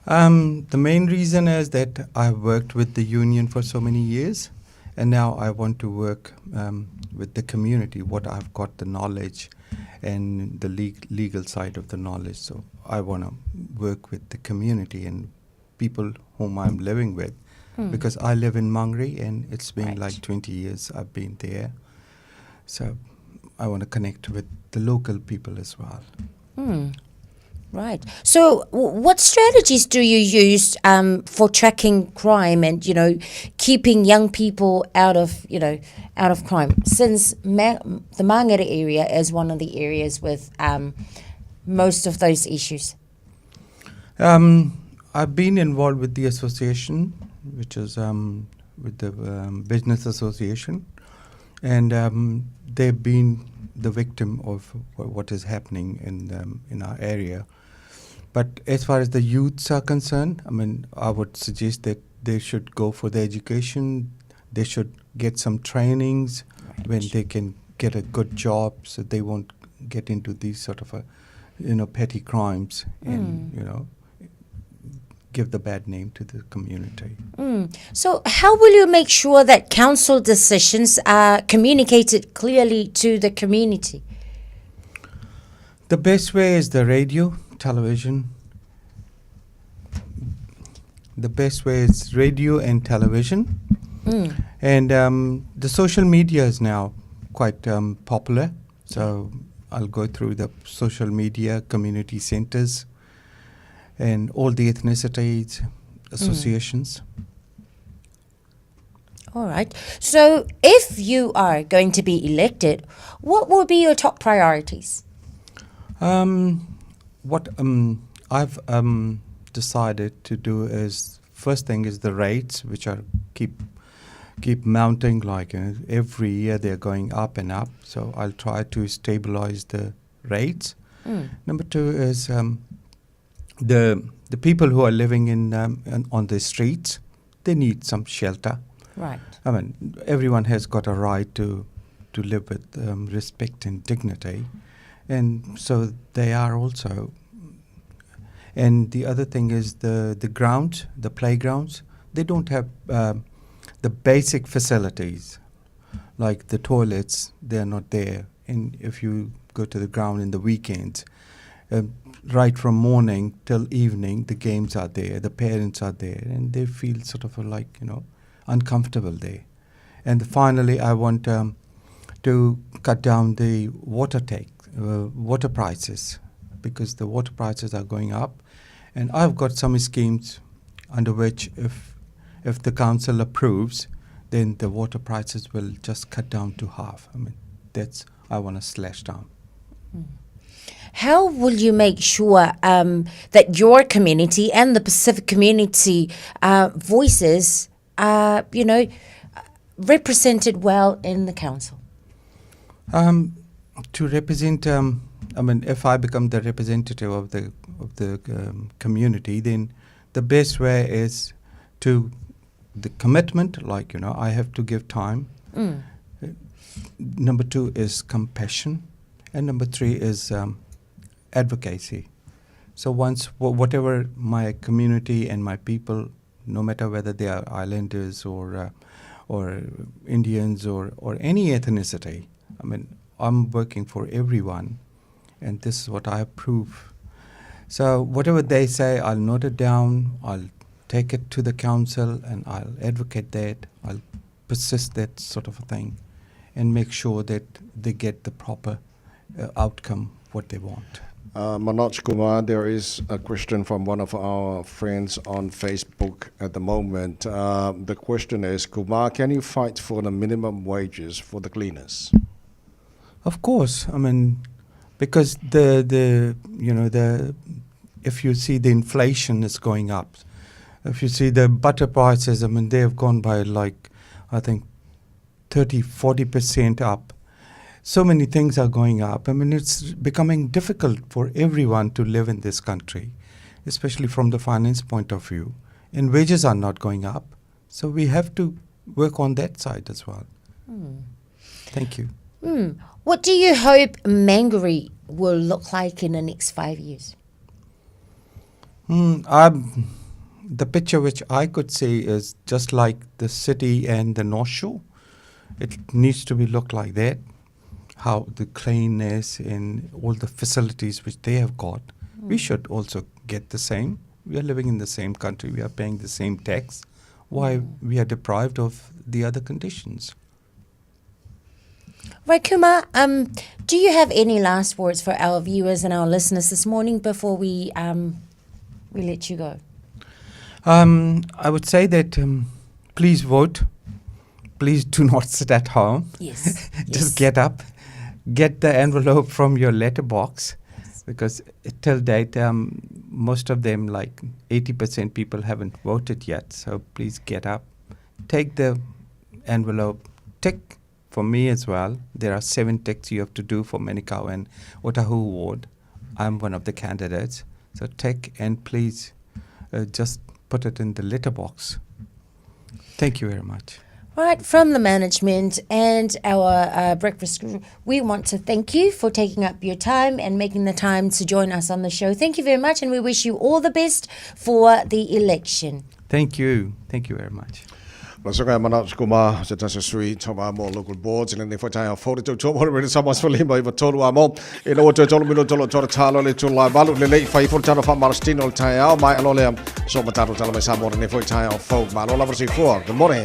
The main reason is that I've worked with the union for so many years, and now I want to work with the community, what I've got the knowledge and the legal side of the knowledge. So I want to work with the community and people whom I'm living with, because I live in Mangere, and it's been like 20 years I've been there. So I want to connect with the local people as well. Right. So what strategies do you use for tracking crime and, keeping young people out of crime? Since the Mangere area is one of the areas with most of those issues. I've been involved with the association, which is with the business association, and they've been the victim of what is happening in our area. But as far as the youths are concerned, I would suggest that they should go for the education. They should get some trainings when they can get a good job, so they won't get into these sort of petty crimes and give the bad name to the community. So how will you make sure that council decisions are communicated clearly to the community? The best way is the radio, television. The best way is radio and television. And the social media is now quite popular. So I'll go through the social media, community centers, and all the ethnicities, associations. All right. So if you are going to be elected, what will be your top priorities? What I've decided to do is, first thing is the rates, which are keep mounting, like every year they're going up and up. So I'll try to stabilize the rates. Number two is the people who are living in on the streets, they need some shelter. Right. Everyone has got a right to live with respect and dignity, and so they are also. And the other thing is the grounds, the playgrounds. They don't have the basic facilities, like the toilets. They're not there. And if you go to the ground in the weekends, right from morning till evening, the games are there, the parents are there, and they feel sort of uncomfortable there. And finally, I want to cut down the water prices, because the water prices are going up. And I've got some schemes under which if the council approves, then the water prices will just cut down to half. I mean, I want to slash down. How will you make sure that your community and the Pacific community voices are, represented well in the council? To represent, if I become the representative of the community, then the best way is to the commitment. I have to give time. Number 2 is compassion, and number 3 is advocacy. So whatever my community and my people, no matter whether they are islanders or Indians or any ethnicity, I'm working for everyone, and this is what I approve. So whatever they say, I'll note it down, I'll take it to the council, and I'll advocate that, I'll persist that sort of a thing, and make sure that they get the proper outcome, what they want. Manoj Kumar, there is a question from one of our friends on Facebook at the moment. The question is, Kumar, can you fight for the minimum wages for the cleaners? Of course, because if you see the inflation is going up, if you see the butter prices, they have gone by I think 30-40% up. So many things are going up. It's becoming difficult for everyone to live in this country, especially from the finance point of view. And wages are not going up. So we have to work on that side as well. Thank you. What do you hope Mangere will look like in the next 5 years? The picture which I could see is just like the city and the North Shore. It needs to be looked like that. How the cleanness and all the facilities which they have got, we should also get the same. We are living in the same country. We are paying the same tax. Why we are deprived of the other conditions? Right, Kumar, do you have any last words for our viewers and our listeners this morning before we let you go? I would say that please vote. Please do not sit at home. Yes. Just get up. Get the envelope from your letterbox, because till date, most of them, 80% people haven't voted yet. So please get up. Take the envelope. Tick for me as well. There are 7 ticks you have to do for Manukau and Otahu Ward. I'm one of the candidates. So tick and please just put it in the letterbox. Thank you very much. Right, from the management and our breakfast crew, we want to thank you for taking up your time and making the time to join us on the show. Thank you very much, and we wish you all the best for the election. Thank you. Thank you very much. Masukay Manoj Kumar sa tasasui tama mo local boards and if I tell photo to tomo really someone for lima if tolu amo in order to milo tolo talo le tula balu le late 5 for tano fa marstino taya my alole so matato talo me samo ne foi taya fo malola versi 4. Good morning.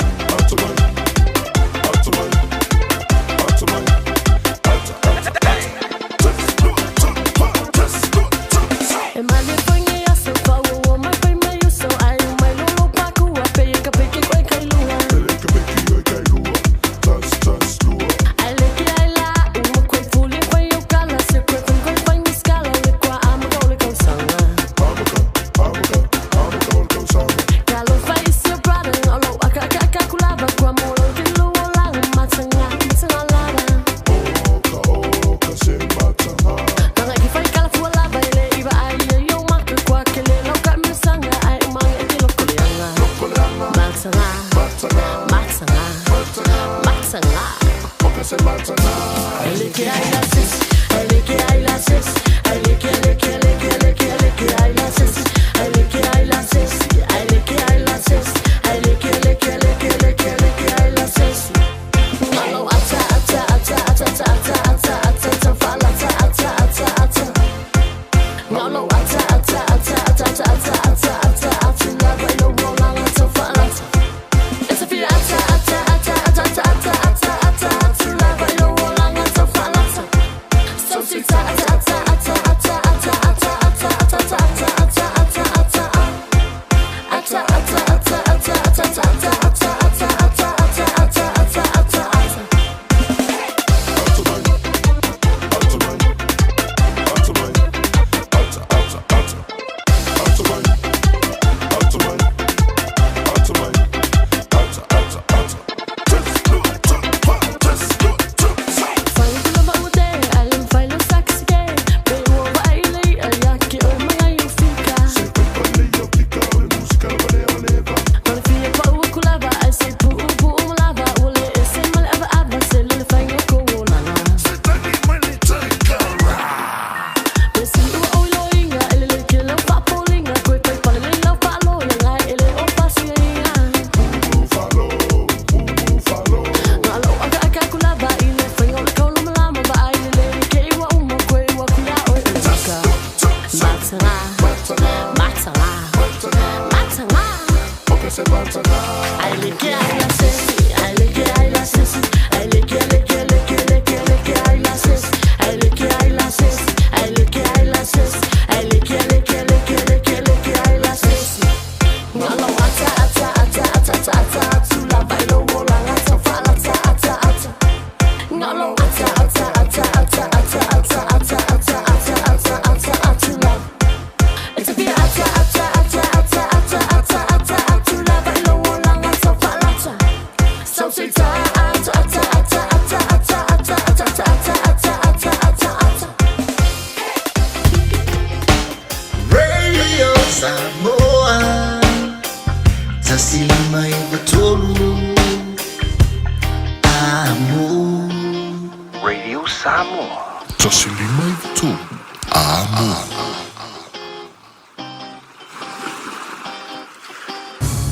malo. Ata ata ata ata ata ata ata ata ata ata ata atula. It's a bit ata ata ata ata ata ata ata atula. But no one lang ata palata. So say ta ata ata ata ata ata ata ata ata ata ata ata ata. Radio Samoa Tasilima Ivatolu Amo Radio Samoa Tasilima Ivatolu Amo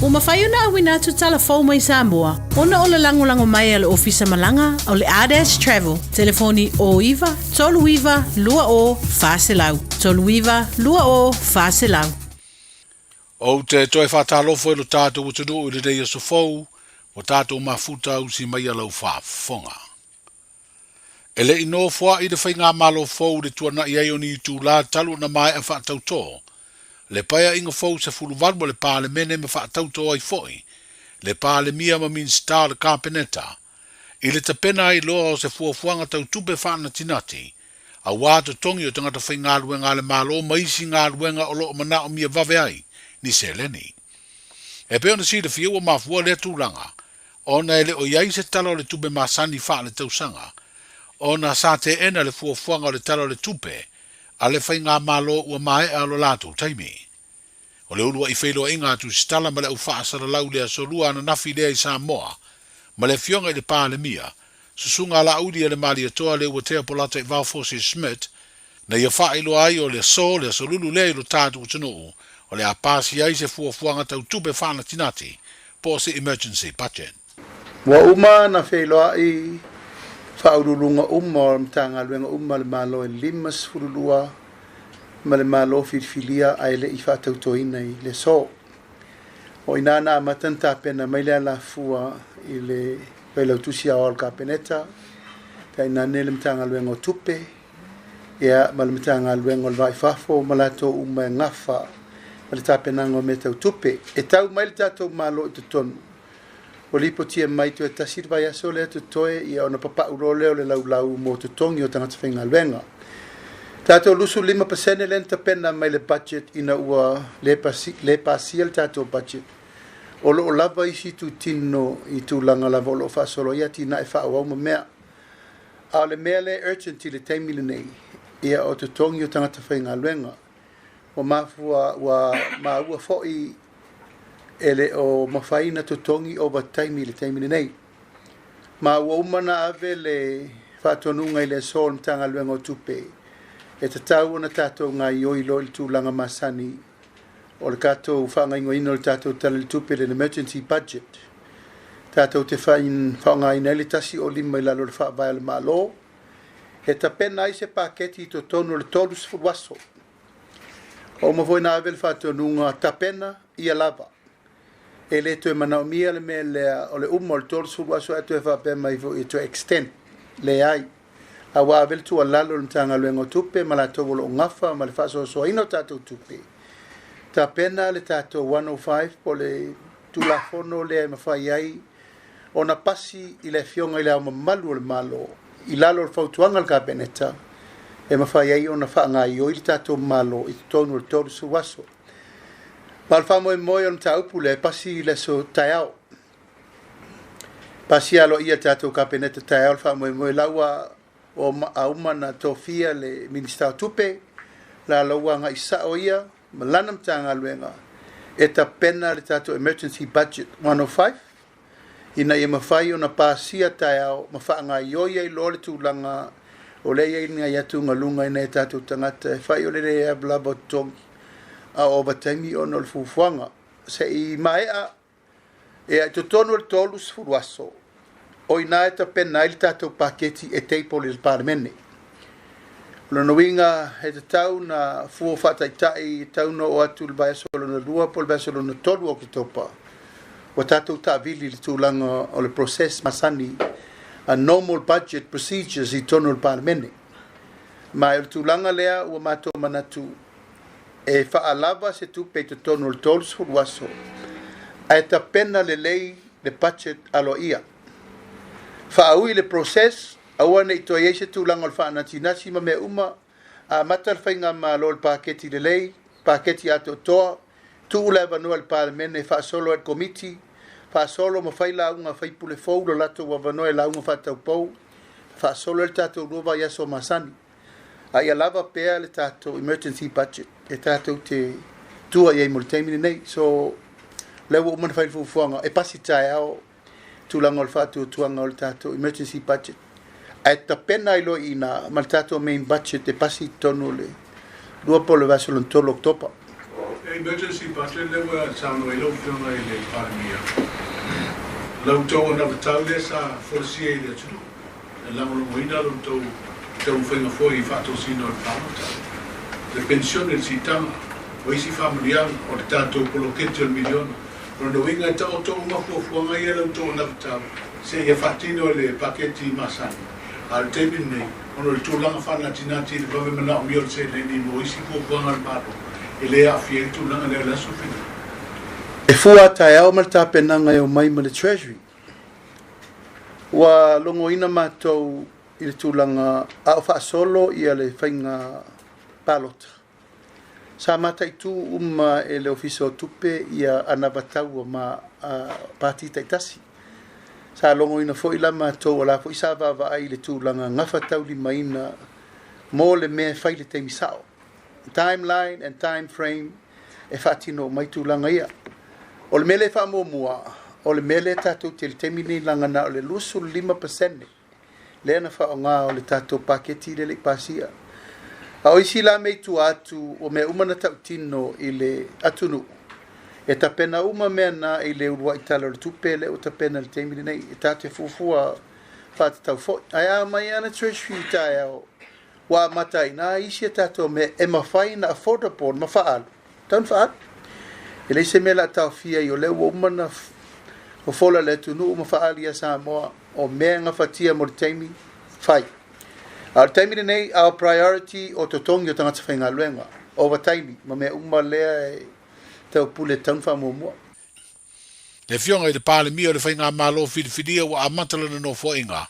O mawhai ona awina atu talafou mai Samoa. Ona o le lango mai ale ofisa malanga o le Ades Travel. Telefoni o iwa, tolu iwa, lua o, faselau. Tolu iwa, lua o, faselau. O te toi whatalofo e lo tātou utunu i le reia so fou, o tātou mafuta usi mai alau whaafonga. E le ino fua i le whainga malo fou le tuana i aioni i tū la talu na mai a whaatau tō. Le paia inga fou se fulu valmo le pāle mene me whaatau tō ai foi. Le pāle mia ma min star le kāpeneta. I le tapena i loa o se fuafuanga tau tupe whaana tinati. A wātu tongi o tangata whai ngā luenga le malo maisi ngā luenga o loo mana o mia vave ai. Ni se leni. E pe ona si le fiua mafua le tūlanga. Ona ele o iai se talo le tupe masani wha le tausanga. Ona sa te ena le fuafuanga le talo le tupe. A le whai ngā malo ua mai a lo lato taimi. O le ulua i wheloa inga atu stala ma le au whaasara lau lea solua na nafi lea i Samoa. Ma le fionga i le pāle mia. Susunga la audi e le mali atoa le ua tea polata i Valfosi Smith. Na ia wha ilo ai o le so le solulu lea i lo tātu utanuu. O le apasi ai se fuafuanga tau tupe whana tinati. Po se emergency budget. Wa uma na wheloa i whaurulunga o mtanga luenga le malo e limas furulua ma le malo filfilia ai le i whaatautoina i le so. O inana matanta pena mai le la fua i le peilautusi a ol kapeneta kai nane le mtanga luenga o tupe ia ma le mtanga luenga o le vaifafo ma lato uma ngafa ma le tapenanga o me tau tupe e tau mai le tatou malo i tutonu. O lipo tia mai tu e tasir vai aso le tu toe ia ona papa urole o le lau mo tu tongi o tangata whainga luenga. Tato lusu 5% lenta pena mai le budget ina ua le pasia le tato budget. O lo lava isi tu tino i tu langa lava o lo fasolo ia tina e wha au mea. A le mea le urgent i le taimile nei ia o tu tongi o tangata whainga luenga. O mafua ma ua foi ele o mawhaina tutongi o taimi le taimi nei. Ma ua umana ave le whatonunga i le sol mtanga luenga o tupe. E te tau na tātou ngā ioilo i tūlanga masani. O le kātou whanga ingo ino le tātou tala le tupe le emergency budget. Tātou te whanga ina le tasi o lima i lalo le whaavai le malo. E ta pena i se paketi i to tonu le tolus fuwaso. O mawhoina ave le whatonunga ta pena i a lava. E le to e manao mia le me lea o le umo le tolu suru aso atu e whape mai vo i to extend le ai. A wavel tu a lalo le mtanga luengo tupe ma la to wolo ngafa ma le whaso so ino tatou tupe. Ta pena le tatou 105 po le tulafono le mawhai ai o na pasi i le fionga i le au mamalu le malo i lalo le fautuanga le kapeneta e mawhai ai o na whaanga i o i le tatou malo i tonu le tolu suru aso. Malfa moe moe on taupu le pasi le so taiao. Pasi alo ia tatou kapeneta taiao fa moe laua o auma na tofia le minister tupe la laua nga isa o ia malanam tanga luenga e ta pena le tatou emergency budget 105 ina ia mawhai o na pasia taiao mawhaanga ioia i lole tūlanga o le ia inga iatu ngalunga ina e tatou tangata e whai o le rea blabo tongi a overtime o no le fufuanga se i maea e a tonu le tolus furuaso o ina e ta pena il tatou paketi e teipo le parlemene lo noinga e te tau na fuo fataitai tau no o atu le baeso lo na lua po le baeso lo na tolu o ki topa o tatou taavili le tūlanga o le process masani a normal budget procedures i tonu le parlemene ma le tūlanga lea ua matou manatu e whaalava se tupe te tonu le tolu furuaso a ta pena le lei le budget alo ia. Whaaui le process Aua nei to ye se tūlanga o le whaanatinasi ma me uma a mata le whainga ma lo le paketi le lei, paketi ato toa, tu ule vanua le palemene whaasolo at komiti, whaasolo ma whaila unga whaipule fau lo lato wa vanua e la unga whatau pou, whaasolo le tato ruwa yaso masani. A ia lava pea le tato emergency budget, e tato te tua iei mo le teimini nei, so lewa umana whailu fuanga, e pasi tae ao tūlanga o le whātua tuanga o le tato emergency budget. Ai tapena ilo ina mal tato main budget e pasi tonu le dua pole vaso lon tolo oktopa. Emergency budget lewa sound ilo fiona ile palemia. Lau tau na tau le sa forcia ile tu. La mo moina lo tau whainga foi fato sino le pamata. Le pensione si tama o isi familiar o le tato polo kete milion. Rono winga tau tau mafuafuanga ia lau tau na tau. Se ia fatino le paketi masani. Al temin nei, ono le tūlanga whanatinati le pawe mana o miol se nei mo isi kōpuanga le pato. E lea fie tūlanga lea laso whina. E fua tae au mal tāpenanga e o mai ma le treasury. Wa longo ina mātou i le tūlanga a o whaasolo ia le whainga palota. Sa matai tū e le ofiso tupe ia anavatau ma pāti taitasi. Sa longo ina fo ila mātou ala fo isa vava ai le tūlanga ngawhatau li maina mo le mea whai le teimi sao. Timeline and time frame e whatino mai tūlanga ia. O le mele wha mua, o le mele tātou te le teimi ni langa na o le lusu 5%. Le ana wha o ngā o le tātou paketi le le pasia. A o isi la mei tu atu o me umana tau tino i le atunu. E tapena uma mea na i le urua i tala le tupe le o tapena le teimini nei. E tate fufua whata tau fo. Ai a mai ana treasury i tae au. Wa matai na isi e tato me e mawhai na affordable ma whaalu. Taun whaalu. E leise me la tau fia i o leo umana o fola le tunu uma whaali a Samoa o mea nga whatia mo le teimi whai. A le teimini nei our priority o totongi o tangata whainga luenga. Over taimi ma mea uma lea e tau pule taunwha mua. Le fionga i le palemia o le whainga malo whidiwhidia wa amatala na no fōinga.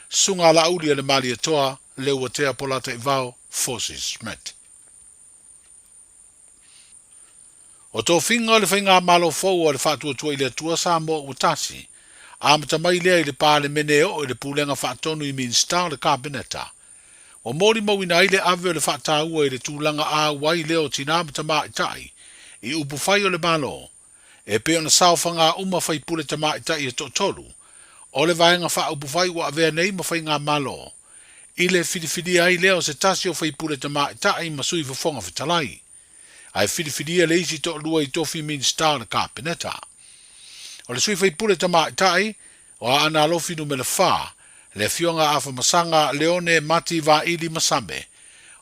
Sunga la ulia le mali atoa, le ua tea polata i vau, Forces Met. O tō whinga o le whainga malo fōu o le whātua tua i le atua Samoa utasi. Amata mai lea i le palemene o i le pūlenga whaatonu i minsta le kabineta. O mori mawina i le ave o le whaataua i le tūlanga a wai leo tina amata maa itai. I upu whai o le malo, e peo na sauwhanga uma whai pule te maa itai e tolu, o le vaenga wha upu whai wa avea nei ma whai ngā malo. I le whidiwhidi ai leo se tasi o whai pule te maa itai ma sui whafonga whitalai. Ai whidiwhidi le isi to lua i tofi min star le kāpeneta. O le sui whai pule te maa itai, o a ana alofinu me le wha, le fionga afa masanga leone mati va ili masame,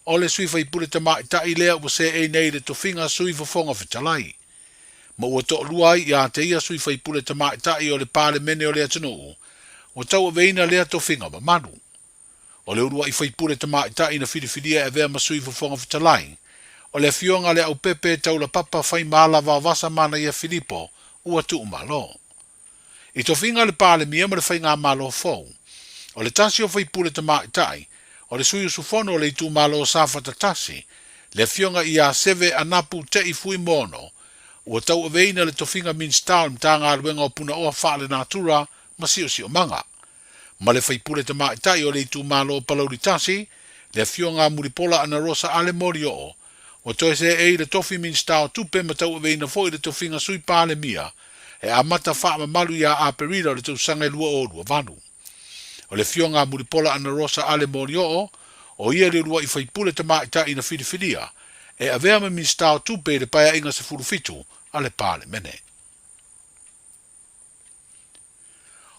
o le sui whai pule te mai tai lea ua se e nei le tofinga sui whafonga whitalai. Ma ua to luai i a te ia sui whai pule te mai tai o le pale mene o le atunuu, ua tau a veina lea tofinga ma manu. O le urua i whai pule te mai tai na whidiwhidia e vea ma sui whafonga whitalai, o le fionga le au pepe tau la papa whai maala wa vasa mana ia Filipo, ua tu umalo. I tofinga le pale mia ma le whai ngā malo fau, o le tasi o whai pule te mai tai, o le sui usufono le itu malo safata tasi, le fionga i a seve anapu te i fui mono, ua tau aveina le tofinga min stalm ta ngā luenga o puna oa whaale natura, ma si o manga. Ma le whaipule te maitai o le itu malo palauri tasi, le fionga muripola ana rosa ale mori o, o toi se e le tofi min stal tupe ma tau aveina foi le tofinga sui pale mia, e a mata wha malu ia a perida le tau sanga lua o lua vanu. O le fionga muripola ana rosa ale mori o ia le rua i whaipule te maita ina whidiwhidia, e avea me min stau tupe le paia inga se furufitu a le pale mene.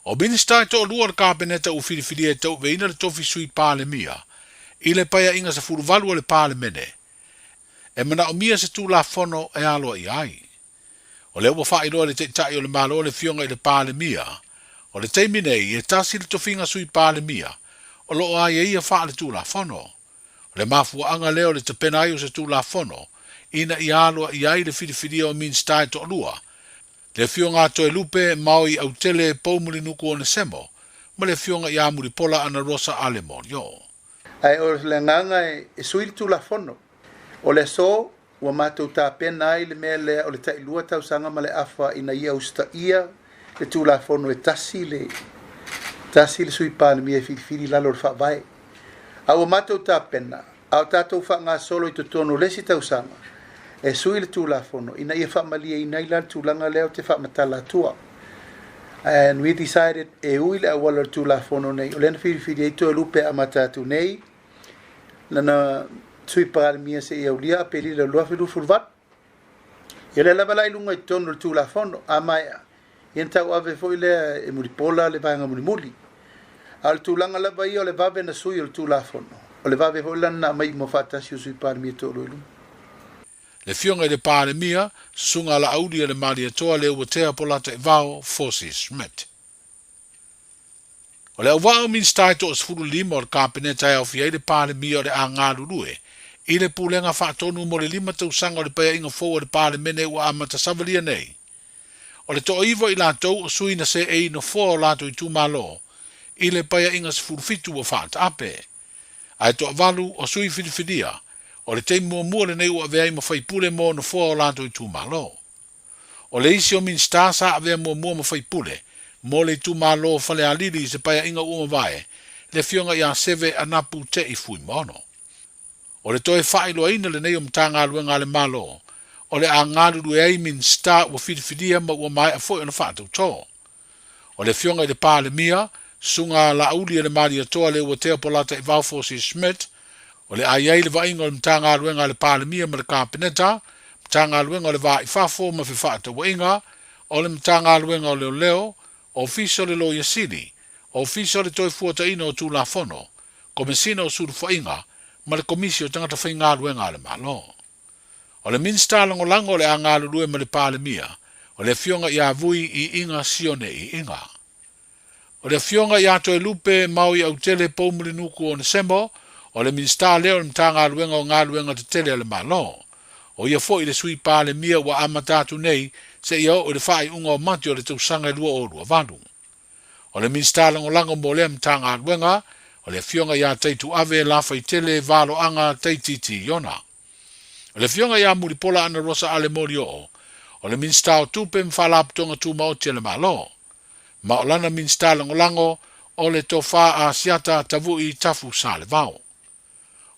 O minista e to lua le kāpeneta u whidiwhidia e tau veina le tofi sui pale mia, i le paia inga se furuvalu a le pale mene, e mana o mia se tu la fono e aloa i ai. O le ua whairoa le te tai o le malo o le fionga i le pale mia, o le teimi nei e tasi le tofinga sui pale mia, o lo ai e ia wha le tu la fono. O le mafua anga leo le te pena ai o se tu la fono, ina i aloa i ai le whidiwhidia o min stai to lua. Le fionga to e lupe mau i au tele poumuli nuku o ne semo, ma le fionga ia muri pola ana Rosa Alemon yo. Ai o le nganga e sui tu la fono. O le so ua mātou tā pena ai le mea lea o le tai lua tau sanga ma le afa ina ia usta ia le tu la fono e tasi le sui pāna mi e whiri lalo le whawai. A ua mātou tā pena, a o tātou wha ngā solo i tono lesi tau sanga e sui le tu la fono ina ia whamalia ina ila tu langa leo te whamatala tua. And we decided e ui le awala tu la fono nei o lena whiri e to e lupe a matatu nei lana sui para mia se ia ulia pe li le lua filu fulvat ia le lava lai lunga i tono le tu la fono a maia ia tau ave foi le e muripola le vaenga murimuli al tu langa lava ia o le vave na sui o le tu la fono o le vave foi lana mai mo fatasi o sui para mia to lo lunga. Le fionga le pāle mia, sunga la audi le maria toa le ua tea polata e vao Forces Smith. O le au vao min stai to osfuru lima o le kāpeneta e au fiai le pāle mia o le a ngāru rue, i le pūlenga whaatonu mo le lima tau sanga o le paya inga fōa le pāle mene ua amata savalia nei. O le toa iwa i lātou o suina se e ino fōa o lātou i tūmalo, i le paya inga sifuru fitu o whaata ape. Ai toa valu o sui whidiwhidia, o le teimu mua le nei ua vea ima whaipule mo na fua o lātou i tūmalo. O le isi o min stasa a vea mua ma whaipule, mo le tūmalo whale alili se paia inga ua vae, le fionga ia seve anapu te i fui mono. O le toe whailo ina le nei o mtanga luenga le malo, o le a ngāruru ei min sta ua whidiwhidia ma ua mai a fwoi ona whātou tō. O le fionga i le pāle mia, sunga la aulia le maria toa le ua tea polata i vau Forces Smith, o le ai le vainga o le mtanga luenga le pāle mia ma le kāpeneta, mtanga luenga o le vā i whafo ma whiwhaata wainga, o le mtanga luenga o leo, o fiso le loia sili, o fiso le toi fuata ina o tū la fono, komesina o suru whainga, ma le komisi o tangata whainga luenga le malo. O le minsta lango lango le anga lue ma le pāle mia, o le fionga i avui i inga sione i inga. O le fionga i ato e lupe maui au tele poumuli nuku o Nesemo, o le minsta leo le mtanga luenga o ngā luenga te tele le malo. O ia fo i le sui pāle mia wa amatatu nei, se ia o le whai unga o mati o le tausanga i lua o lua vanu. O le minsta lango lango mo le mtanga luenga, o le fionga ia teitu ave lafa i tele valo anga teititi yona. O le fionga ia muripola ana Rosa Alemori o le minsta o tupe mwhalap tonga tuma o tele malo. Ma o lana minsta lango lango, o le tofa a siata tavu i tafu sa le vau.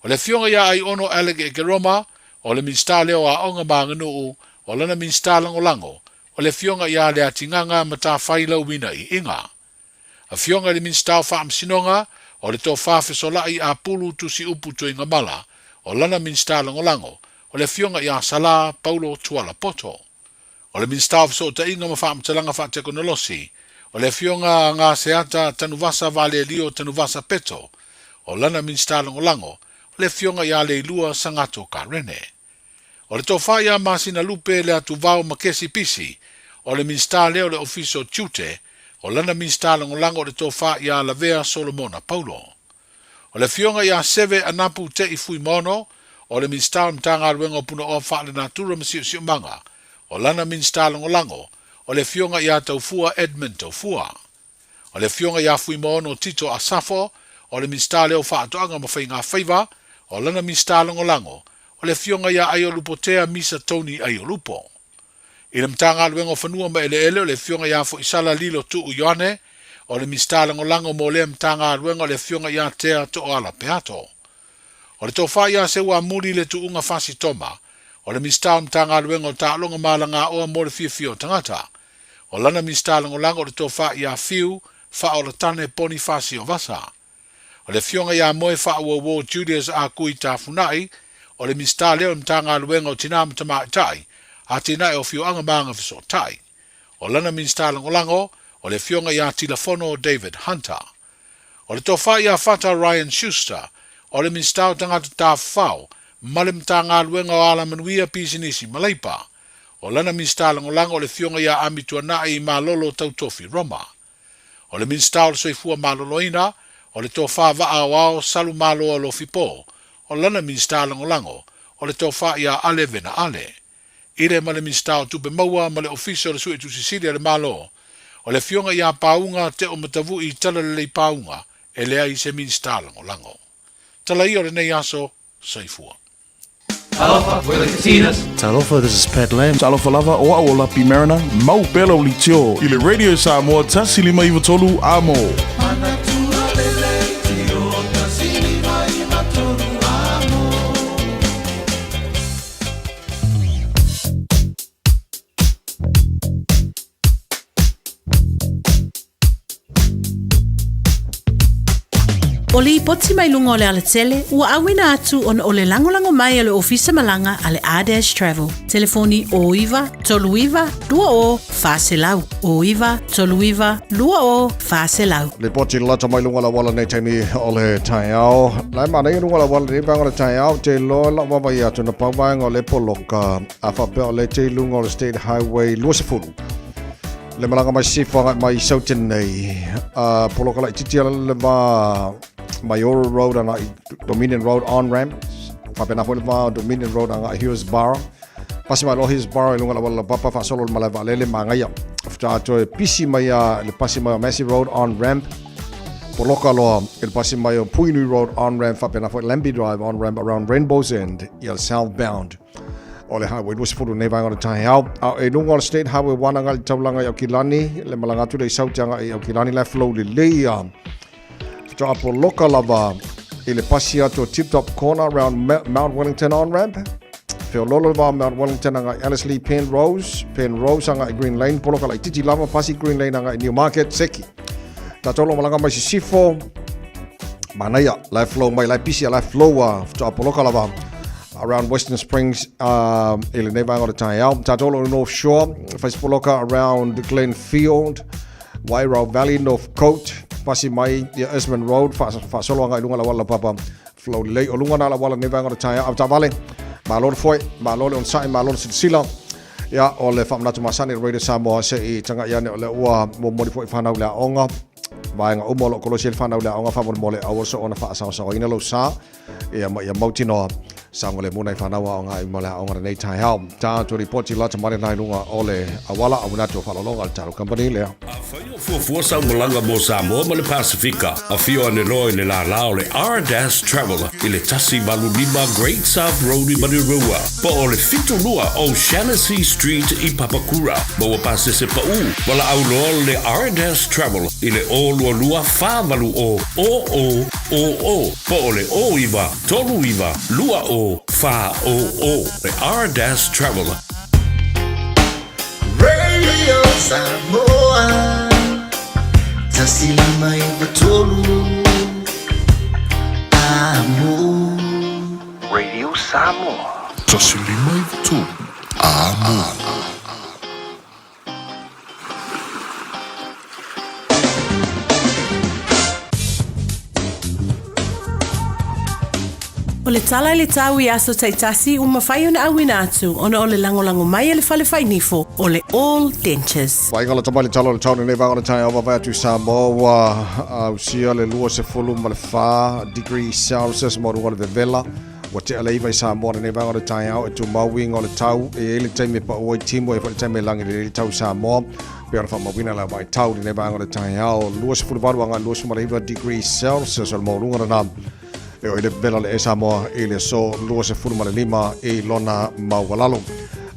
O le fionga ia ai ono alege e geroma, o le minsta leo a onga manganu o lana minsta lango lango, o le fionga ia le atinganga mata whaila wina i inga. A fionga le minsta o whaam sinonga, o le tō whawhisolai a pulu tusi upu tu inga mala, o lana minsta lango lango, o le fionga ia sala Paulo Tuala Poto. O le minsta o fiso ta inga ma whaam talanga whaateko nolosi, o le fionga ngā seata tanuvasa vale lio tanuvasa peto, o lana minsta lango lango, o le fionga ia le ilua sangato ka rene. O le tofa ia masina lupe le atu vau makesi pisi, o le minsta leo le ofiso tute, o lana minsta lango lango le tofa ia la vea Solomona Paulo. O le fionga ia seve anapu te i fui mono, o le minsta mtanga ruenga puna o wha le natura masio sio manga, o lana minsta lango lango, o le fionga ia taufua Edmund taufua. O le fionga ia fui mono Tito Asafo, o le minsta leo wha atoanga ma whainga whaiva, o lana minsta lango lango, o le fionga ia aio lupotea misa Tony aio lupo. I le mtanga luenga whanua ma ele o le fionga ia fo isala lilo tu u yoane, o le minsta lango lango mo le mtanga luenga le fionga ia tea to ala peato. O le tofa ia se ua muri le tu unga fasi toma, o le minsta mtanga luenga o ta longa malanga o mo le fio tangata. O lana minsta lango lango o le tofa ia fiu, fa o le tane poni fasi o vasa. O le fionga ia moe fa ua wo Julius a kui ta funai, o le minsta leo mtanga luenga o tina mtama tai, a tina e o fio anga manga fiso tai. O lana minsta lango lango, o le fionga ia telefono David Hunter. O le tofa ia fata Ryan Schuster, o le minsta o tangata ta fau, ma le mtanga luenga o ala manuia pisinisi maleipa. O lana minsta lango lango, o le fionga ia amitua na i malolo tautofi Roma. O le minsta o le soifua maloloina, o le tofa vaa wao salu malo o lo fipo, o lana minsta lango lango, o le tofa ia ale vena ale. Ile ma le minsta o tupe maua ma le ofisa o le sui tu Sicilia le malo, O le fionga ia paunga te o matavu I tala le paunga e lea I se minstalango lango. Tala I o le nei aso, saifua. Talofa, we're the Katinas. Talofa, this is Pat Lam. Talofa lava o au lapi marina. Mau pelo li tio. I le Radio Samoa tasi lima iwa tolu amo. O li poti mai lunga o le alatele, ua awina atu on o le langolango mai ale ofisa malanga ale Adash Travel. Telefoni o iwa, tolu iwa, lua o, faselau. O iwa, tolu iwa, lua o, faselau. Le poti lata mai lunga la wala nei taimi o le taiao. Lai mana i lunga la wala nei vanga le taiao, te loa la wawa i atu na pawanga o le poloka. A whapea o le te lunga o le State Highway Luasafuru. Le malanga mai sifanga mai sauten nei. Poloka la ititia le va Mayora Road anga Dominion Road on-ramp. Whapena hoi le va Dominion Road anga Hillsborough. Pasi mai lo Hillsborough lunga la wala papa fa solo malai va lele mangaya. Fta to pisi mai le pasi mai Massey Road on-ramp. Poloka loa il pasi mai Puinui Road on-ramp. Whapena hoi Lambie Drive on-ramp around Rainbow's End. Ia southbound. O le highway was furu nei vanga o tai au e lunga o State Highway 1 anga le taulanga i Aukilani le malanga tu le sautanga i Aukilani le flow le leia to apo loka lava i le pasi atu Tip Top Corner around Mount Wellington on ramp feo lolo lava Mount Wellington anga Alice Lee Penrose anga i Green Lane poloka lai titi lava pasi Green Lane anga i Newmarket Seki ta tolo malanga mai sifo manaya life flow mai lai pisi life flow to apo loka lava around Western Springs, Illinois, on the Taiao, Tatolo North Shore, Facebooka around Glenfield, Wairau Valley, North Coast, Pasimai, Esmond Road, Fasolanga, Lunga Walla Papa, Flow Lake, Olunga Walla Neva on the Taiao, Tavale, Malon Foy, Malon on Sai, Malon Sicila, Ya, all the Famna to Masani, Radio Samoa, say Tangayan, Lewa, Modify Fanaula Onga. Vai nga umolo kolosiel fana ula nga favor mole awoso ona fa sa ina lo sa ya mautino sa ngole mona fana wa nga mole nga nei tai help ta to report lot mare nai lunga ole awala awuna to fa longa taro company le Fu sa molanga mo Samoa mo le Pasifika a fio ne loi ne la le Adash Travel ile tasi valulima Great South Road i Marirua po ole fitu lua o Shaughnessy Street i Papakura mo pase se pa u wala au le Adash Travel ile o lua favalu o po ole o iwa tolu iwa lua o fa o the Adash Travel Radio Samoa tasilima iwa tolu amo Radio Samoa tasilima iwa tolu amo O le tala i le tau I aso taitasi uma whai ona awina atu ona o le langolango mai le whale whai nifo o le All Dentures. Wai ngala tamai le tala le tauni nei vanga le tai awa vai atu Samoa usia le lua se fulu ma le wha degree Celsius mo runga le vevela wa te aleiva I Samoa nei vanga le tai au e tu mauinga o le tau e ele taime pa oi timo e whale taime langi le tau Samoa pe ona whamawina la vai tau nei vanga le tai au lua se fulu varu anga lua se malaiva degree Celsius o le mo runga na e o ile vela le Samoa e le so lua se fulu ma le lima e lona maualalo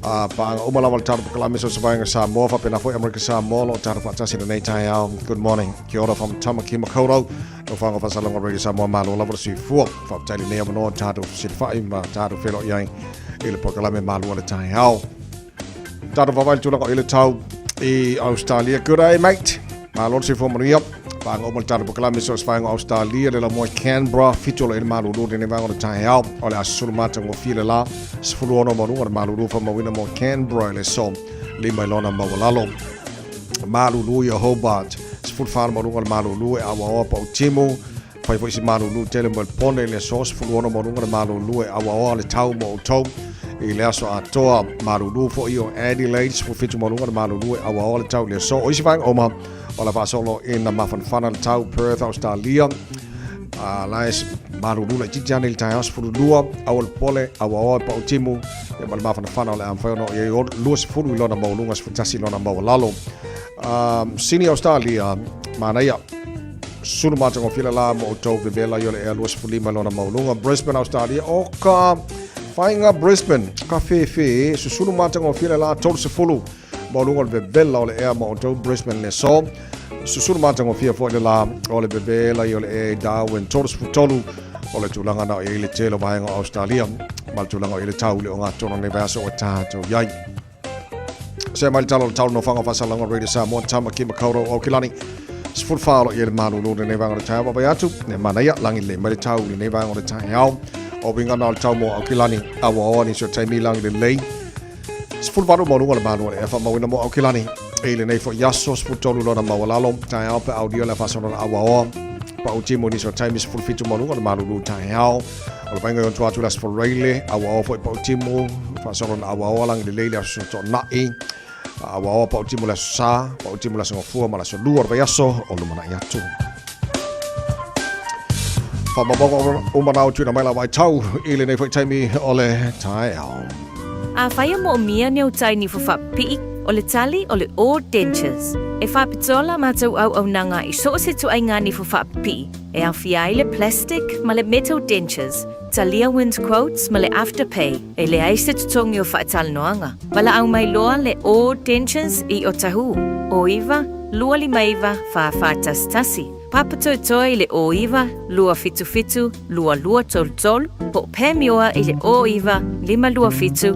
Paanga umalawa le taro pakalame so sabainga Samoa whapena foi Amerika Samoa lo taro whatasi nei tai au good morning kia ora from Tamaki Makoto no whanga whasalonga Radio Samoa malo lava si fua whaptaili nei amano taro sitwhai ma taro whelo iai i le pakalame malo le tai au taro whawaili tulanga i le tau I Australia good day mate malo si fua maria Paanga umal taro pakalame so sabainga Australia le la moi Canberra fitolo i le malo lo nei vanga le tai au o le asulu mata ngo file la sifulu ono marunga malulu fa mawina mo Canberra le so lima ilona mawalalo malulu ya Hobart sifulu fa marunga malulu e awa pa utimu fai foi si malulu tele mo pone le so sifulu ono marunga malulu e awa le tau mo tau I le aso atoa malulu fo io Adelaide sifulu fitu marunga malulu e awa le tau le so o isi fang oma ola fa solo in na mafan le tau Perth Australia lais marulu le titiani le taios furu lua au le pole au pa utimu e mal mafana fana le amfano e lua se furu lona maulunga se futasi lona maulalo Sini Australia manaya sulu matango fila la mo tau bebela yole e luas fulima lona maulunga Brisbane Australia o ka fainga Brisbane ka fe sulu matango fila la tau se fulu maulunga bebela ole e mo tau Brisbane le so sulu matango fia fo la ole bebela yole e Darwin tau se tolu ole tulanga na e le telo vainga Australia mal tulanga e le tau le nga tono ne vaso o tato yai se mal talo no fanga fasalanga radio Samoa tama ki makauro o kilani sfur falo ye malu lo ne vanga ta ba ya tu ne manaya langi le mari tau ne vanga ta yao o binga na tau mo o kilani awa ni so taimi langi le sfur falo mo lo malu e fa mo o kilani e le nei fo yaso sfur tolu lo na mawalalo ta yao pe audio la fasono awa pa o timo ni so taimi sfur fitu mo lo malu lo ta yao o binga on tu la sfur raile awa fo pa o timo fasono awa langi le so to na e awa pa uti mula sa pa uti mula so fu mala so luar bayaso o lu mana ya tu fa mabongo o mana o tu na mala vai tau ile nei foi taimi ole tai au a faia mo mia ne utai ni fa pi ole tali ole o dentures e fa pitola ma tau au nanga I so se tu ai ngani fa pi e a fiaile plastic male metal dentures Talia wins quotes male afterpay e le aise tutongio fatal noanga. Wala au mai loa le o dentures I o tahu. O iwa, lua li maiva fa fatas tasi. Papato toi le o iwa, lua fitu, lua tol, po pemioa I le o iwa, lima lua fitu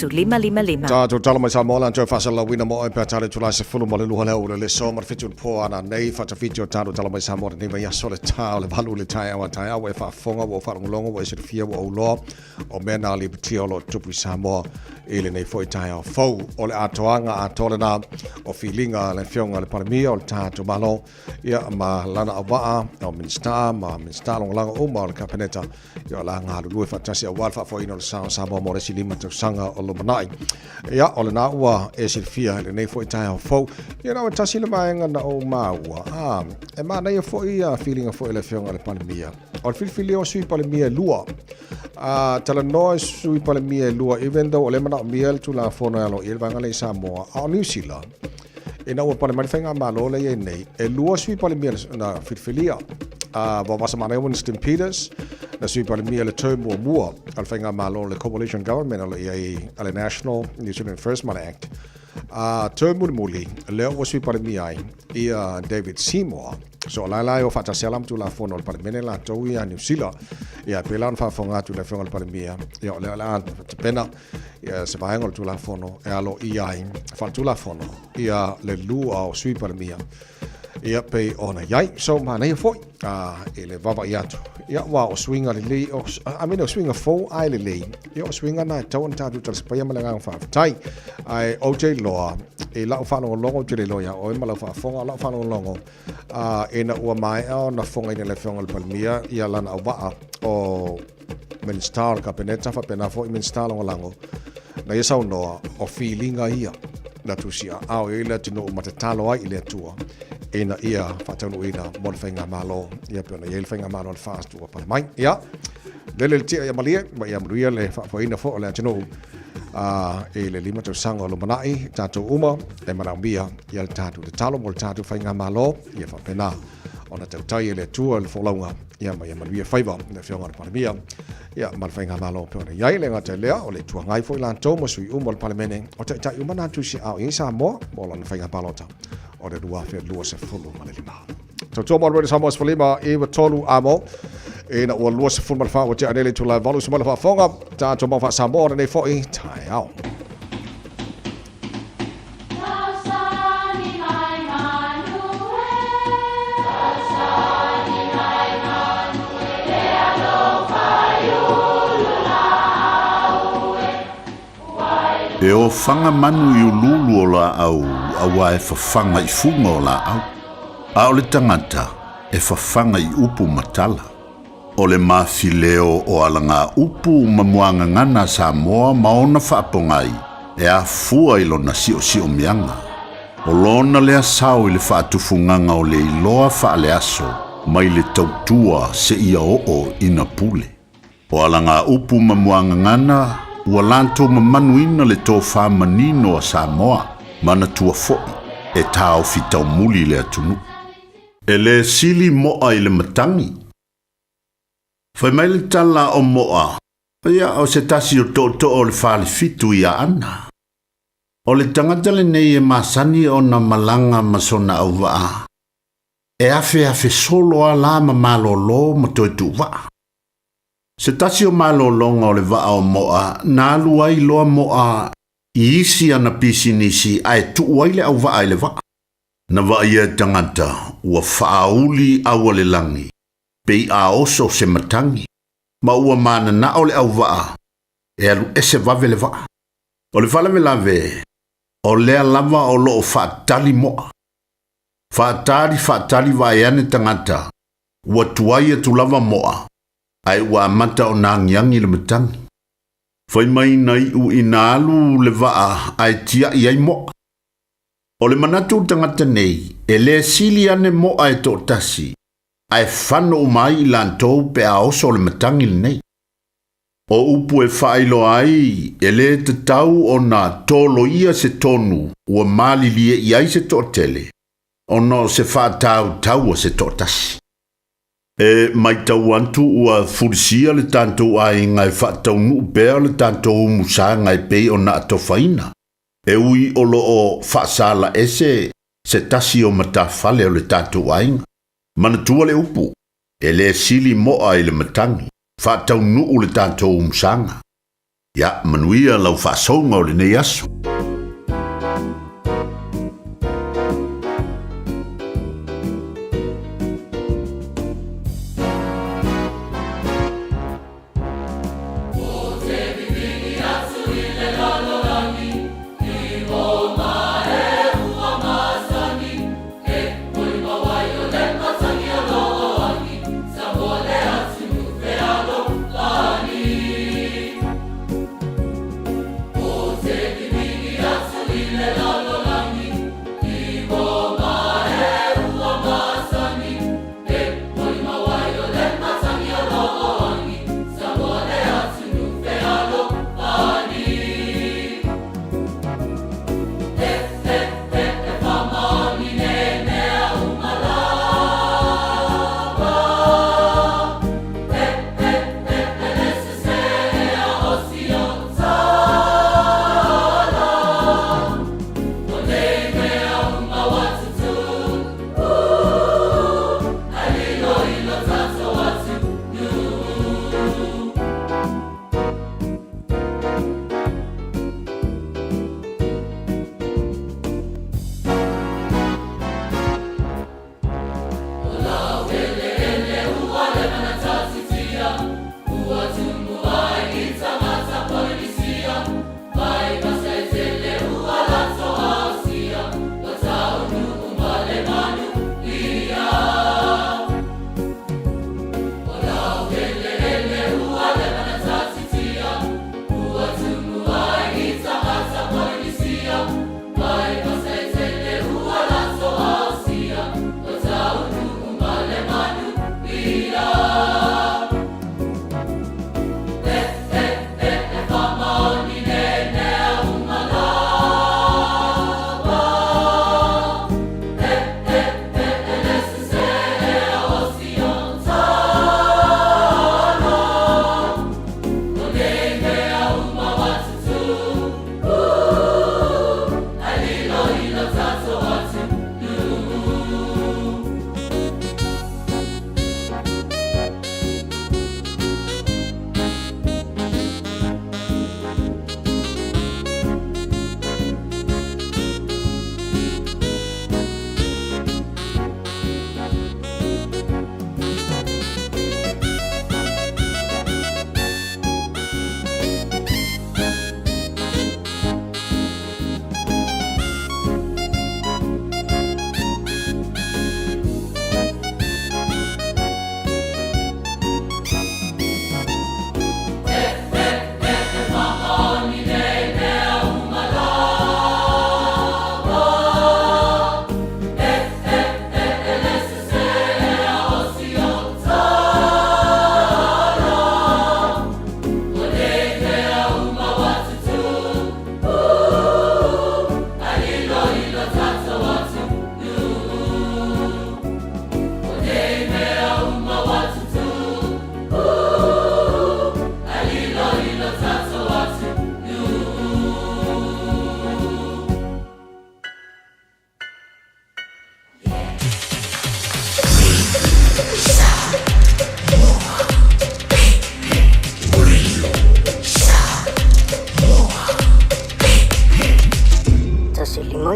lima. Ta to tala mai sa mola to fasala wina mo pe tale tula se fulu mo le lua le o le so mar fitu po ana nei fa ta fitu ta tala mai sa mo ni va ya so le ta le valu le tai awa fa fonga wo fa longo wo se fia wo lo o mena li ptiolo tupu sa mo ile nei foi tai o fo o le atoanga atolena o filinga le fionga le palmia o ta to malo ia ma lana awa o minsta long langa o ma le kapeneta ia la nga lu fa tasi o fa fo ino sa mo mo si lima to sanga o lo manai ia o le na ua e silfia le nei foi tai o fo ia na tasi le mai nga o ma ua e ma nei fo ia feeling fo le fionga le palmia o filfili o sui palmia lua tala no sui palmia lua even though le mana miel tu la fono alo il vanga le Samoa a New Zealand e na o pale mai fenga malo le nei e lua sui palmia na filfilia va va samana Winston Peters na sui palmia le term mua al fenga malo le coalition government le National New Zealand First Man Act term muli le o sui palmia ia David Seymour so la o fata selam tu la fono par menela to ia New Zealand ia pelan fa fonga tu la fonga par mia ia la pena ia se va ngol tu la fono e alo ia fa tu la fono ia le lu o sui par mia ia pe ona yai so mana ia foi ele vava ia tu ia wa o swinga le o o swinga fo ai le ia o swinga na to on ta tu spa ia malanga fa tai ai OJ law e la fa no longo tu le lo ia o mala fa fonga la fa no longo ena ua mai o na fonga ina le fonga le palmia ia lana au waa o Minster ka peneta fa pena fo Minster longa lango na ia saunoa o feelinga ia na tusia au ila tino matatalo ai ile tua ena ia fatanu ina mon fenga malo ia pena ia fenga malo al fast o pa mai ia lele tia ia malia ma ia mruia le fa ina fo le tino ele lima to sango lo manai tato uma e marambia ia tato de talo mol tato fenga malo ia fa pena ona te tai le tua le folonga ia mai malia faiva le fionga le palmia ia mal fenga malo pona ia le ngata lea o le tua ngai foi lan tomo sui uma le palmene o te tai uma na tu si au isa mo mo lan fenga palota o le dua fe lua se fulu ma le lima to tomo already samos folima e wa tolu amo e na o lua se fulu ma fa o te anele tu la valu se ma fa fonga ta to mo fa samo ne fo i tai au E o whanga manu I ululu o la au, awa e whawhanga I funga o la au. A o le tangata, e whawhanga I upu matala. O le mawhileo o alanga upu mamuanga ngana Samoa maona whaapongai, e a fua I lona sio mianga. O lona lea sao I le whaatufunganga o le iloa whaale aso, mai le tautua se ia o ina pule. O alanga upu mamuanga ngana, ua lanto mamanuina le tō whamanino a Samoa, mana tua fo'i. e tau fitau muli le atunu. E le sili moa i le matangi. Fai mai le tala o moa, ia o se tasi o to o le whale fitu ia ana. O le tangata le nei e masani o na malanga masona au waa. E afe solo a la ma malolo ma toi tu waa. Se tasi o malolonga o le waa o moa, na alua i loa moa i isi ana pisi nisi ai tu waile au waa i le waa. Na waa ia tangata ua whaauli awa le langi, pei a oso se matangi, ma ua mana na o le au waa, e alu ese vave le waa. O le whale me lave, o lea lava o loo whaatali moa. Whaatali vaiane tangata, ua tuaia tu lava moa, ai ua amata o nā ngiangi le matangi. Whai mai nei u ina alu le waa ai tia iai moa. O le manatu tangata nei, e le sili ane moa e tō tasi, ai whano o mai i lantou pe a oso le matangi le nei. O upu e whailo ai, e le te tau o nā tōlo ia se tonu, ua mali lia i ai se tō tele, o no se whātau tau o se tō tasi. E mai tau antu ua furisia le tantou ai ngai whaatau nuu bea le tantou musa ngai pei o nā tofaina. E ui o loo whaasala ese se tasi o matawhale o le tātou ainga. Manatua le upu, e le sili moa i le matangi, whaatau nuu le tātou musanga. Ia, manuia lau whaasonga o le nei aso. Baby,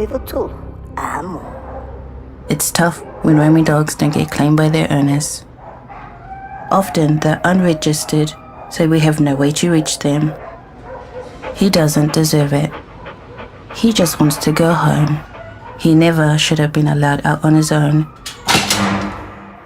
iwa tolu amo. It's tough when roaming dogs don't get claimed by their owners. Often they're unregistered, so we have no way to reach them. He doesn't deserve it. He just wants to go home. He never should have been allowed out on his own.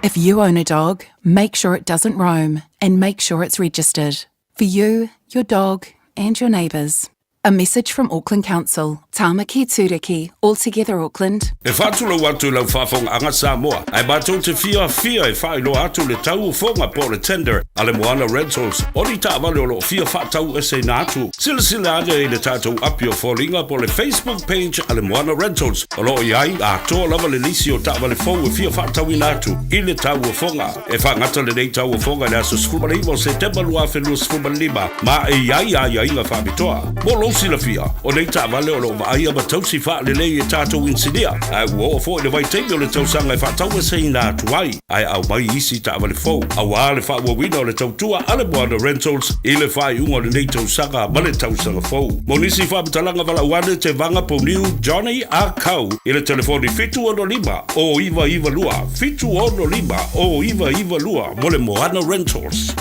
If you own a dog, make sure it doesn't roam and make sure it's registered. For you, your dog and your neighbours. A message from Auckland Council. Tāmaki Tūriki, All Together Auckland. E whātula watu lau whawhonga anga Samoa. Ai mātou te fia e whaelo atu le tau whonga po le tender a le Moana Rentals. Ori tā wale o lo fia whātau e se nātu. Sila aja e le tātou apio whoringa po le Facebook page a le Moana Rentals. O lo iai a toa lava le lisi o tā wale whou e fia whātau i nātu. I le tau whonga. E whangata le nei tau whonga le aso sfumalima o se temalua whenua sfumalima. Ma e iai a inga whamitoa. Molo sila fia. O nei tā wale o lo aia ma tausi wha le lei e tātou insinia. Ai ua o fo le vai teimi o le tausanga e whātau e se ina tuai. Ai au mai isi tā wale fau. Au a le wha wawina o le tautua a le Moana Rentals i le whai unga le nei tausanga ma le tausanga fau. Monisi wha matalanga wala uane te vanga po niu Johnny a Kau i le telefoni fitu ono lima o iwa lua. Fitu ono lima o iwa lua mo le Moana Rentals.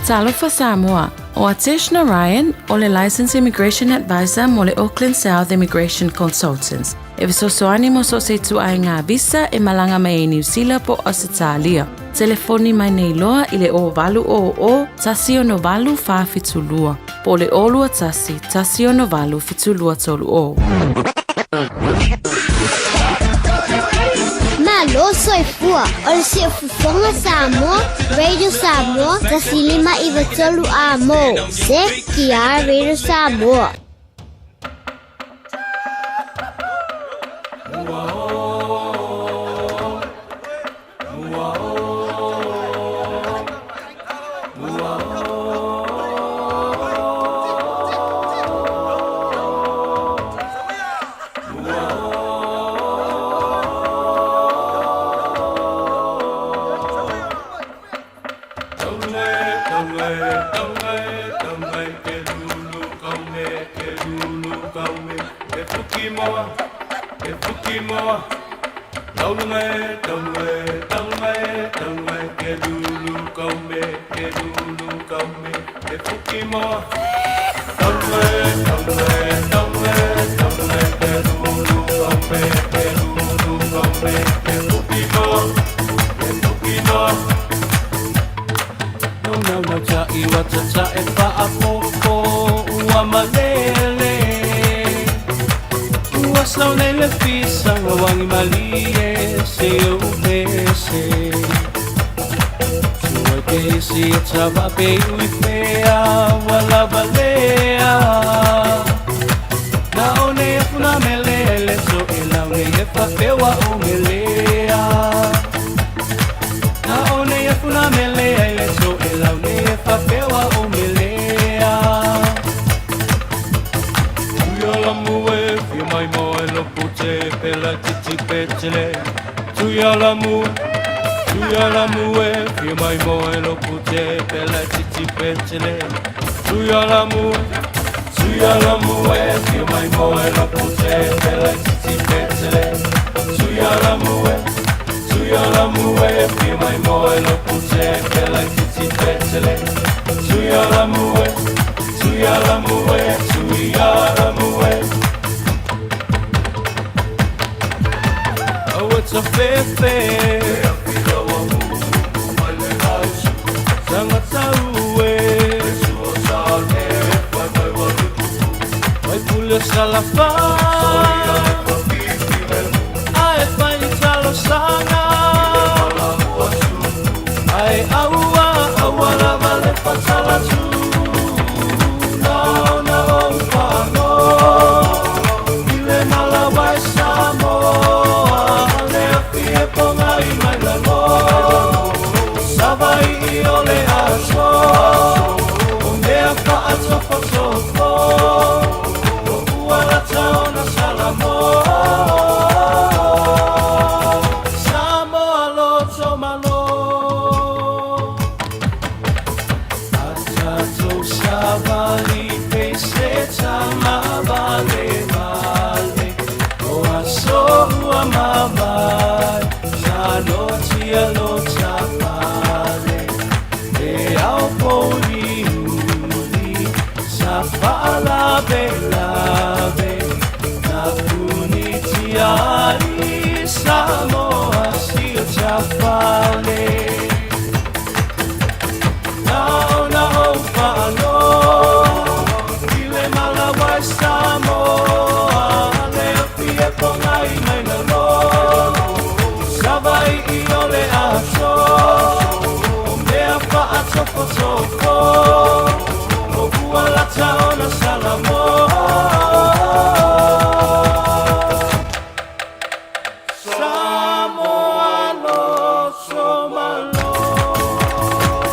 Talofa Samoa, o Ateshna Ryan, o le Licensed Immigration Advisor mo le Auckland South Immigration Consultants. E visosoani mo so se tu ai ngā visa e malanga mai e New Zealand po Australia. Telefoni mai nei loa i le o valu o tasi o no valu wha fitulua. Po le olua tasi o no valu fitulua tolu o. Malo soifua, o le se fufonga Samoa, Radio Samoa, tasi lima iwa tolu a mo. Se kia Radio Samoa.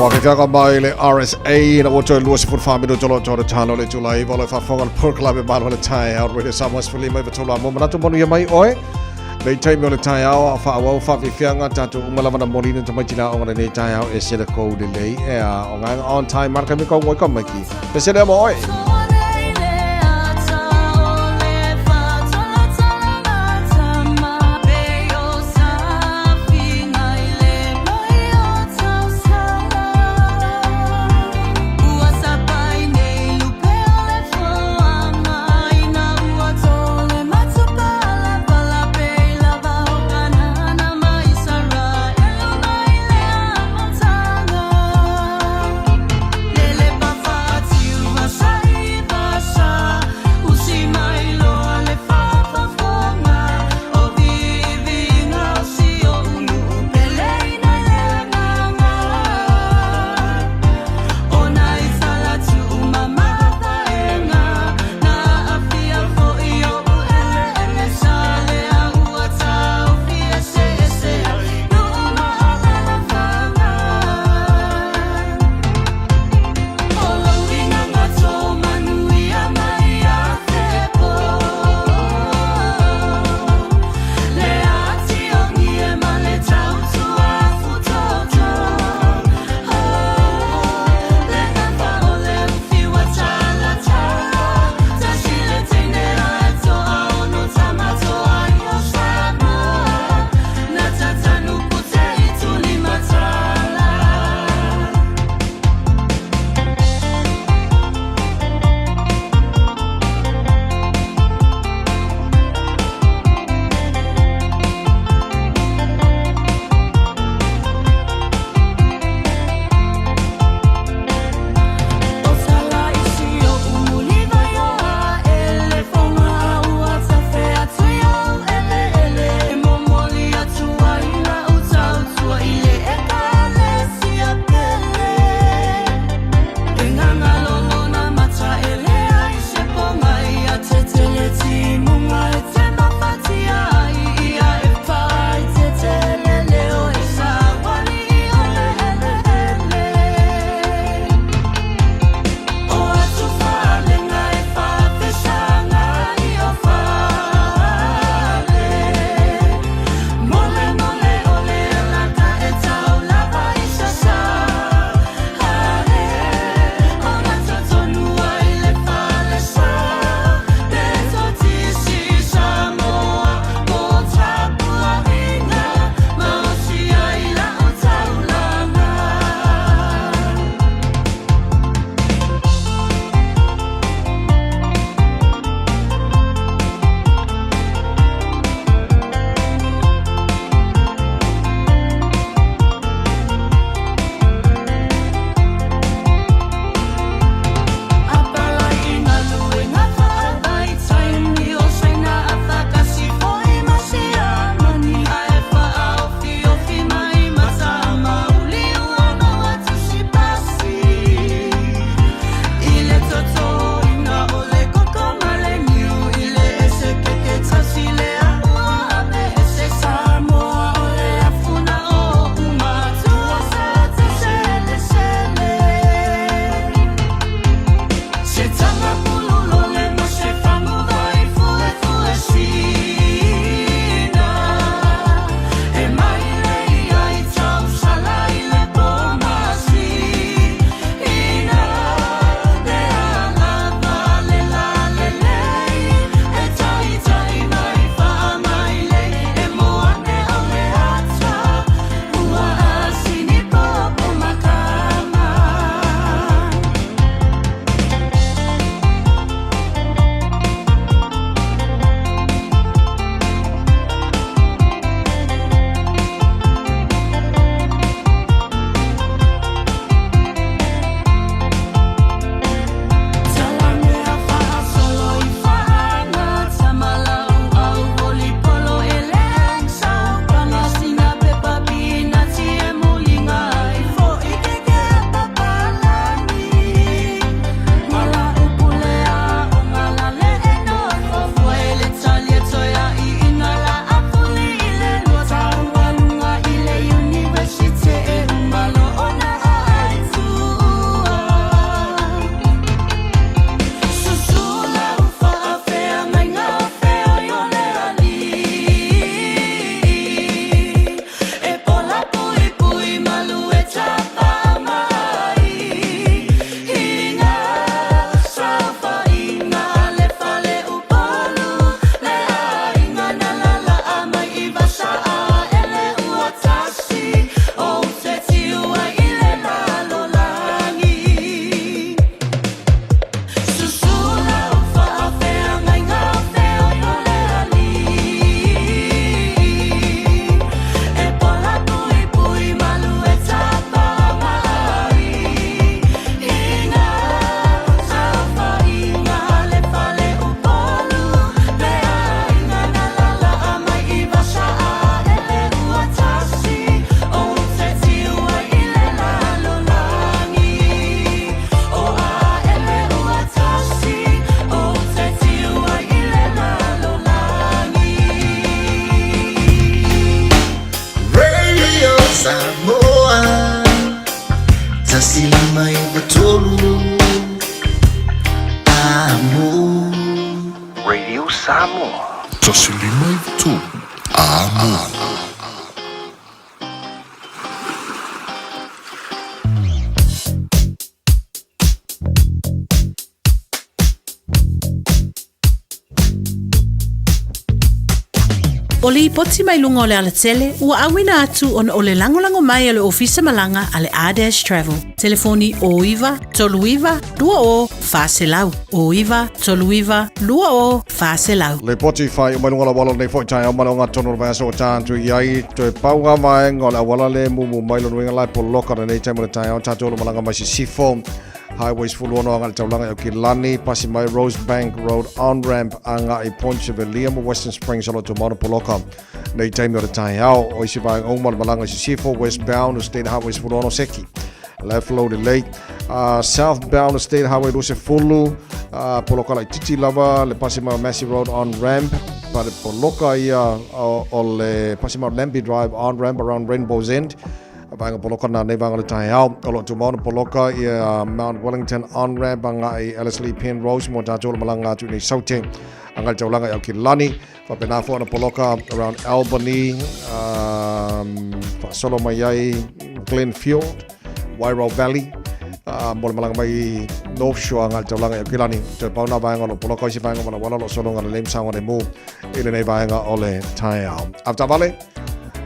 Wakikaga mai le RSA na wato lua se por famino tolo tolo tano le tulai vole fa fonga por club e balo le tai out with some was fully mai tola mo mana to monu ye mai oi le tai mo le tai out fa wa fa fi fianga tatu umala mana molina to mai tina o le tai out e se le ko de le e a on time marka mi ko mo ko mai ki pe se le mo oi Tasilima iwa tolu Amo Radio Samoa. Tasilima iwa tolu Amo. O le ipoti mai lunga o le ala tele, ua awina atu on o le langolango mai o le ofisa malanga a le A-Dash Travel. Telefoni o iwa, tolu iwa, lua o, faselau. O iwa, tolu iwa, lua o, faselau. Le poti fai umanunga la wala nei fo tai o malonga tonu vai so tantu iai to pauga mai ngola wala le mumu mai lo winga lai po loka nei tai mo tai o tatu lo malanga mai sifo. Highways fuluono anga taulanga o Kilani, pasi mai Rosebank Road on-ramp anga I Ponchevelia mo Western Springs alo to Monopoloka. Nei taimi o tai hao o isi vai o malanga sifo westbound o State Highways fuluono seki. Left load late. Southbound State Highway Luse Fulu, Poloka lai titi lava, le pasi mai Massey Road on-ramp, pa le Poloka ia o le pasi mai Lambie Drive on-ramp around Rainbow's End. Vanga Poloka na nei vanga le tai hao o lo tumono Poloka I Mount Wellington on-ramp anga I Ellerslie Penrose mo tātou malanga tu nei Sauteng anga taulanga I Kilani fa penafo na Poloka around Albany solo mai ai Glenfield Wairau Valley mo malanga mai North Shore anga taulanga I Kilani te pauna vanga no Poloka isi vanga mana wala lo solo ngana lem sanga ne mo ile nei vanga ole tai hao after vale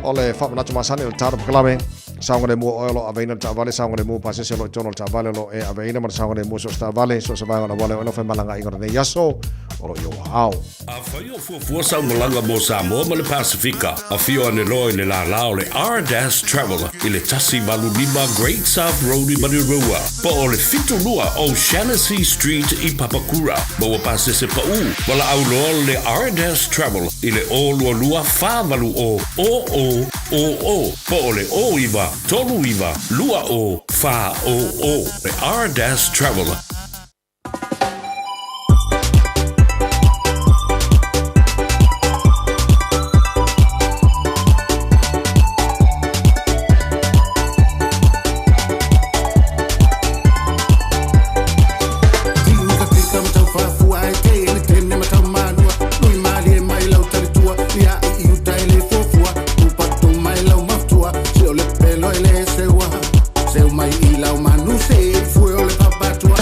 ole fa na tuma sane o taro klame Saunga de mo oilo aveina ta vale saunga de mo pasese lo tono ta vale lo e aveina mar saunga de mo so sta vale so sa vanga na vale ono fe malanga ingora ne yaso oro yo hao a faio fu sa malanga mo sa mo le Pacifica a fio ne loi le la le R-Dash Travel ile tasi valu lima Great South Road I Marirua po ole fitu lua o Shaughnessy Street I Papakura mo pasese pa u wala au lo le R-Dash Travel ile o lua fa valu o po ole o iva tolu iva, lua o, fa o, the R-Dash Travel. Seu mai ila o manu se foi o le papatua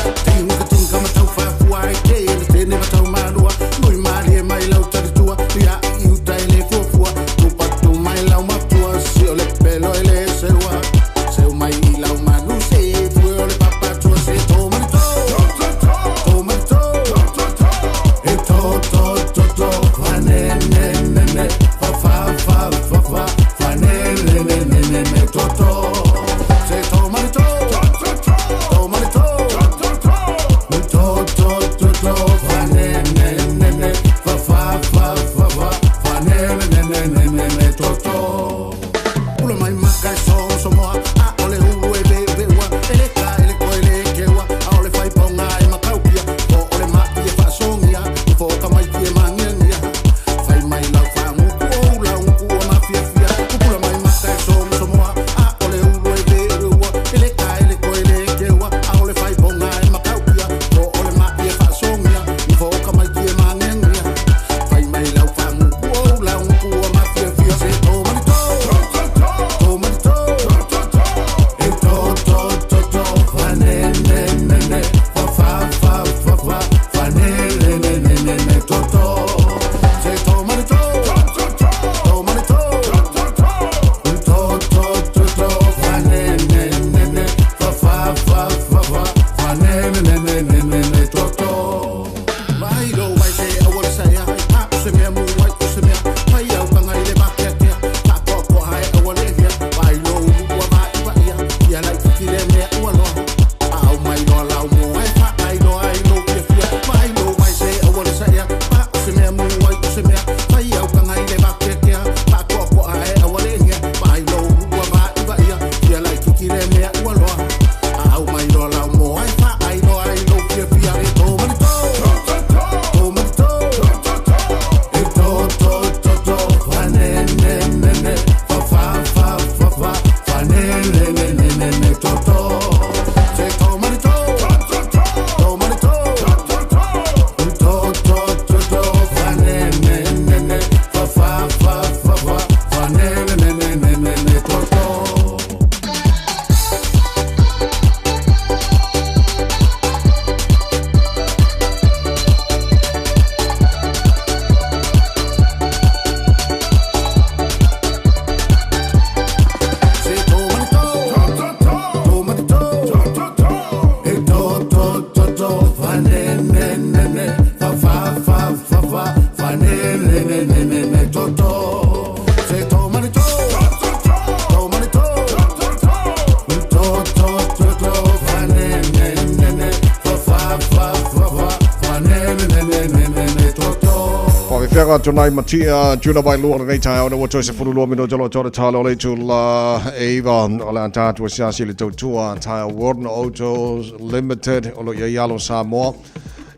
Tega tonight matia tuna by luar nei tai ona wato se fulu lo mino jolo jolo talo le tula Eva ola anta tu sia sile to tua tai Warden Autos Limited olo ya yalo Samoa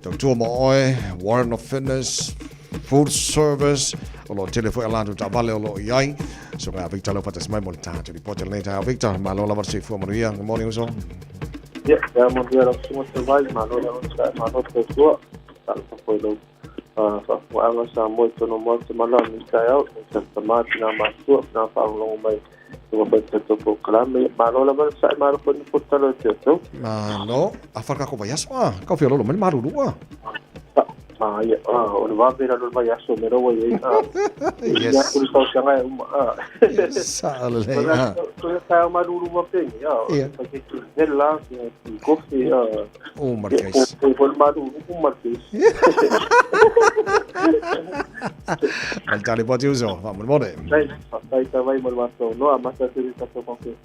to tua mo oi Warden of Fitness Food Service olo telefo ala tu tabale olo yai so ga Victor lo patas mai molta tu report nei tai Victor malo la versi fu Maria good morning so ya mo dia semua terbaik malo tu tua tak apa lo Wa'anga sa mo ito no mo malam ni tayo sa tamati na masuk na paulong may tumabay sa topo kalame malo laban sa maro ko ni putalo ito no afarka ko bayas wa ka fiolo lo maru dua ya o va ver lo bayas pero way yes ya por eso que ngai sale ko tayo maru mo pen ya porque ela coffee marquês por maru marquês Altari pode usar, vamos embora. Sai vai malvação, não a massa de tato com que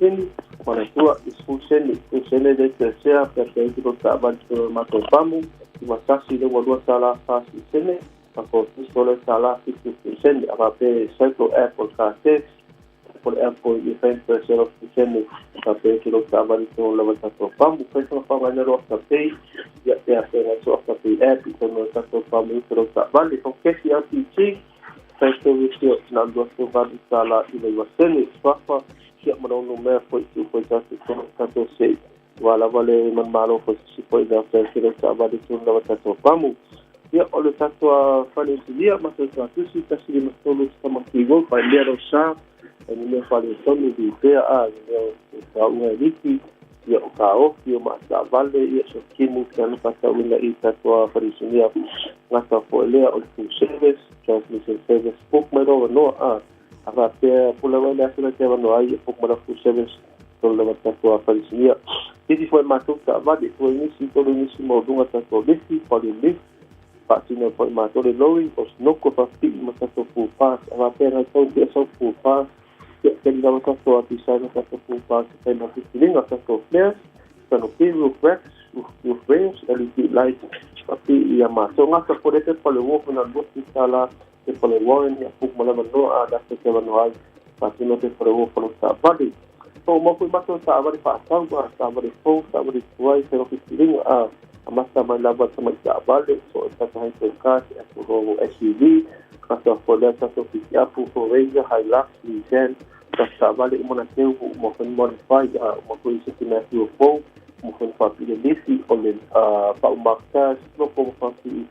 para tua expulsão de terceira pertence do trabalho do mato famo, uma taxa de valor sala fácil sene, a coisa só sala fixa sene, a papel certo Apple Car por Apple event terceira sene, a papel que do trabalho do levantamento famo, fez uma forma de papel e até a pena só papel app então tato famo do trabalho, então que se anti Saya tahu nak dua sebab salah ini waseni sebab siap menunggu mer posisi posisi satu se wala wale menmalu posisi posisi kita sabar di sunda satu kamu ya oleh satu fali dia masuk satu si kasih masuk sama tiga pada rosa ini fali sonu di PA ya tahu ini ya kau dia masa vale ya sokini kan kata wala satu fali dia ngata folea oleh service transmission service puk mero no apa pula wala sila ke no ai puk mero service to le mata to aparisia ini foi matou ta vale foi ini si to ini si mo dunga ta to desi poli list patino foi matou le loi os no ko pa pi mata to pu pas apa pera to dia so pu pas ya ke dia mata to apisa mata to pu pas sai na filinga ta to flares no piro cracks with frames LED light tapi ia masuk ngasa pode ter pole wo na bus sala te pole wo ni puk mala no ada te ke no ai pati no te pole wo pole sa body so mo fui masuk sa body pa sa body fo sa body tuai se no filing amasa mala ba sa sa body so sa ta hai te ka ro SUV kasa pole sa to fikia pu for Ranger Hilux Nissan sa body mo na te mo fun modify mo fui se na fo mungkin fakir desi oleh Pak Umarkas, lopong fakir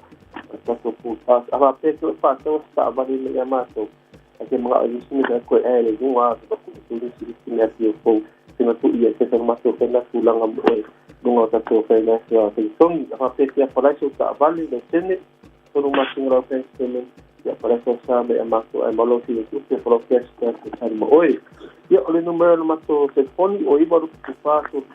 satu putas. Apa itu pasal sahabat ini yang masuk. Akan mengalami sini dengan kuat air semua. Sebab itu sini dia pun dengan tu ia kita masuk kena pulang ambil bunga satu kena ya. Jadi apa itu pada sahabat ini sini turun masing rakan sini. Ya pada sahabat yang masuk malu sini tu proses cari oi. Ya oleh nombor masuk telefon oi baru kita tu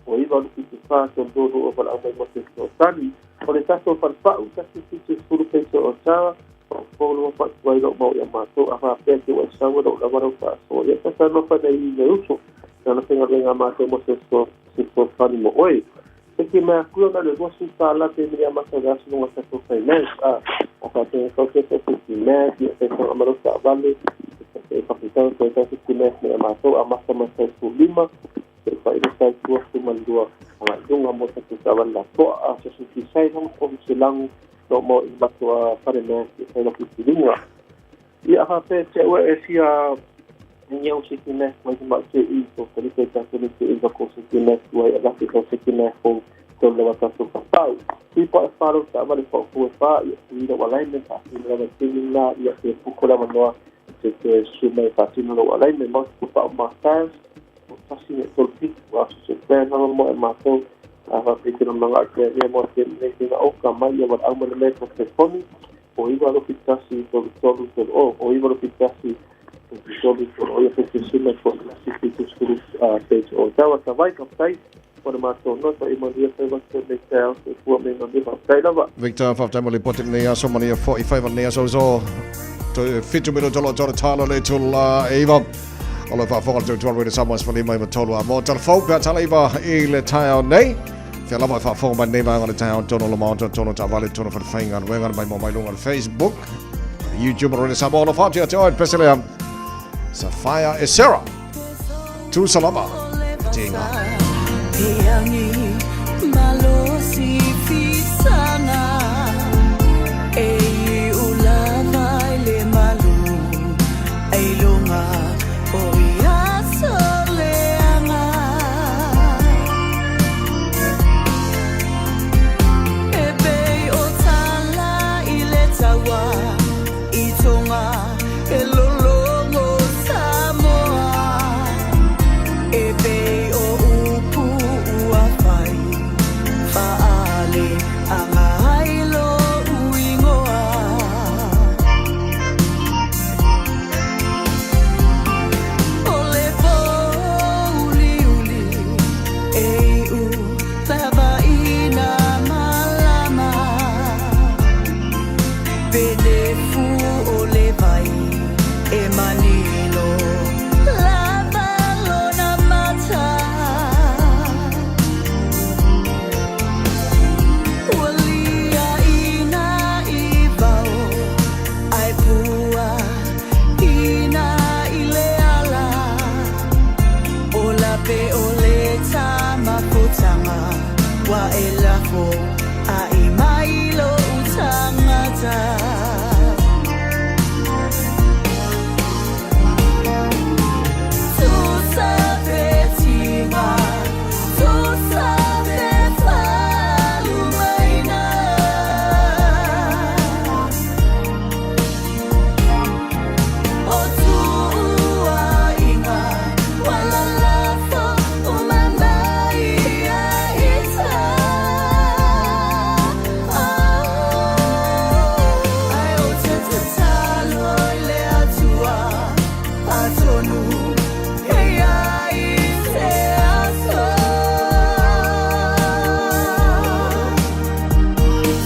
Oi baru kita pasal dulu apa yang masih tadi. Oleh satu perpak kasih sisi 10 peso osa. Kalau apa baik mau yang masuk apa itu osa dok baru pasal. Ya pasal apa dari itu. Kalau tengok dengan masuk sisi tadi mau oi. Jadi aku ada dua salah yang masuk gas nunggu satu finance. Apa yang kau cakap finance dia tengok amaru tak balik. Kapital kita finance yang masuk amas sama 5 Pak saya buat cuma 2 itu nggak mau satu kawan lah kok sesuatu saya kan silang mau ibat pada saya lebih tinggi ya apa cewek Asia yang sekilas macam CI itu tadi saya cakap itu aku sekilas dua adalah kita sekilas pun kalau lewat satu kapal Pak Farouk tak boleh Pak Fufa ya tidak lain dan tak tidak tinggal ya pukul mana jadi semua pasti lalu lain memang Pak Makas pasti tolpik waktu sekian nama mau masuk apa pikir mengajar dia mau jadi tidak kamar yang beramal mereka telefon baru fikasi solusi baru fikasi solusi ya fikasi solusi itu page tahu sampai kaptai pada masuk nota imadia saya masuk detail semua memang dia pakai dah Victor Fafta mo report ni so many 45 ni so to fit to jolo talo le tulla Eva Olo fa fo to to with someone's for my tolo mo telefon ka talaiva ile tao nei Fia lama fa fo man nei va on the town tono lo monto tono ta vale tono fa fainga wenga mai mo mai lunga Facebook YouTube Radio Samoa lo fatu te oe pesele Sapphire e Sarah. Tu salama. Tinga. Peangi malosi fisana e ulama le malu e lunga o ia soleanga e be o tala i le tawa i tonga e lolongo Samoa e be o upu ua fai faale anga hailo uingoa o le uli uli e u tava ina malama pede fu o le vai e manilo lava lona mata walia ina ibao ai pua ina ileala ola pe ole tama putanga wa elafo a imailo utangata tu sabe tima tu sabe falumaina o tu inga wala lafo umanai a ita ai o te talo le atua atonu hey ai se aso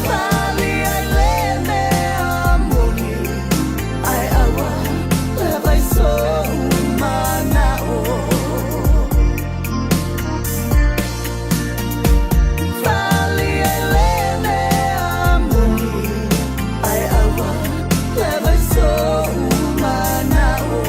fali ai le me amoni ai awa le vai so umana o fali ai le me amoni ai awa le vai so umana o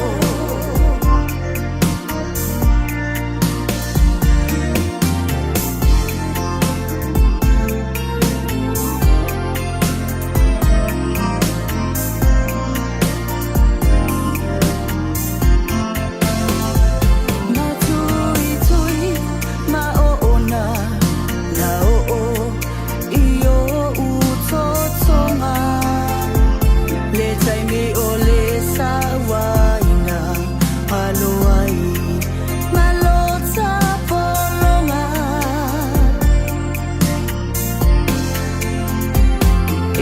ma tui tui ma ona na o io utotonga le taimi o le sawaina aloai malota polonga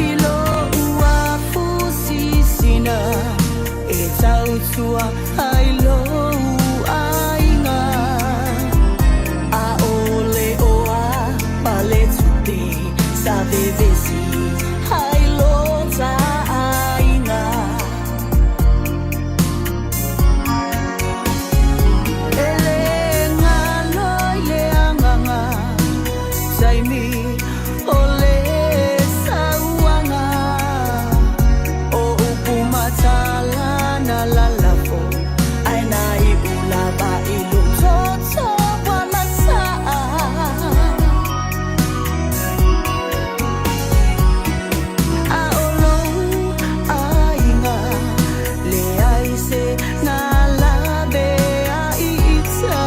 ilo ua fusisina e tautua ailo ainga a ole oa paletuti sa vevesi ailo ta ainga ele ngalo le anganga saimi ole sauanga o upu matala na lalafo aina i ulaba ilu toto wa masaa aolo ainga le aise na labe aita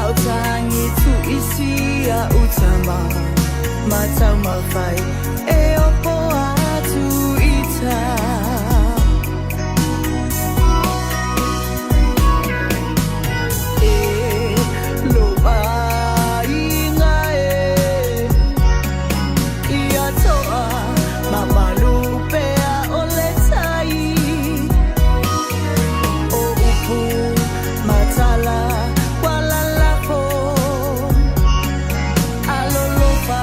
autangi tu isi a utama matau mawhai e opo atu ita e loa inga ia toa mamalupea ole tai o upu matala wala lafo alolofa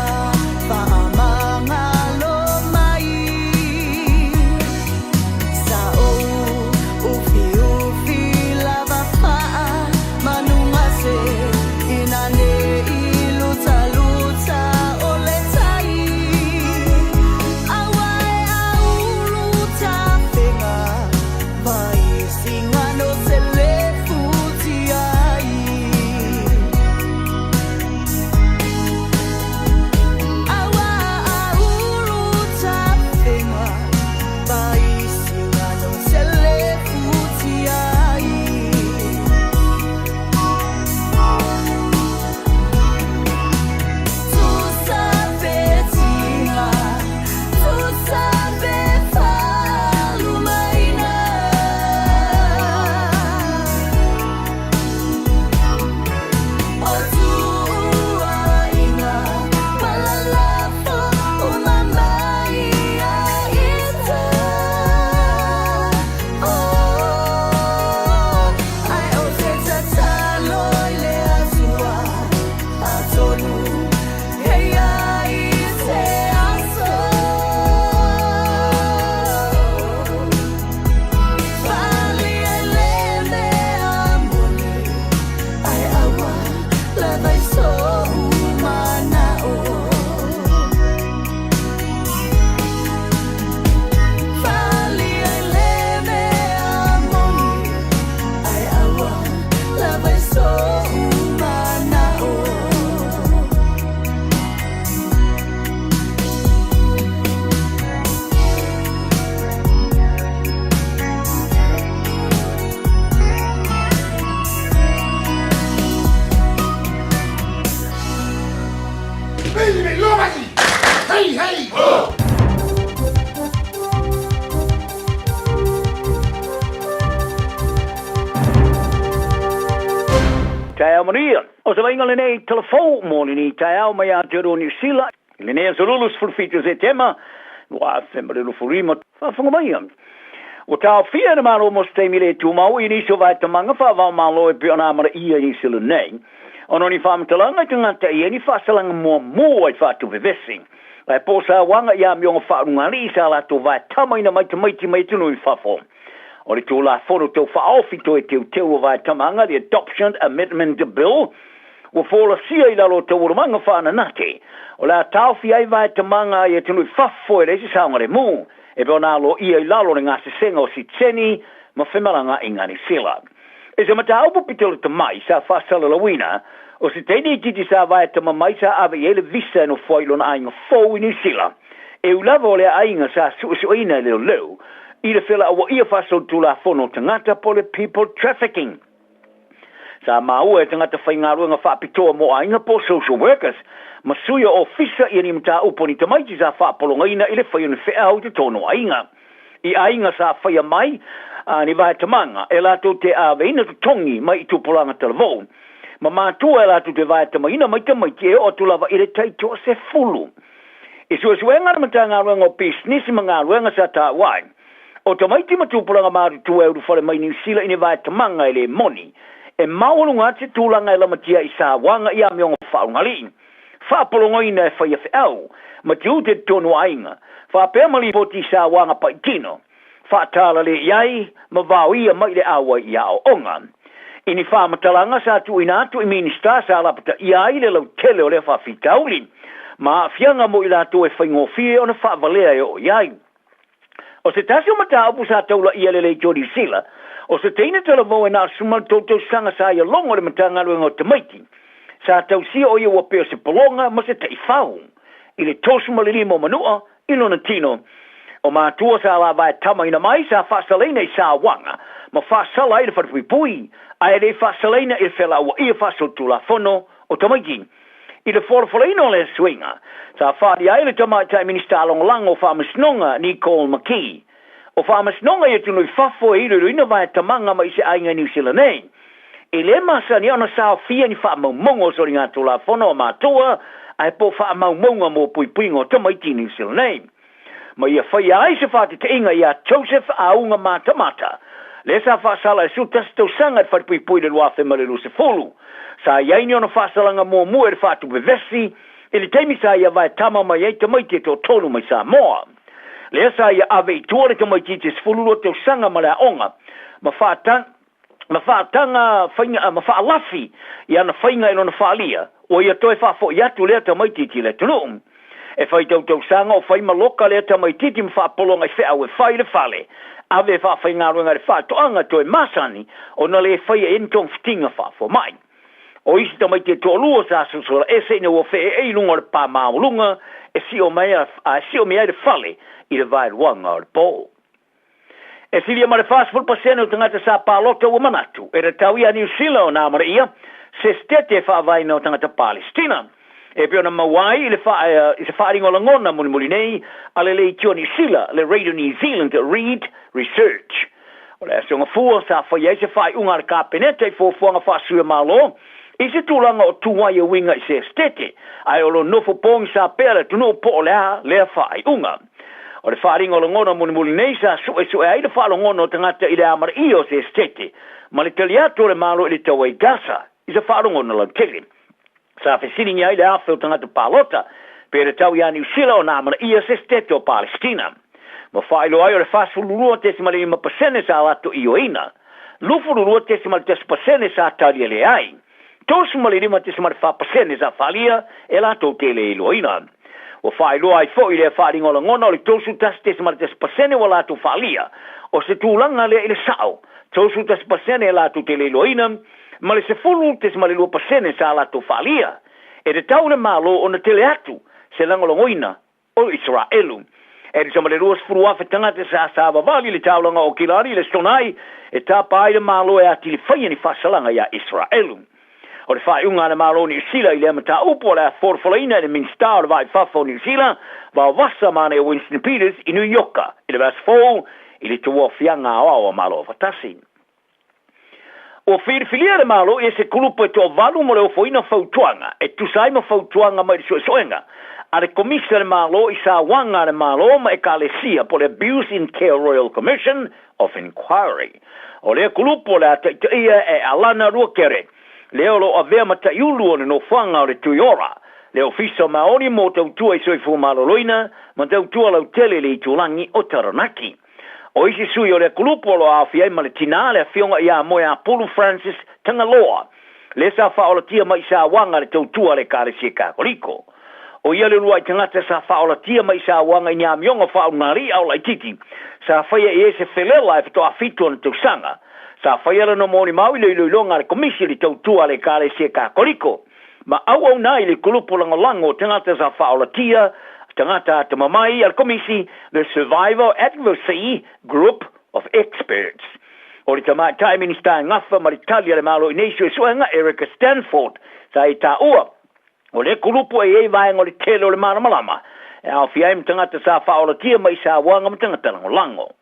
pa amanga lo Hey, hey! Tau Maria, o sa vainga lenei telefon mo ni tau mai a tero New Zealand. Lenei sa lulus fulfitu se tema, wa fembre lu furima, fa funga mai am. O tau fia na maro mo ste mile tu mau ini so vai tamanga fa va malo e piona mara ia New Zealand nei. Ono ni fam talanga tangata ia ni fa salanga mo ai fa tu vivesi. Ai po sa wanga ia mionga fa ngari sa la tu vai tamai na mai tu no fa fo. O le tūla whono tau whaofi to e teu vai tamanga, the Adoption Amendment Bill, wa whola sia I lalo tau urumanga whaana nate. O la tauwhi ai vai tamanga I tunu whafo e reisi saunga re mū, e peo nā lo I lalo ni ngā sesenga o si tseni, ma whemalanga I ngani sila. E se mata aupu pitolo ta mai sa whasala lawina, o si teini titi sa vai tama mai sa ave ele visa no whailona ainga fau I ni sila. E ulava o le ainga sa suina leo leo, I le fela awa ia whasau tula whono tangata po le people trafficking. Sa maua e tangata whaingaru nga whapitoa mo ainga po social workers, masuia o fisa I ni mta uponi tamaiti sa whapolonga ina I le whaione whea au te tono ainga. I ainga sa whaia mai, ni vai tamanga, e lato te awe ina tu tongi mai I tupolanga televon. Ma mātua e lato te vai tamaina mai tamaiti e o tulawa I le taitoa se fulu. I suasuenga na matanga ruenga o business mga ruenga sa ta wai. O tamaiti matupulanga maru tu euru whare mai New Zealand ine vai tamanga I le moni. E maurunga te tūlanga I lamatia I sa wanga I a mionga whaungali. Whapolonga ina e whaia whiau. Matiu te tono ainga. Whapemali poti sa wanga paitino. Whatala le iai, ma vau ia mai le awa I ao onga. Ini whamatalanga sa tu ina atu I minister sa lapata iai le lau tele o le whawhitauli. Ma fianga mo I lato e whaingofie o na whavalea e o iai. O se tasi o mata apu sa taula ia lele Jody Sila, o se teina talavo e nā sumal tōtou sanga sa ia longo le matanga luenga o tamaiti. Sa tau sia o ia wapeo se polonga ma se tei whau. I le tosu malirimo manua, I lona tino. O mātua sa la vai tamaina mai sa whasaleina I sa wanga, ma whasala I le whatapui, a e le whasaleina I le whela ua ia whasotula whono o tamaiti. I le whorofaleino le swinga, sa whaari ai le tamaitai minister alongolango o whamasnonga Nicole McKee. O whamasnonga I tunu I whafo e iruina vai tamanga mai se ainga New Zealand nei. I le masa ni ana sao fia ni whamaumongo sori ngā tula whono o mātua, ai po whamaumonga mo puipuingo tamaiti New Zealand nei. Ma ia whaia ai se whate te inga ia Joseph Aunga Mātamata. Le sa whasala e sutas tau sanga e whatpuipui le luafe marilu se folu. Sa iaini ona whasalanga mua mua e whatu bevesi, e le teimi sa ia vai tama mai ei tamaiti to tonu mai sa moa. Le sa ia ave I tuare tamaiti te sfuluro tau sanga ma lea onga, ma whaatanga whainga, ma whaalafi, ia na whainga ino na whaalia, o ia toi whafo I atu lea tamaiti ti le tunum. E whai tau sanga o whaima loka lea tamaiti ti mwhaapolonga I whea o e whai le whale, ave whawhainga runga le whaatoanga toi masani, o na le whaia entong fitinga whafo mai. O isi tamai te tōlua sa susura e se ina wafe e lunga le pā maulunga e si o mea le whale I le vai ruanga o le pō. E si lia ma le whasful pasene o tangata sa pālota ua manatu e re tau ia New Zealand o nā mara ia se stete whaavaina o tangata Palestina. E pio na mawai I se whaaringo langona muli nei a le lei tio New Zealand, le Radio New Zealand Read Research. O le asionga fua sa whaiei se whai unga le kāpeneta I fōfuanga whasua mālo, I se tūlanga o tuwai winga I se stete, ai o lo nofo pōngi sa pēra tunu po o lea whai unga. O le whaaringa o langona muli nei sa sue ai le whaalongona o tangata I le amara I o se stete, ma le taliato le malo I le tawai gasa, I se whaalongona lau tele. Sa whesiringi ai le awhi o tangata pālota, pēra tau ia New Zealand o nā amara I o se stete o Palestina. Ma whailo ai o le whasfulurua te simali 5% sa alato I o ina. Lufururua te simali 10% sa taria le ai. Tosu malirima te simari 5% za whalia e la tau te le iloina. O whaeloa ai fo I le wharingola ngona o le tosu tas te simari 10% wa la tau whalia. O se tūlanga le I le sao. Tosu 10% e la tau te le iloina. Ma le se fulu te simari 2% sa la tau whalia. E te tau le malo o na tele atu se langola ngoina o Israelu. E te samare ruas furu afe tangata sa wavali le taulanga o kilari le stonai e tā pai le malo e ati le whaia ni whasalanga ia Israelu. O le whaiunga na malo New Zealand i le mata upo le forfolaina le minsta o le vai whafo New Zealand wa wasa mane o Winston Peters i New Yorka i le vasfo i le tuwa fianga o malo fatasi. O whirwhilia le malo e se kulupo e tō valu mo le o foina fautuanga e tusai mo fautuanga mai le soenga. A le komisa le malo i sa wanga le malo ma e ka le sia po le Abuse in Care Royal Commission of Inquiry. O le kulupo le ata ia e alana rua kere. Le olo a vea mata iulu o le no whanga o le tuiora. Le ofisa maoni mo tautua i soifu malo loina ma tautua lau tele le i tulangi o Taranaki. O isi sui o le kulupo lo a fiai ma le tina le fionga ia moe a Pulu Francis Tangaloa. Le sa whaola tia mai sa wanga le tautua le kare si kakoriko. O ia le lua i tangata sa whaola tia mai sa wanga i nia mionga whao ngari au lai titi. Sa whaia e se whelela e fito a fitu na tausanga. Sa whaia le no moni mau i le iloilonga le komisi le tautua le kare si kakoriko. Ma au nai le kulupo langolango tangata sa whaola tia tangata te mamai al komisi the Survivor Advocacy Group of Experts. O le tamatai minista ngafa maritalia le malo inesio suenga Erica Stanford sa i ta ua. O le kulupo e vaenga o le tele o le mana malama. E au fiaim tangata sa whaola tia mai sa wanga matangata langolango.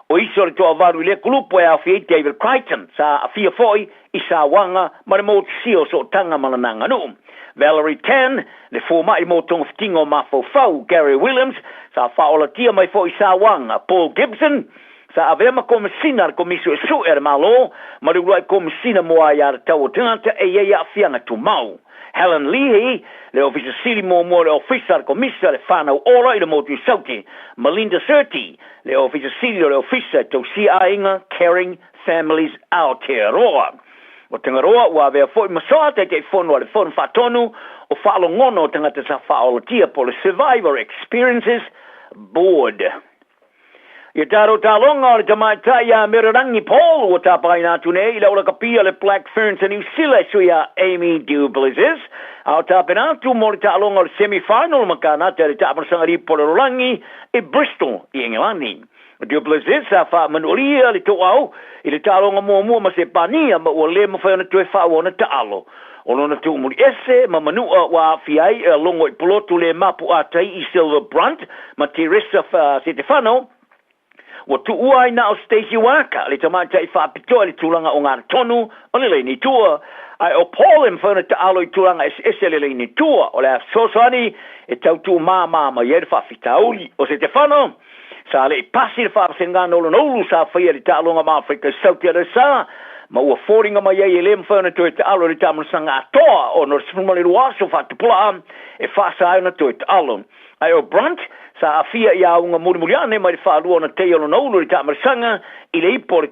O iso le toa varu le kulupo e au fiai David Crichton sa a fia foi i sa wanga ma le mo sio so tanga malananga nuu. Valerie Tan, le forma i mo tong ftingo mafo fau, Gary Williams, sa whaola tia mai fo i sa wanga, Paul Gibson, sa avema komisina komisio e su e malo, ma ruai komisina moa i ar tau tangata e ia fianga tu mau. Helen Leahy, le ofisa sili mo le ofisa komisa le whanau ora i le motu sauti. Melinda Surti, le ofisa sili le ofisa tau si ainga Caring Families Aotearoa. O tangaroa ua vea foi masoa te fono le fono fatonu o falo ngono tangata sa faolo tia po le Survivor Experiences Board. Ia taro talonga o le tamaitai a Mirarangi Paul o tapai natu nei ila ola kapia le Black Ferns a New Zealand suia Amy Dublizzes. Au tapenatu mo le talonga o le semi-final makana te le tapanasangari po le Rolangi e Bristol i Engilani. Dublizzes sa fa manulia le toau i le talonga mua ma se pania ma ua le mawhai ona tue whao ona taalo. O lona tu umuri ese ma manua wa fiai longo i polotu le mapu atai i Silver Brunt ma Teresa Stefano wa tu uai na o Stacey Waka le tamata i whaapitoa le tulanga o ngāra tonu o le leini tua. Ai o Paul em whaona taalo i tulanga ese le leini tua o le sosani e tautu ma iere whaafitauli o Stefano. Sa le pasi le whaapasengana olo nolu sa whaia le tālonga ma Afrika Sauti ala sa, ma ua fōringa mai e le mwhana toi tālo le tāmanasanga atoa o nor smumale luaso whatupula e whasa aina toi tālo. Ai o Brunt, sa awhia i aunga murimuriane mai le whaalua na te olo nolu le tāmanasanga i le ipo le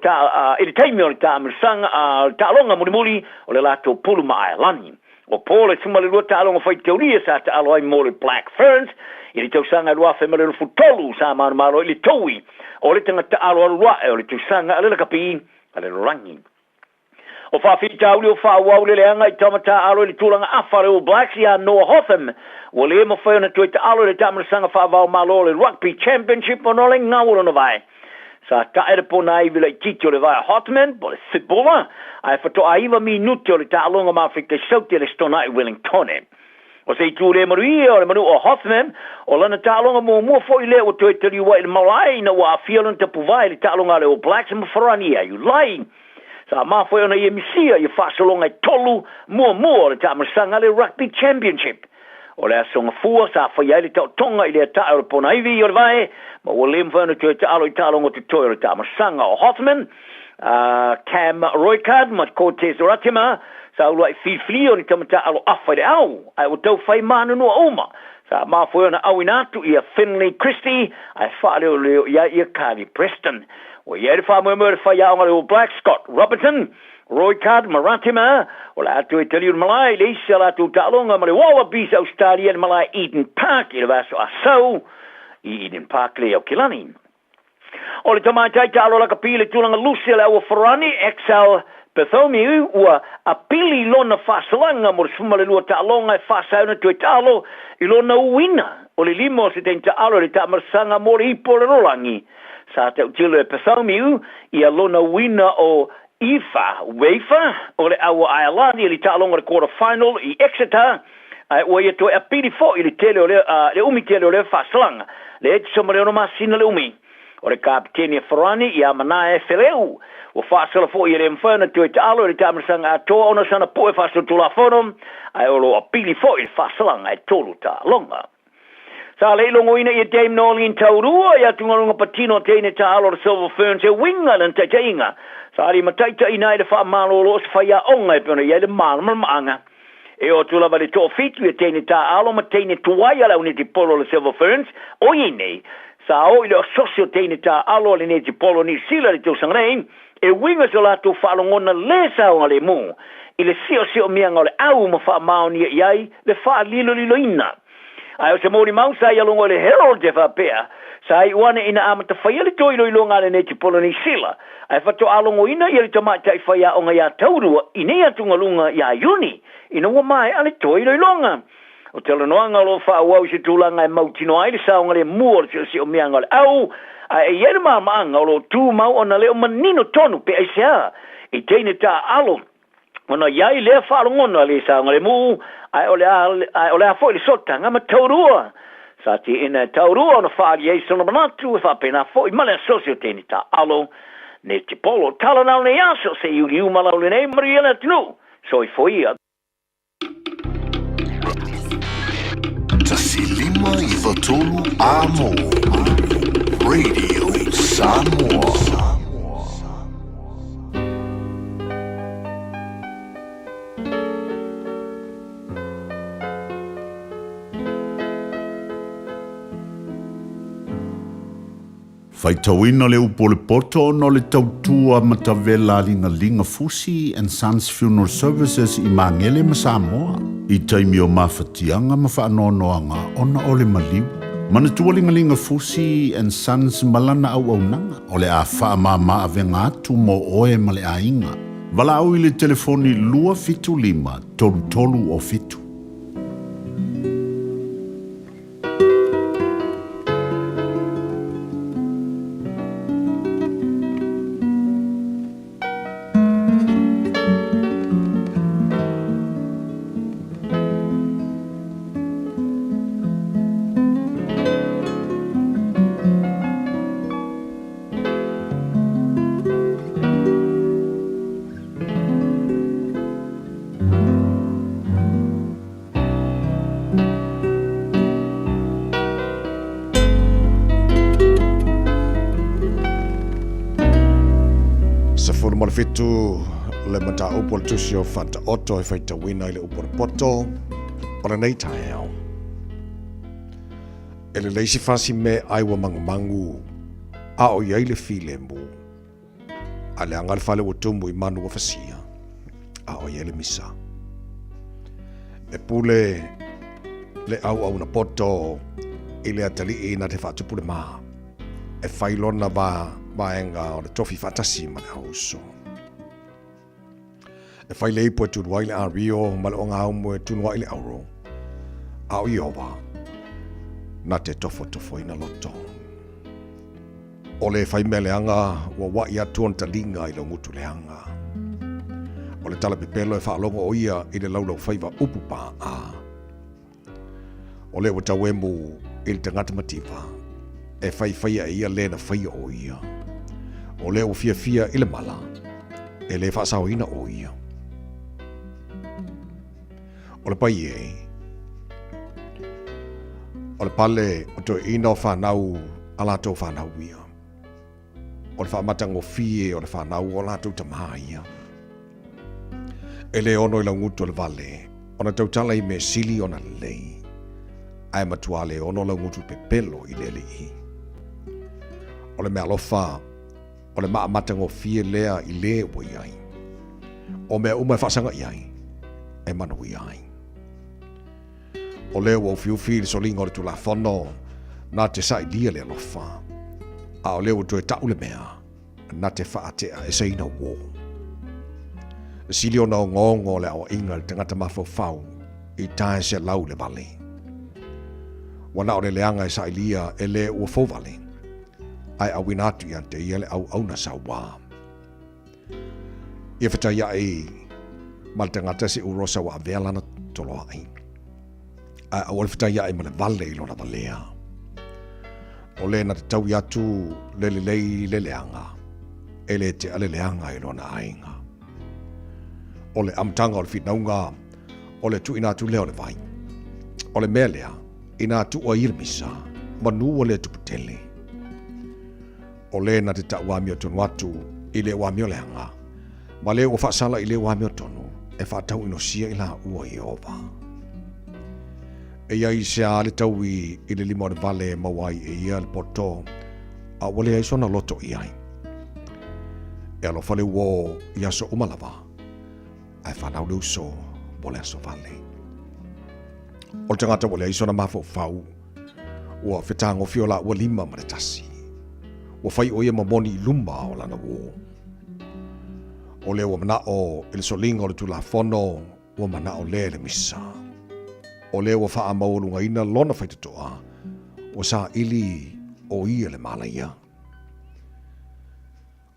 taimio le tāmanasanga le tālonga murimuri o le lato pulu ma ailani. O Paul e smumale lua tālonga whai teoria sa tālo ai mo le Black Ferns, i le tausanga lua whemare rufu tolu sa manamaro i le toui o le tangata alo alua e o le tausanga ale la kapi ale rangi. O whawhita auli o whawau le leanga i tamata alo i le tūlanga awhare o Blacks i a Noah Hotham o le ema whaiona tueta alo le tamarasanga whawau malo le Rugby Championship o no le ngawuro na vai. Sa taere po na i vila i titi o le vai Hotman po le Thibola ai whato aiva minuti o le tālonga ma Afrika Sauti le stona i Wellingtone. O se tu le marui o le manu o Hothman o lana tālonga mua fo i le o toi tari wa i le malai na wa fialan te puvai le tālonga le o Blacks ma wharani ai u lai. Sa ma fo i ona i emisia i whasalonga i tolu mua le tāmarasanga le Rugby Championship. O le asonga fua sa whai le tau tonga i le tae o le ponaivi o le vai ma o le mwhana toi te alo i tālonga te toi o le tāmarasanga o Hothman, Cam Roykard ma Cortez Oratima sa ula i whiwhio ni tamata alo awhai au, ai o tau whai mana nua oma. Sa mawhoi ona au inatu i a Finley Christie, ai whaare o leo ia i a Carly Preston. O ia re whamua mwere whai au ngare o Black Scott Robertson, Roykard Maratima, o la atu e taliu malai, le isa la atu ta'alonga ma le Wallabies Australia le malai Eden Park, i le vaso asau, i Eden Park le au Kilani. O le tamaitai ta'alo la kapile tulanga Lucia le au Ferrani, XL Bartholomew ua apili lona whasalanga mo le sumale lua ta'alonga e whasauna tue ta'alo i lona uina o le limo se ten ta'alo le ta'amarasanga mo le ipo le rolangi. Sa te utilo e Bartholomew i a lona uina o Ifa Wafer o le awa Ireland i le ta'alonga le quarter final i Exeter ua ia toe apili fo'i le tele o le umi tele o le fa'asalanga le eti somare ono masina le umi o le kapiteni Ferrani ia mana feleu ua fa'asala fo'i i le mawhana toe ta'alo le ta'amasanga atoa ona sana po e fa'asala tulafono ai o lo apili fo'i le fa'asalanga e tolu ta'alonga. Sa le ilongo ina ia Dame Nolin taurua ia tungalunga patino teine ta'alo le Silver Ferns e winga lan taitainga. Sa ali mataita ina i le wha'amalolo se whaia onga e pena ia le malama maanga. E o tula vale tō fitu e teine ta'alo ma teine tuaia lau ne te polo le Silver Ferns o inei. Sa o ile o sosio teine ta'alo le ne te polo ni sila le tō sangrei e winga so lato whaalongona le saonga le mu. I le sio mianga o le au ma wha'amaoni iai le wha'alilo ina. Ai o se mori mausa ia longo le Herald e whapea. Sa ai uane ina amata whaia le toilo i longa le neti polo ni sila. Ai whato alongo ina ia le tamata i whaia onga ia taurua. Ine ia tungalunga ia yuni. Ina ua mai ale toilo i longa. O te lanoanga lo whaawau se tūlanga e mautino ai le saonga le mua le si o mianga le au. Ai e le maanga o lo tū mau ona le o manino tonu pe ai sea. I teine ta alo. Ona iai lea whaalongona le saonga le mu. Ai ole a foi le sota ngama taurua. Sa ti ina taurua ona whaali ei sona manatu e whapena foi male asosio teni ta alo. Ne te polo tala nao ne aso se iuri umalau le nei mariana tinu. So i foi ia. Tasilima i Vatolu Amo. Radio Samoa. Faitauina le upo le poto no le tautua matavela linga fusi and Sons Funeral Services i Mangele ma Samoa. I taimi o mawhatianga ma whaanoanoanga ona o le maliu. Manatua linga fusi and Sons malana au nanga o le a whaamama avenga atu mo oe ma le ainga. Wala au i le telefoni lua fitu lima tolu o fitu. Fitu le mata upo tusio fata oto e faita wina ile upo poto ora nei taeo. Ele leisi fasi me aiwa mangu a o iai le file mu. A le angal fale utumu i manu wa fasia. A o iai le misa. E pule le au na poto ile atali i na te fatu pule maa. E failona ba enga o le tofi fatasi ma le hauso. E whai lei po tu waile a rio male o ngā umu e tunu waile auro. A o iowa, na te tofo ina loto. O le whai mele anga wa wai atu on talinga i lo ngutu le anga. O le tala pepelo e whaalongo o ia i le laulau whaiva upu pa a. O le wata wemu i le tangata mativa. E whai a ia le na whai o ia. O le o fia i le mala. E le whaasao ina o ia. O le pai e. O le pale o to ina o whanau alato whanau ia. O le whamatango fie o le whanau o lato tamaha ia. E le ono i la ngutu o le vale. O na tautala i me sili o na lei. Ai matua le ono la ngutu pepelo i le i. O le mea lofa. O le maa matango fie lea i le o iai. O mea umai whasanga iai. E manu iai. O leo o fiu so linga o le tula whono, nā te sai lia le alofa. A o leo tu e tau le mea, nā te whaatea e seina wō. Sili o nao ngongo le o inga le tangata mawhau i tae se lau le vale. Wana o le leanga e sai lia e le ua fau vale. Ai au inatu i ante i ele au na sa wā. Ia whetai ai ma le tangata se urosa wa avea lana toloa ai. A wale whetai ai ma le vale ilo na valea. O le na te tau iatu le leanga. Ele te ale leanga ilo na ainga. O le amtanga o le whitnaunga. O le tu ina tu leo le vai. O le mea lea. Ina tu o irmisa. Manu o le tuputele. O le na te ta wamio tonu atu. I le wamio leanga. Ma le o whaasala i le wamio tonu. E whaatau ino sia ila ua i ova. E iai sea le tau i le limo le vale mawai e ia le poto. A wale ai sona loto i ai. E alo fale uo i aso umalava. Ai whanau le uso wale aso vale. O le tangata wale ai sona mafo fau. Ua whetango fiola ua lima ma le tasi. Ua whai o ia mamoni i lumba o lana uo. O le ua mana o ele solinga o le tula fono. Ua mana o le misa. O le ua wha maurunga ina lona whaitatoa. Ua sa ili o ia le malaia.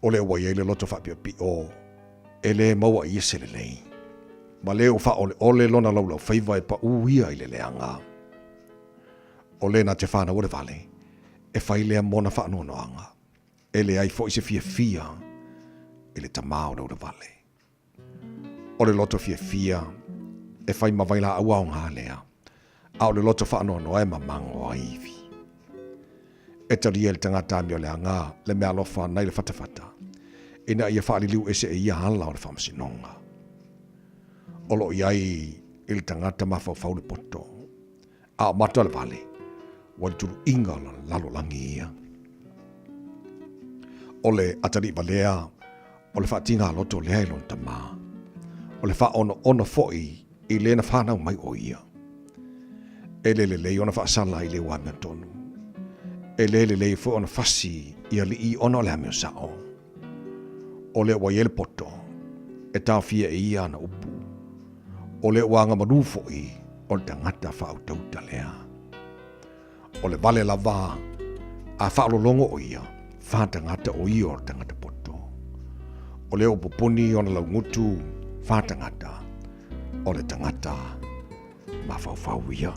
O le ua ia le loto whapia pi o. E le maua ia se le lei. Ma le ua wha ole lona laulau whaiva e pa uia i le leanga. O le na te whana ure vale. E whai lea mona wha anoanoanga. E le ai fo i se fia. E le tamao na ure vale. O le loto fia. E whai mawaila aua o ngā lea. A o le loto wha anoanoa e mamango a iwi. E taria le tangata mio le anga. Le mea lofa nai le whatawhata. Ina ia wha liu ese e ia hala o le whamasinonga. Olo iai il tangata mawhau le poto. A mata le vale. Wali turu inga lalo langi ia. Ole atari valea. Ole whaatinga loto lea ilon tama. Ole wha ono foi i lena whanau mai o ia. E le ona whaasala i le wamea tonu. E le foi ona fasi i ali i ona le hameo sao. Ole wa yele poto. E tau fia e ia na upu. Ole wanga manu foi. Ole tangata whautauta lea. O le vale lava a whaalolongo o ia, whātangata o ia o tangata poto. O le o poponi o na laungutu, whātangata o le tangata ma whauwhau ia.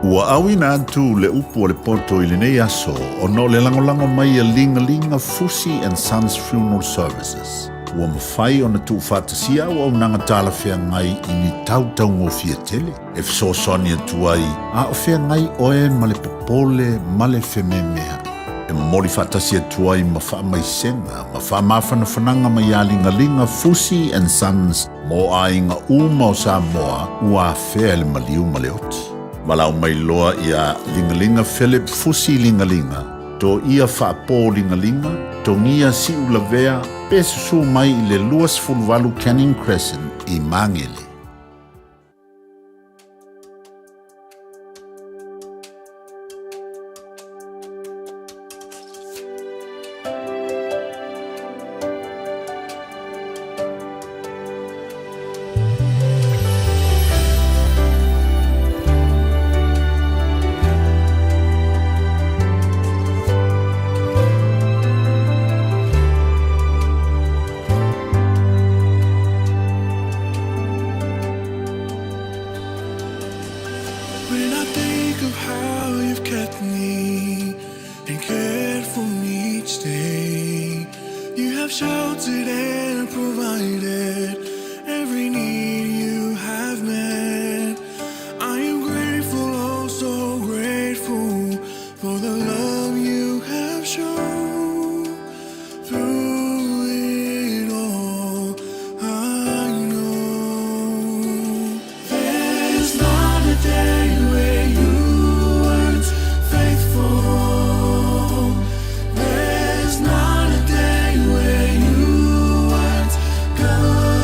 Ua awina atu le upu o le poto i le nei aso o no le langolango mai a linga Fusi and Sons Funeral Services. Ua mawhai o na tu whātasia o au nanga tāla whea ngai i ni tautau ngō fia tele. E fsosoni atu ai, a o whea ngai oe ma le popole ma le whememea. E mori whātasia atu ai ma wha mai senga, ma wha mawhana whananga mai a linga Fusi and Sons mo a inga uma o Samoa ua whea le maliu ma le oti. Malau mai loa i a linga Philip Fusi linga. To ia whaapō linga, to ngia si ulavea, pe susu mai i le luas fulvalu Canning Crescent i Mangele. Good.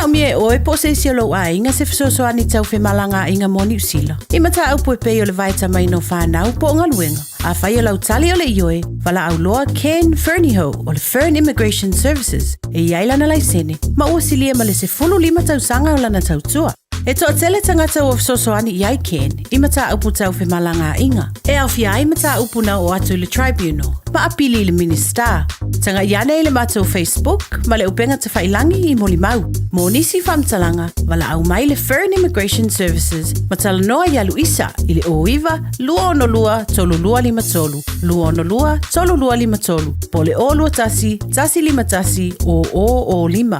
na umie oe po se siolo a inga se fisoso ani tau fe malanga inga mo New Zealand. Ima ta au po pe o le vaita mai no whanau po ngā luenga. A whai o lau tali o le ioe, wala au loa Ken Ferniho o le Fern Immigration Services e iailana lai sene. Ma ua silia ma le se 15 tau sanga o lana tau tua. E toa tele tangata o fisosoani iai Ken, I mata upu tau fe malanga inga. E au fia ai mata upu na o atu le tribunal. Ma apili le minister. Tanga iane le mato Facebook, ma le upenga te whailangi I moli mau. Mo nisi whamtalanga, wala au mai le Fern Immigration Services, ma tala noa ia Luisa, I le oiva, lua ono lua, tolu lua lima tolu. Lua ono lua, tolu lua lima tolu. Po le o lua tasi, tasi lima tasi, o lima.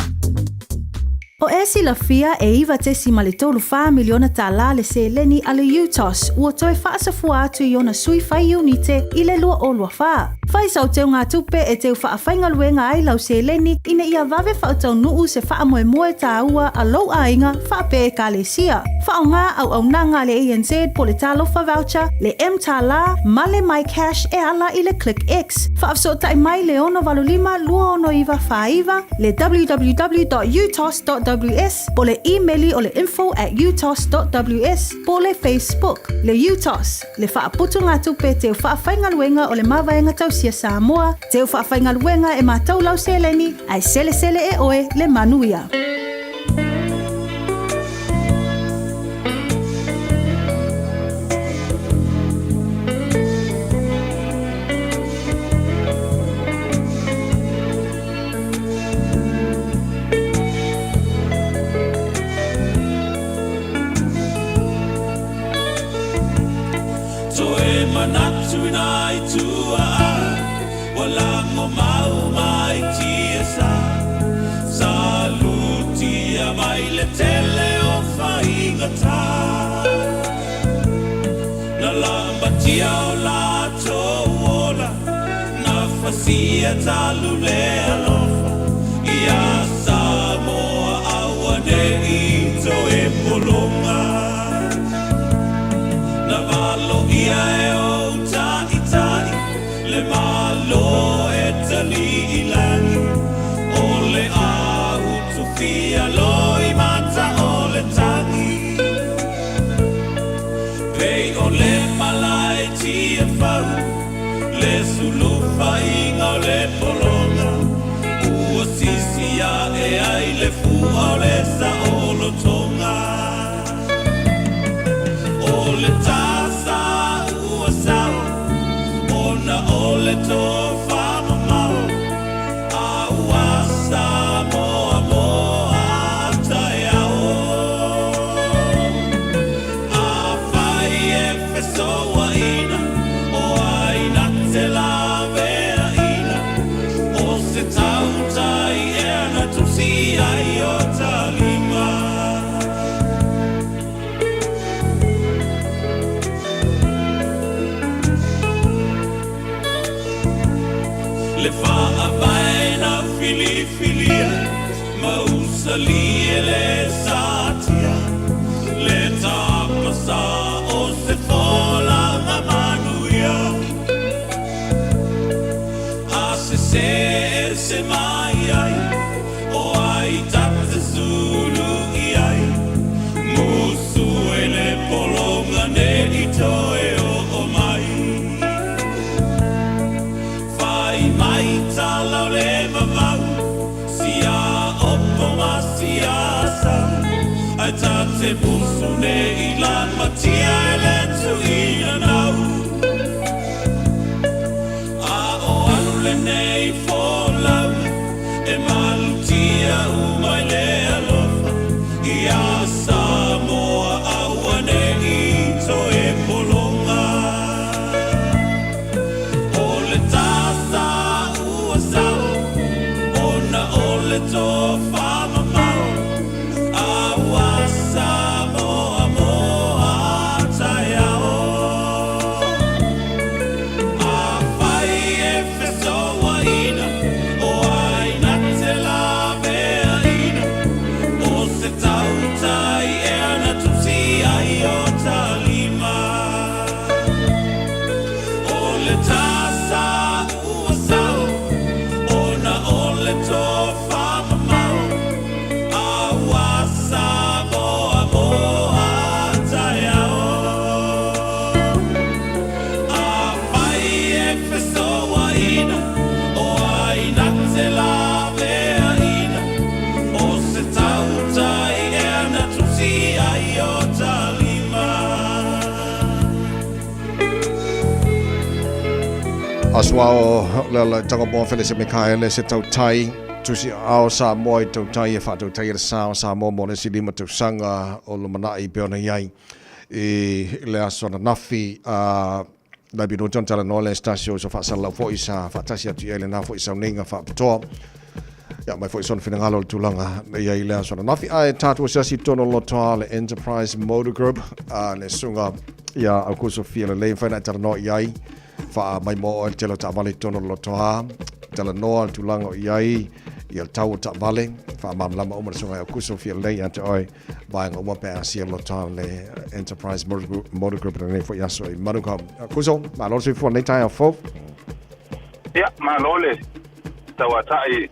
O esi la fia e iwa te si male tolu wha miliona ta la le se leni ale UTOS ua toe wha asafua atu I ona sui whai unite I le lua o lua wha. Whai sau teo ngā tupe e teo wha awhainga luenga ai lau se leni ina ia vave wha tau nuu se wha moe moe ta ua a lau a inga wha pe e ka le sia. Wha o ngā au nanga le ANZ po le talofa voucher, le M ta la, male my cash e ala I le Click X. Wha afso tai mai le ono valulima lua ono iwa wha iwa, le www.utos.ws, po le emaili o le info@utos.ws, po le Facebook, le UTOS, le wha aputu ngā tupe teo wha awhainga luenga o le mawaenga tausia Samoa, teo wha awhainga luenga e mātou lau se leni, ai sele e oe le manuia. Manatu nai tua walango mau mai tiesa salutia mai le tele o whaingata na lamba tia o la toa na fasia talu le alofa ia Samoa awane I to e polonga na valo ia e le malo e tali ilangi o le au tufia loi mata o le tangi pei o le malai tia fau le sulufa inga o le polonga ua sisia e ai le fua o le sa o lo tonga o le tasa ua sao na ole to fama mau awa Samoa moa taia o a fai e fesoa ina o aina te la vera ina o se tau tai e na tusi ai o talima le faa vaina filifilia mausali le satia le tapasa o se fola mamanuia a se mai ai o ai tata zulu ai musu ele polonga ne itoe o mai mai tala le mamau sia oppo ma sia sa ai tate busu ne ilan matia ele tu ina nau a o alu le nei folau e malutia umai le alofa ia Samoa awane I to e polonga o le tasa ole to fama mau awa Samoa moa taia o a fai e fesoa ina o aina te la vea ina o se tau tai e ana tusi ai o talima o le tasa ua sao ona ole to fama mau aswa o la tanga bo fele se Mikaele se tau tai tusi ao sa moi tau tai e fa tau tai e sa mo mo le silima tau sanga o lo mana I peona iai e le asona nafi la bino ton tala no le stasio so fa sala fo isa fa tasi atu ele na fo isa ninga fa to ya mai fo son finangalo tulanga ia ile asona nafi ai tatu sasi tono lo le Enterprise Motor Group le sunga ya akuso fia le fa na tala no iai fa mai mo el telo ta vale tono lo toa tala no tulanga iai ia tau ta vale fa mam lama umar sunga akuso fia le ante oi vai ngoma pe asia lo toa le Enterprise Motor Group ne fo yaso I manuka akuso ma lo se fo nei tai fo ya ma lo le tawa tai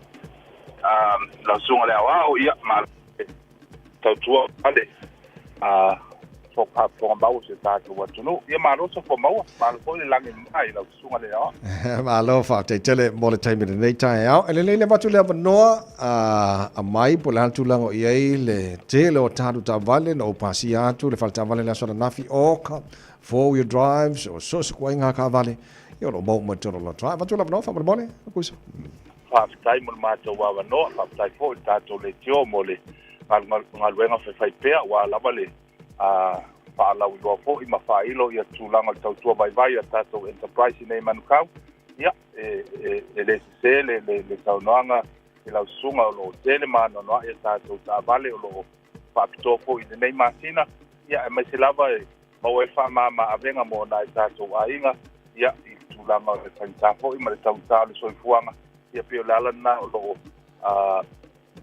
la sunga le awa o ya ma tau tua ale fo ka fo mbau se ta tu watu no ia ma lo so fo mau ma lo fo le langi mai la sunga le awa ma lo fa te tele mo le time nei tai au ele le matu le no a mai po la tu lango ie le tele o tatu ta vale no pasia tu le falta vale la sona nafi o ka four wheel drives o so se kwanga ka vale io lo mo mo tolo lo tra matu la no fa mo le kuso fa tai mo ma to wa no fa tai fo ta to le tio mo le ngal wenga fe fai pe wa la vale fa la wi fo I mafailo ia tulanga tau tua vai tato Enterprise nei manukau ia le saunoanga I la sunga o lo tele mano no ia tato ta vale o lo fa tofo I nei masina ia mai se lava mo e fa mama avenga mo na tato ainga ia I tulanga le tantafo I ma le tau le soifuanga ia pe lala na o lo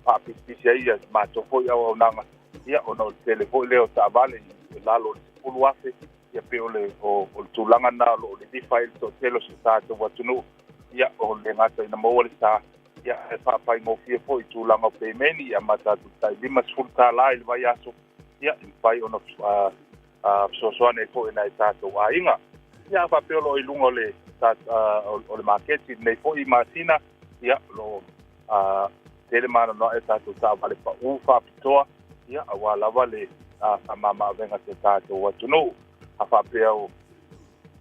fa pisia ia ma tofo ia o nanga ia ono telefo leo ta vale lalo pulu afe ia pe ole o tulanga na lo le file to telo sa to watunu ia o le ngata ina mo le sa ia e fa fa mo fie fo I tulanga pe meni ia mata tu tai lima sulta la il vai aso ia pai ono so so ne fo ina ta to wainga ia fa pe lo I lungo le ta o le market nei fo I masina ia lo telemano no e ta to ta vale pa u fa pitoa ia awala vale mama venga te tato watuno afa peo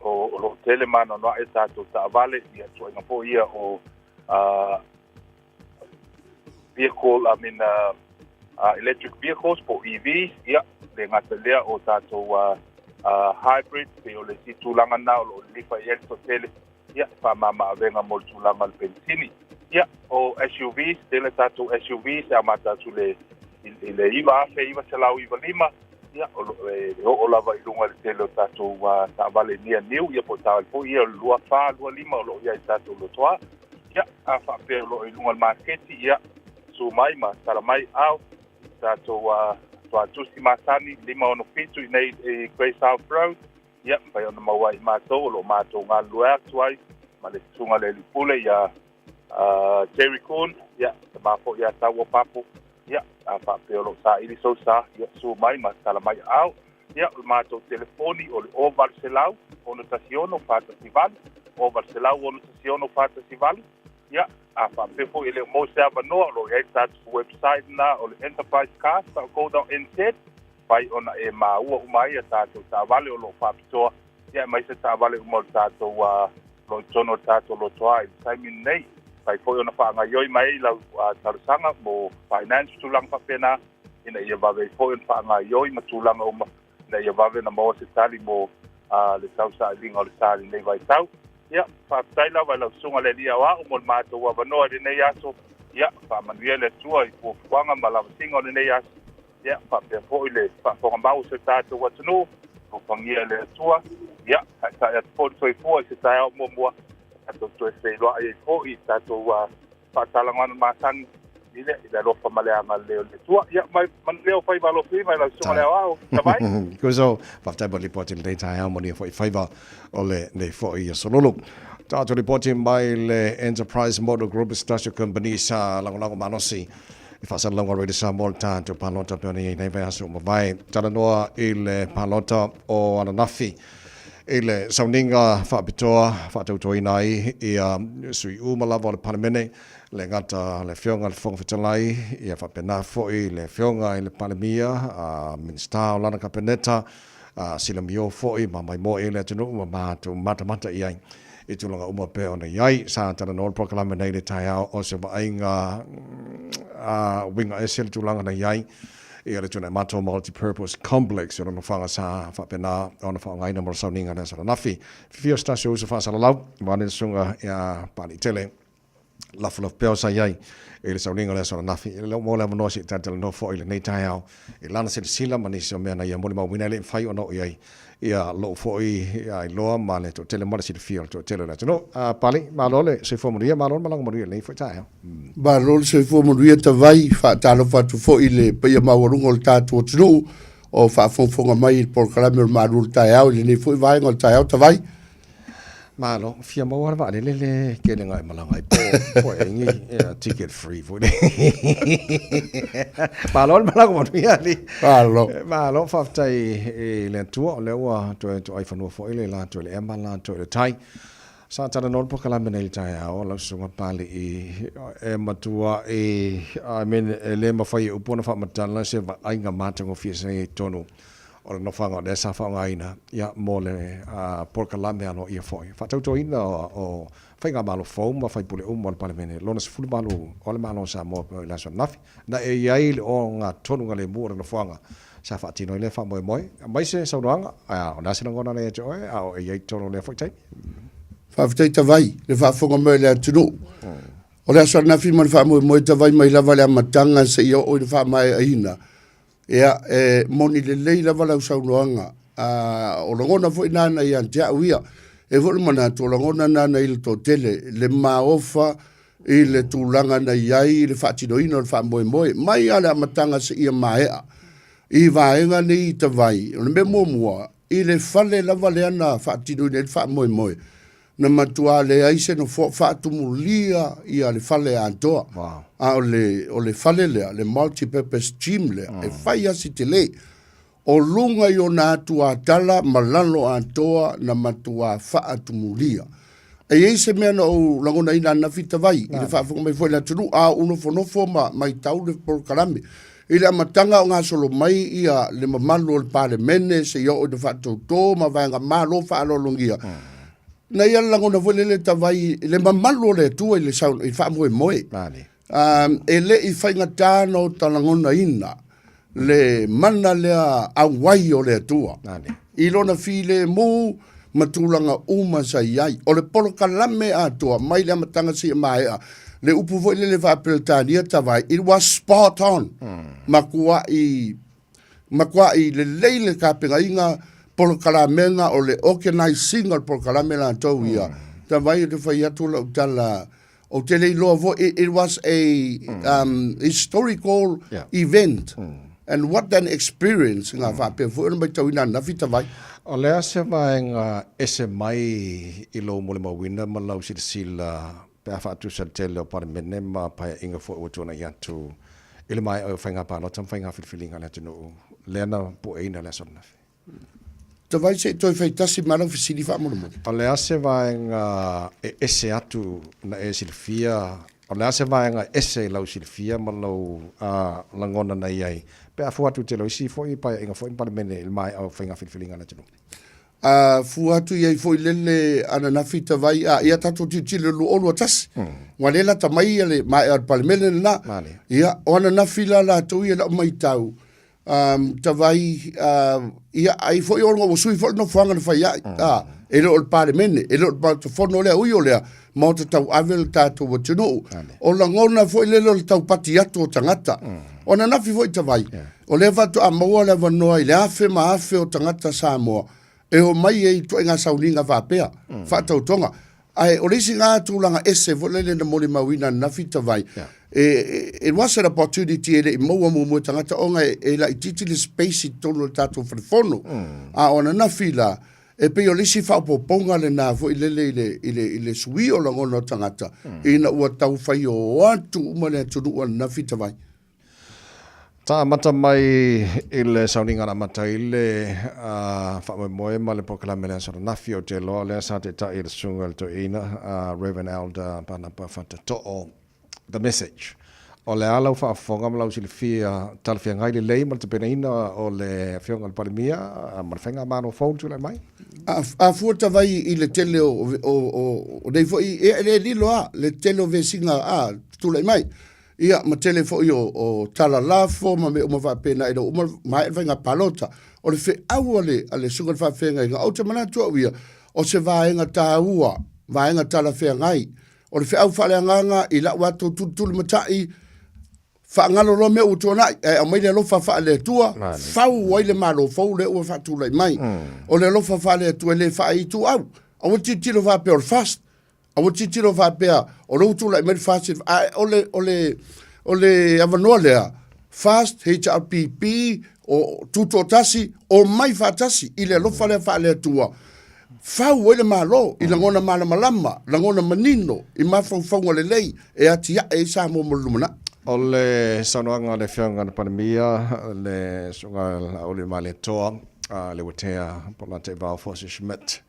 o lo telemano no e tato ta vale ia tuinga po ia o vehicle electric vehicles po EVs ia le ngata lea o tato hybrid pe o le titulanga na o lo lifa ia to tele ia fa mama venga mo tulanga le benzini ia o SUVs tele tato SUVs amata tu le ile iwa afe iwa salau iwa lima ia o lava I lunga le tele tato ta vale nia niu ia po ta po ia lua fa lua lima lo ia tato lo toa ia afa pe lo I lunga le marketi ia su mai ma sala mai au tato toa tusi masani lima ono fitu nei Grey South Road ia pai ona mawai mato lo mato nga lua tuai ma le sunga le pule ia Jerry Coon ia ma po ia tawo papo ia apa peolo sa ili so sa ia su mai ma sala mai au ia o mato telefoni o le o Barcelau o no staciono fata sival o Barcelau o no staciono fata sival ia apa pefo ele mo se ava no lo ia tat website na o le Enterprise Cast go down NZ pai ona e ma u mai tato ta vale o lo papito ia mai se ta vale mo tato lo tono tato lo toai Simon nei pai foi ona fa nga yoi mai la tarsanga mo finance tulang pa pena ina ia vave foi fa nga yoi ma tulang o na ia vave na mo se tali mo le tau sa linga le tali nei vai tau ia fa tai la vai la sunga le dia wa mo mato wa no de nei aso ia fa manuel le tua I po kwanga mala singa le nei aso ia fa pe foi le fa ko mbau se tato wa tunu ko pangia le tua ia ta ia po foi se ta mo mo ato to se lo ai fo I tato wa patalanga masan ile ida lo fa male ama le tua ia mai man leo fai valo fi mai la so le au tabai kuso fa ta boli potin data harmony for favor ole ne fo I sololo ta to reporting by le Enterprise Motor Group Station Company sa lango manosi fa sa lango re sa molta to palota pe nei vai aso mo vai tala noa ile palota o ananafi ele sauninga whaapitoa, whaatautoa nai, ia sui umalawa le panemene, le ngata le whionga le whongwhitalai, ia whapena foi le whionga i le panemia, minsta o lana kapeneta, sila mio foi, ma mai mo ele atunu, ma mātu mata iai. I tulanga uma pe ona iai, sa tana nol proklame nei le tai au, o se vainga winga esel tulanga na iai, I le tuna mato multi-purpose complex, ona whanga sa whapena, ona whanga ina mora sauninga na sara nafi. Fio stasio usa whasala lau, wane sunga ia pali tele, lafula peo sa iai, e le sauninga le sara nafi. E le mo le manosi tatala no fo I le nei tai au, e lana se le sila manisi o mea na ia mole mawina le whai ono iai, ia lo fo ia I loa ma le to tele mara si le fio, to tele le tino, pali, malo le se fo moria, malo malanga moria le fo tai au. Ba rol se fo moria ta vai, fa talo fa tu fo I le pe ia mawarungo le tatu o tino, o fa fonga mai por kalame o marul tai au, le ne fo I vai ngol tai au ta vai. Malo, fia mawara va le ke le ngai malanga I po ingi ticket free fo le. Malo malanga moria li. Malo fa tai le tua le wa to ai fanu fo ile la to le emala to le tai. Sa tana non po kala menel tai au la sunga pali I matua I mean le mafai upona fa matala se va ainga matango fia se tonu. O no whanga le sa whanga ina ia mo le por kalame ano ia foi. Whatauto ina o whainga malo foam wa whai pule mo le palemene. Lona se fulu malo o le malo sa mo la so nafi. Na e iai le o ngā tonu ngā le mua no whanga. Sa whatino I le wha moe moe. Mai se saunoanga, o nasi na ngona le joe, o e iai tonu le whaitai. Whawhitai ta vai, le whawhonga moe le atunu. O le aso nafi mo le wha moe moe ta vai mai lava le amatanga se ia o le wha mai aina. Ia moni le leila wala usaunoanga o longona fo inana ia tia uia e fo mana to longona nana il to tele le maofa I le tulanga na iai le fatino ino le fa moe moe mai ala matanga se ia maea I vaenga ni ta vai o le me mua I le fale lava le ana fatino le fa moe moe na matua le aise no fo fatumulia ia le fale antoa o le fale le multi-purpose gym le e fai asi te le o lunga I o na atua tala malalo antoa na matua faatumulia e eise mea na o langona ina na fita vai I le whaafunga mai foi la tunu a uno fonofo mai tau le por karame I le amatanga o ngā solo mai ia le mamalu o le pale mene se ia o le whaatouto ma vaenga malo whaalolongia na ia langona foi le tavai le mamalu o le tua I le saun I wha moe moe e le I whainga tāna o talangona ina le mana lea awai o le tua I lona file mu matulanga uma sa iai o le polo kalame atua mai le amatanga si maea le upu foi le whaapeltania tavai it was spot on makua I le leile ka penga inga polo kalamenga o le organizing o polo kalamela tau ia tavai te whai atu la utala o te lei loa vo it was a historical event and what an experience ngā whape fo ina mai tau ina na fita vai o lea se vaenga ese mai I lo mole mawina ma lau sila pe a whaatu sa tele o pare mene ma pai inga fo o tona iatu ile mai o whainga pālo tam whainga whilwhilinga le tino lea na po eina lea sona Te vai se toi fai tasi marau fisili wha mono mono. O lea se vaenga ese atu na e silfia, o lea se vaenga ese lau silfia ma lau langona na iai. Pe a fuatu te lau isi foi pa inga foi pa mene il mai au whainga whilwhilinga le tino. Fuatu iai foi lele ana na fita vai ia tato titile lu olu atas. Walela tamai ale mai al palmele na. Ia ona na fila la tu ia la mai tau. Tavai ia ai foi o ngo sui foi no fanga no fai ele o pare mene ele o pa to fono le ui o le mo te tau avel tato o tino o la ngona foi le lo tau pati atu o tangata ona na fi foi tavai o le va to amo le va no ile afe ma afe o tangata Samoa e o mai e to nga saulinga va pea fa tau tonga ai o lesi ngā tūlanga ese volele na mori mawina na fita vai it was an opportunity e maua mo tangata onga e la ititili space I tonu tato wharifono a ona na fila e pe o lesi whaupoponga le nā fo ile sui o langona tangata ina ua tau whai o atu umane tunu na fita vai Tā mata mai I le sauninga na mata I le whamoe ma le pokalame lea sara nafi o te loa lea sa te ta I le sunga le to ina Reverend Elder Panapa Whata To'o The Message o le ala fa fonga mala usi le fia tal fia ngai le lei ma te pena ina o le fia ngal palimia ma fenga ma no fou tu le mai a fuata vai i le tele o dei fo i le loa le tele o vesinga a tu le mai ia ma tele fo o tala lafo ma me o ma fa pena ida o mai venga palota o le fe au ale sugar fa fenga nga o te mana tu ia o se vaenga taua vaenga tala fea ngai o le fe au fa le nganga i la wa tu matai fa ngalo lo me utona e mai le lo fa le tua fa wai le malo fo le o fa tu le mai o le lo fa le tu le fa i tu au o ti lo va per fast o ti lo va per o lo tu le mai fast o le avanoa fast HRPP o tuto tasi o mai fa tasi i le lo fa le tua fa wai le malo i la ngona malama la ngona manino i ma fa le lei e atia e sa mo lumana o le sanoanga le whianga na pandemia, le sunga o le male toa, le watea, pona te vau Fosse Schmidt.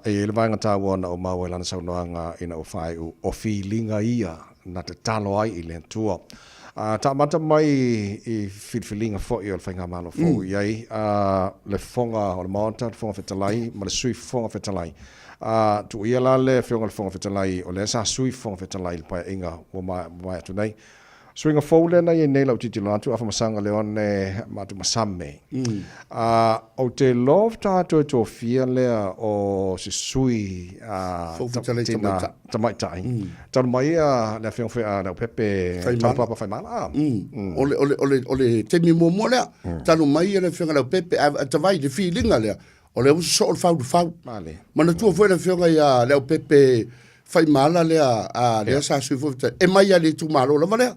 E le vainga tāwana o maua lana sanoanga ina o whai o whilinga ia na te talo ai i le tua. Ta mata mai i whiwhilinga fo i o le whainga malo fo iai, le fonga o le maonta, le fonga whetalai, ma le sui fonga whetalai. Tu ia la le whionga le fonga whetalai o le sa sui fonga whetalai le pai inga o mai atu nei. Suinga fōle na i nei lau titi lantu afa masanga le one matu masame. O te love tātou tō fia lea o se sui tina tamaitai. Tau mai le whionga whea lau pepe tau papa whaimala. Ole temi mua lea. Tanu mai le whionga lau pepe tawai le whilinga lea. O le uso so o fau. Mana tua foi le whionga ia leo pepe fai mala lea sa sui fofita. E mai le tu malo lava lea.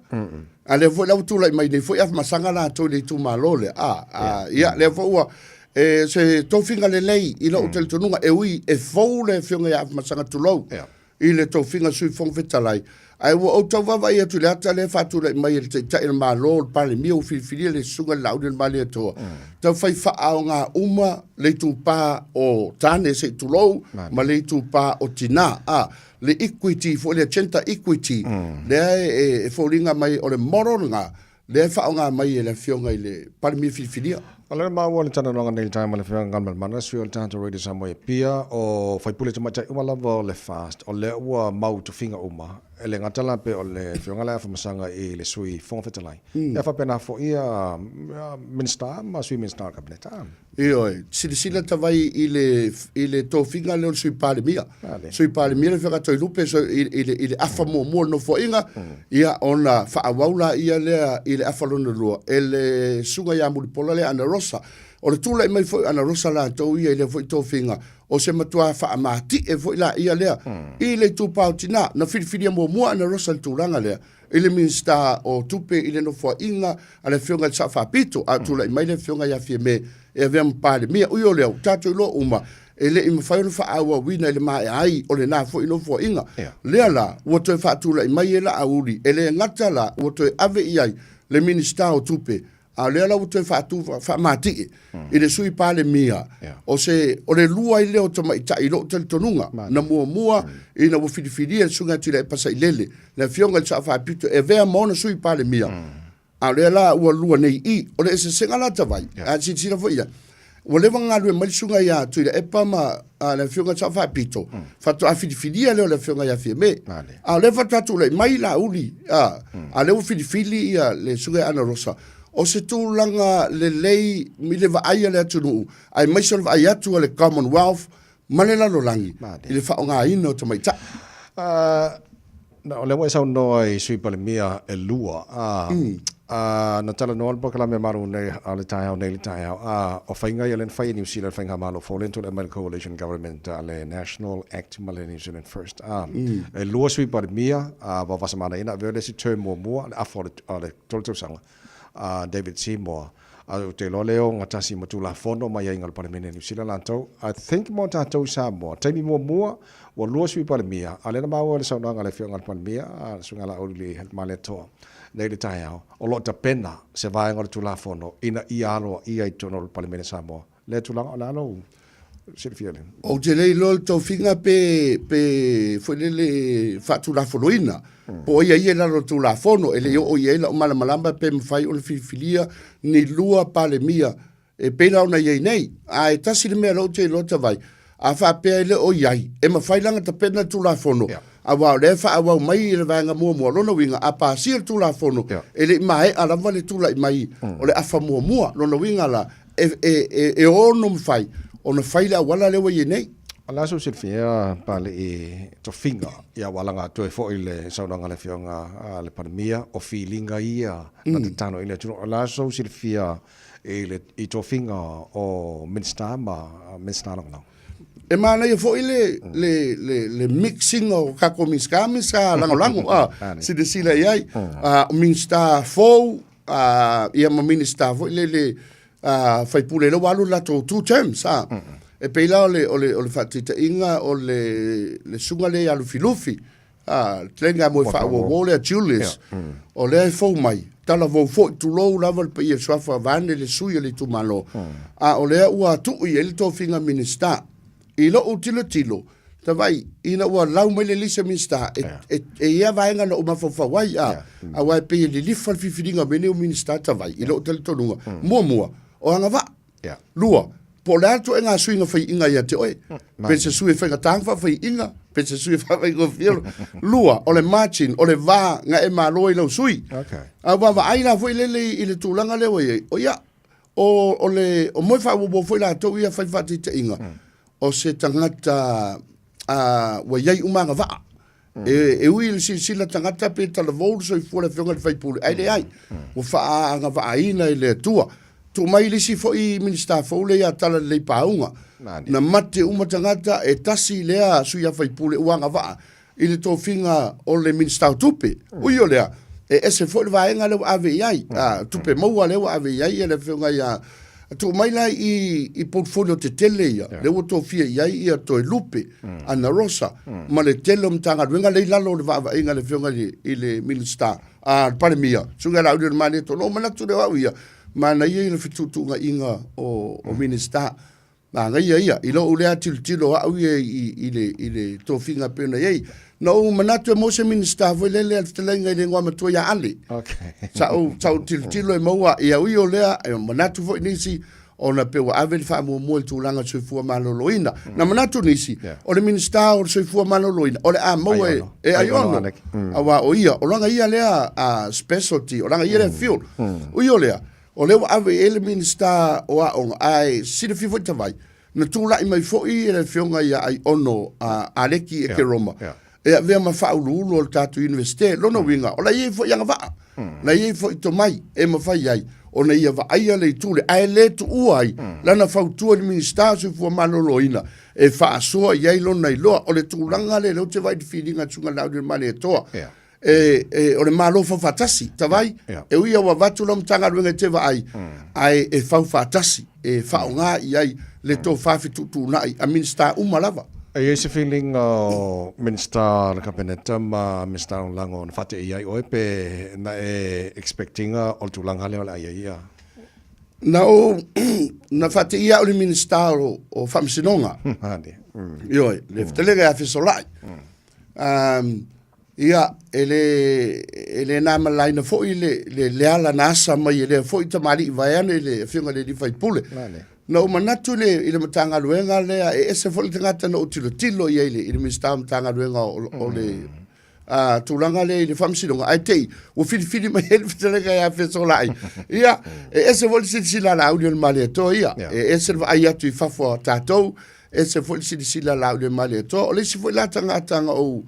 A le foi lau tu lai mai nei foi af masanga la to le tu malo lea. Ia le foi ua se tofinga le lei i la hotel tonunga e ui e fou le whionga ia af masanga tu lau. I le tofinga sui fong fetalai. Ai wo o tau wawa ia tu le ata le fatu le mai le ta il malo pale mi o fili le sunga lau le mali to. Tau fai fa au nga uma le tu pa o tane se tu lo ma le tu pa o tina le equity fo le centa equity le e folinga mai o le moron nga le fa nga mai le fionga le pale mi fili. Ala maua le tana longa nei time le whianga ngal mana sui o tanto radio Samoa pia o fai pule tama tai uma lava le fast o le ua mau tu finga uma ele ngatala pe o le whianga la famasanga e le sui fonga fetalai e fa pena fo ia minister ma sui minister cabinet io sila tavai ile to finga le sui palemia le fega toi lupe so ile afa mo no fo inga ia ona fa awaula ia le ile afa lo no ele suga ya mulpola le ana rosa o le tula mai foi ana rosa la to ia ile foi to finga o se matua fa amati e foi la ia le ile tu pautina na filfilia mo ana rosa tulanga le ile minsta o tupe ile no fo inga ale fionga sa fa pito a tula mai le fionga ya fieme e vem pale mia uyo le tatu lo uma ele im fa fa awa wina le mai ai o le na fo ino fo inga le la o to fa tula mai la auri ele ngata la o to ave iai le minsta o tupe a le la uto fa tu fa mati i le sui pale mia o se o le lua i le o tama ita i lo tel tonunga na mua i na wo fidifidi e sunga tira e pasa i lele le fionga sa fa pito e vea mona sui pale mia a le la ua lua nei i o le se senga la tavai a si tira fo ia o le vanga lue mai sunga ia tira e pa ma a le fionga sa fa pito fa to a fidifidi le o le fionga ia fie me a le fa tatu le mai la uli a le o fidifidi ia le sunga ana rosa o se tūlanga le lei mi le vaaya le atunu ai mai se le vaaya atu le Commonwealth male la lolangi i le whaonga ino ta mai ta na o le wai sau noi sui pale mia e lua na tala noa po kala me maru nei a le tai au nei le tai au o whainga i alen whai New Zealand whainga malo fōlento le American Coalition Government le National Act Male New Zealand First e lua sui pale mia wa wasamana ina vele si term mua le afo le tolto sanga David Seymour te lo leo ngatasi matula fono mai ingal parlemene New Zealand lanto I think mo tatou Samoa taimi mo o lo sui parlemia ale na maua le sauna ngale fio ngal parlemia sunga la oli male to nei le taiao o lo ta pena se vai ngal tula fono ina ialo ia itono parlemene Samoa le tula ala lo Silvia. O te lei lo to finga pe foi le fatu la foloina. Po ia la tu la fono ele o ia la mala malamba pe mfai o filia ni lua pale mia e pena ona ia nei. Ai tasi le me lo te lo te vai. A fa pe le o iai e mafai langa te pena tu la fono. A wa le fa wa mai le vanga mo lona winga a pa sir tu la fono. Ele mai ala vale tu la mai. O le afa mo lona winga la e ono mfai. Ona faila wala le wai nei. Ala so Silvia pale to finga ia wala nga to fo ile saunga le fionga le pandemia o feelinga ia na te tano ile tu ala so Silvia ile I to finga o minsta no. E mana ia fo ile le mixing o kako miska lango si de sila iai minsta fo ia ma minsta fo ile fai pule lo walu la to two terms e peila ole fatita inga ole le sunga le alu filufi tlenga mo fa wo le Julius ole fo mai tala vo fo tu lo lava pe ia swafa vane le suia le tu malo ole ua tu I le to finga minista I lo utilo ta vai ina ua lau mai le lisa minista e ia vaenga no uma fa wai a wai pe le lifa fifiringa mene o minista ta vai I lo tele tonunga mua o anga va lua po le atu enga suinga fai inga ia te oe pense sui fai tangfa fai inga pense sui fai go fielo lua o le marching o le va nga e maloi lo sui a va aina foi le ile tulanga le oe o ia o le o moi fa bo foi la to ia fai fati te inga o se tangata wa yai umanga va e ui si la tangata pe tala vol so I fuala fionga fai pule ai o fa anga va aina ile tua tu mai lisi fo I minista fo le ya tala le paunga na mate uma tangata e tasi lea suia fai pule uanga va ile to finga o le minista tupe ui o lea e ese fo le vaenga le ave ai tupe maua le ave ai le finga ya tu mai la I portfolio te tele ia le o to fia ai ia to lupe ana rosa ma le tele mtanga wenga le lalo le va inga le finga ile minista pare mia sunga la uri mane to no mana tu le wa ia mana ia le fitutunga inga o minista na ia ilo ule tilo au ile to finga pena ia no manatu mo se minista vo le telenga ile ngwa matu ya ali sa tilo moa ia ui o lea manatu vo nisi ona pe wa ave fa mo tu langa so fu maloloina na manatu nisi o le minista o so fu maloloina o le mo e ayono awa o ia o langa ia lea specialty o langa ia le field ui o lea o leo ave ele minista o on ai sida fifo tavai na tula I mai fo I ele fionga ia ai ono aleki e ke Roma e ave ma fa ulu o tatu universite lona winga o la ia fo yanga va na ia fo to mai e ma fa ai o na ia va ai le tule ai le tu uai lana fa tu le minista so fu maloloina e fa so ia lona I lo o le tulanga le lo te vai feelinga tsunga la de male toa o le malo fa fatasi tavai e uia wa vatu lo mtanga ruenga te vai ai e fa fatasi e fa nga ai le to fa fitu tu nai a minista umalava e se feeling minista kabineta ma minista lango na fate ai o pe na expectinga o tu langa le ia na fate ia o le minista o famsinonga yo le telega afisolai ia ele na malai na fo le ala nasa mai le fo ita mari vai ane le finga le di fai pule no manatu le ile matanga luenga le e se fo le tangata no tilo ia ile minsta matanga luenga o le tulanga le famsilonga ai te o fili mai ele telega ia fesolai ia e se fo le sila la audio male to ia e se vai atu fa fo tatou e se fo le sila la audio male to le se fo la tangata o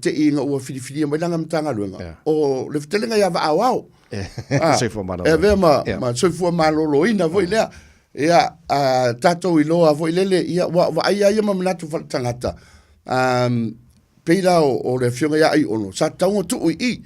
te inga ua fili mai langa mtanga luenga o le telenga ia va au se fo malo e ve ma se fo malo loina voi lea ia tato iloa voi lele ia wa ia ma manatu fa tangata peila o le fionga ia ai ono sa taunga tu I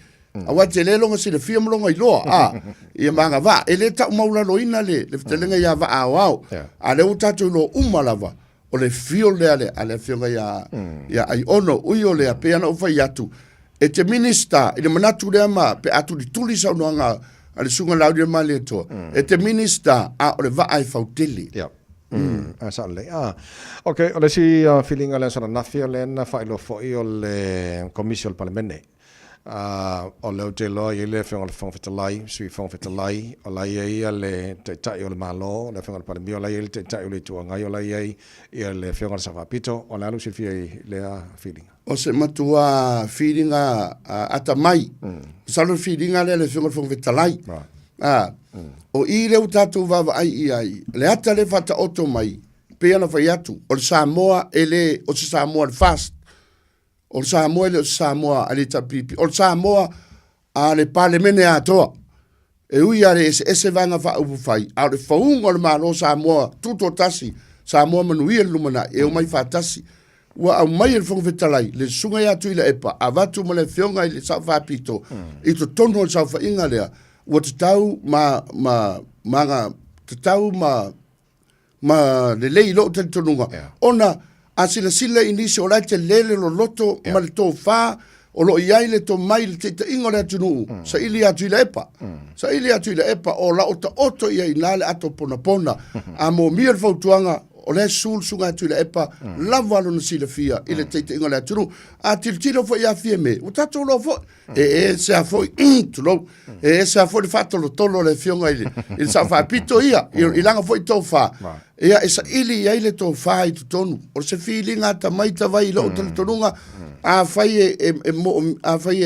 awa te le longa se le fia mlonga iloa ia manga va ele ta maula loina le telenga ia va au a le tato ilo umalava o le fio ale fionga ia ai ono ui o le pe ana o fai atu e te minista ile manatu le ma pe atu di tuli sa noanga ale sunga laudia male to e te minista a o le va ai fautili Sa le. Okay, o le si feeling ale sona nafia le na failo foi o le commission parlamente. O le te lo i le whenga le whanga whetalai, sui whanga whetalai, o lai ia le te tai o le malo, le whenga le palamio, o lai ia le te tai o le tuangai, o lai ia le whenga le sawhapito, o le alu silfia i le feeling. O se matua feeling ata mai, salo feeling le whenga le whanga whetalai. O i leu tātou wawa ai, le ata le whata oto mai, pe ana whai atu, o le Samoa o se Samoa le fast, o le Samoa le Samoa ale tapipi, o le Samoa a le palemene atoa, e ui ale ese vanga wha upu whai, a le whaunga le malo Samoa, tuto tasi, Samoa manuia lumana, e o mai whatasi, ua au mai le whangwetalai, le sunga ia tui le epa, a watu ma le whionga i le sau whapito, i to tono o le sau whainga lea, ua te tau ma le lei lo te tonunga. Ona, a sila inisi o lai te lele lo loto ma le tō whā, o lo iai le tō mai le te ingo le atunu, sa ili atu i le epa. Sa ili atu i le epa o la o ta oto ia i nale ato pona pona, a mo mia le fautuanga, o le sul sunga atu i le epa, lava alo na sila fia, i le te ingo le atunu, a tilo fo ia fia me, o tato lo fo, e se a fo, tulo, e se a fo le fato lo tolo le fionga i sa fa pito ia, i langa fo i tō fa, ia e sa ili ia le tō fa i tu tonu, o se feelinga ta mai ta vai lo tele tonunga, a fai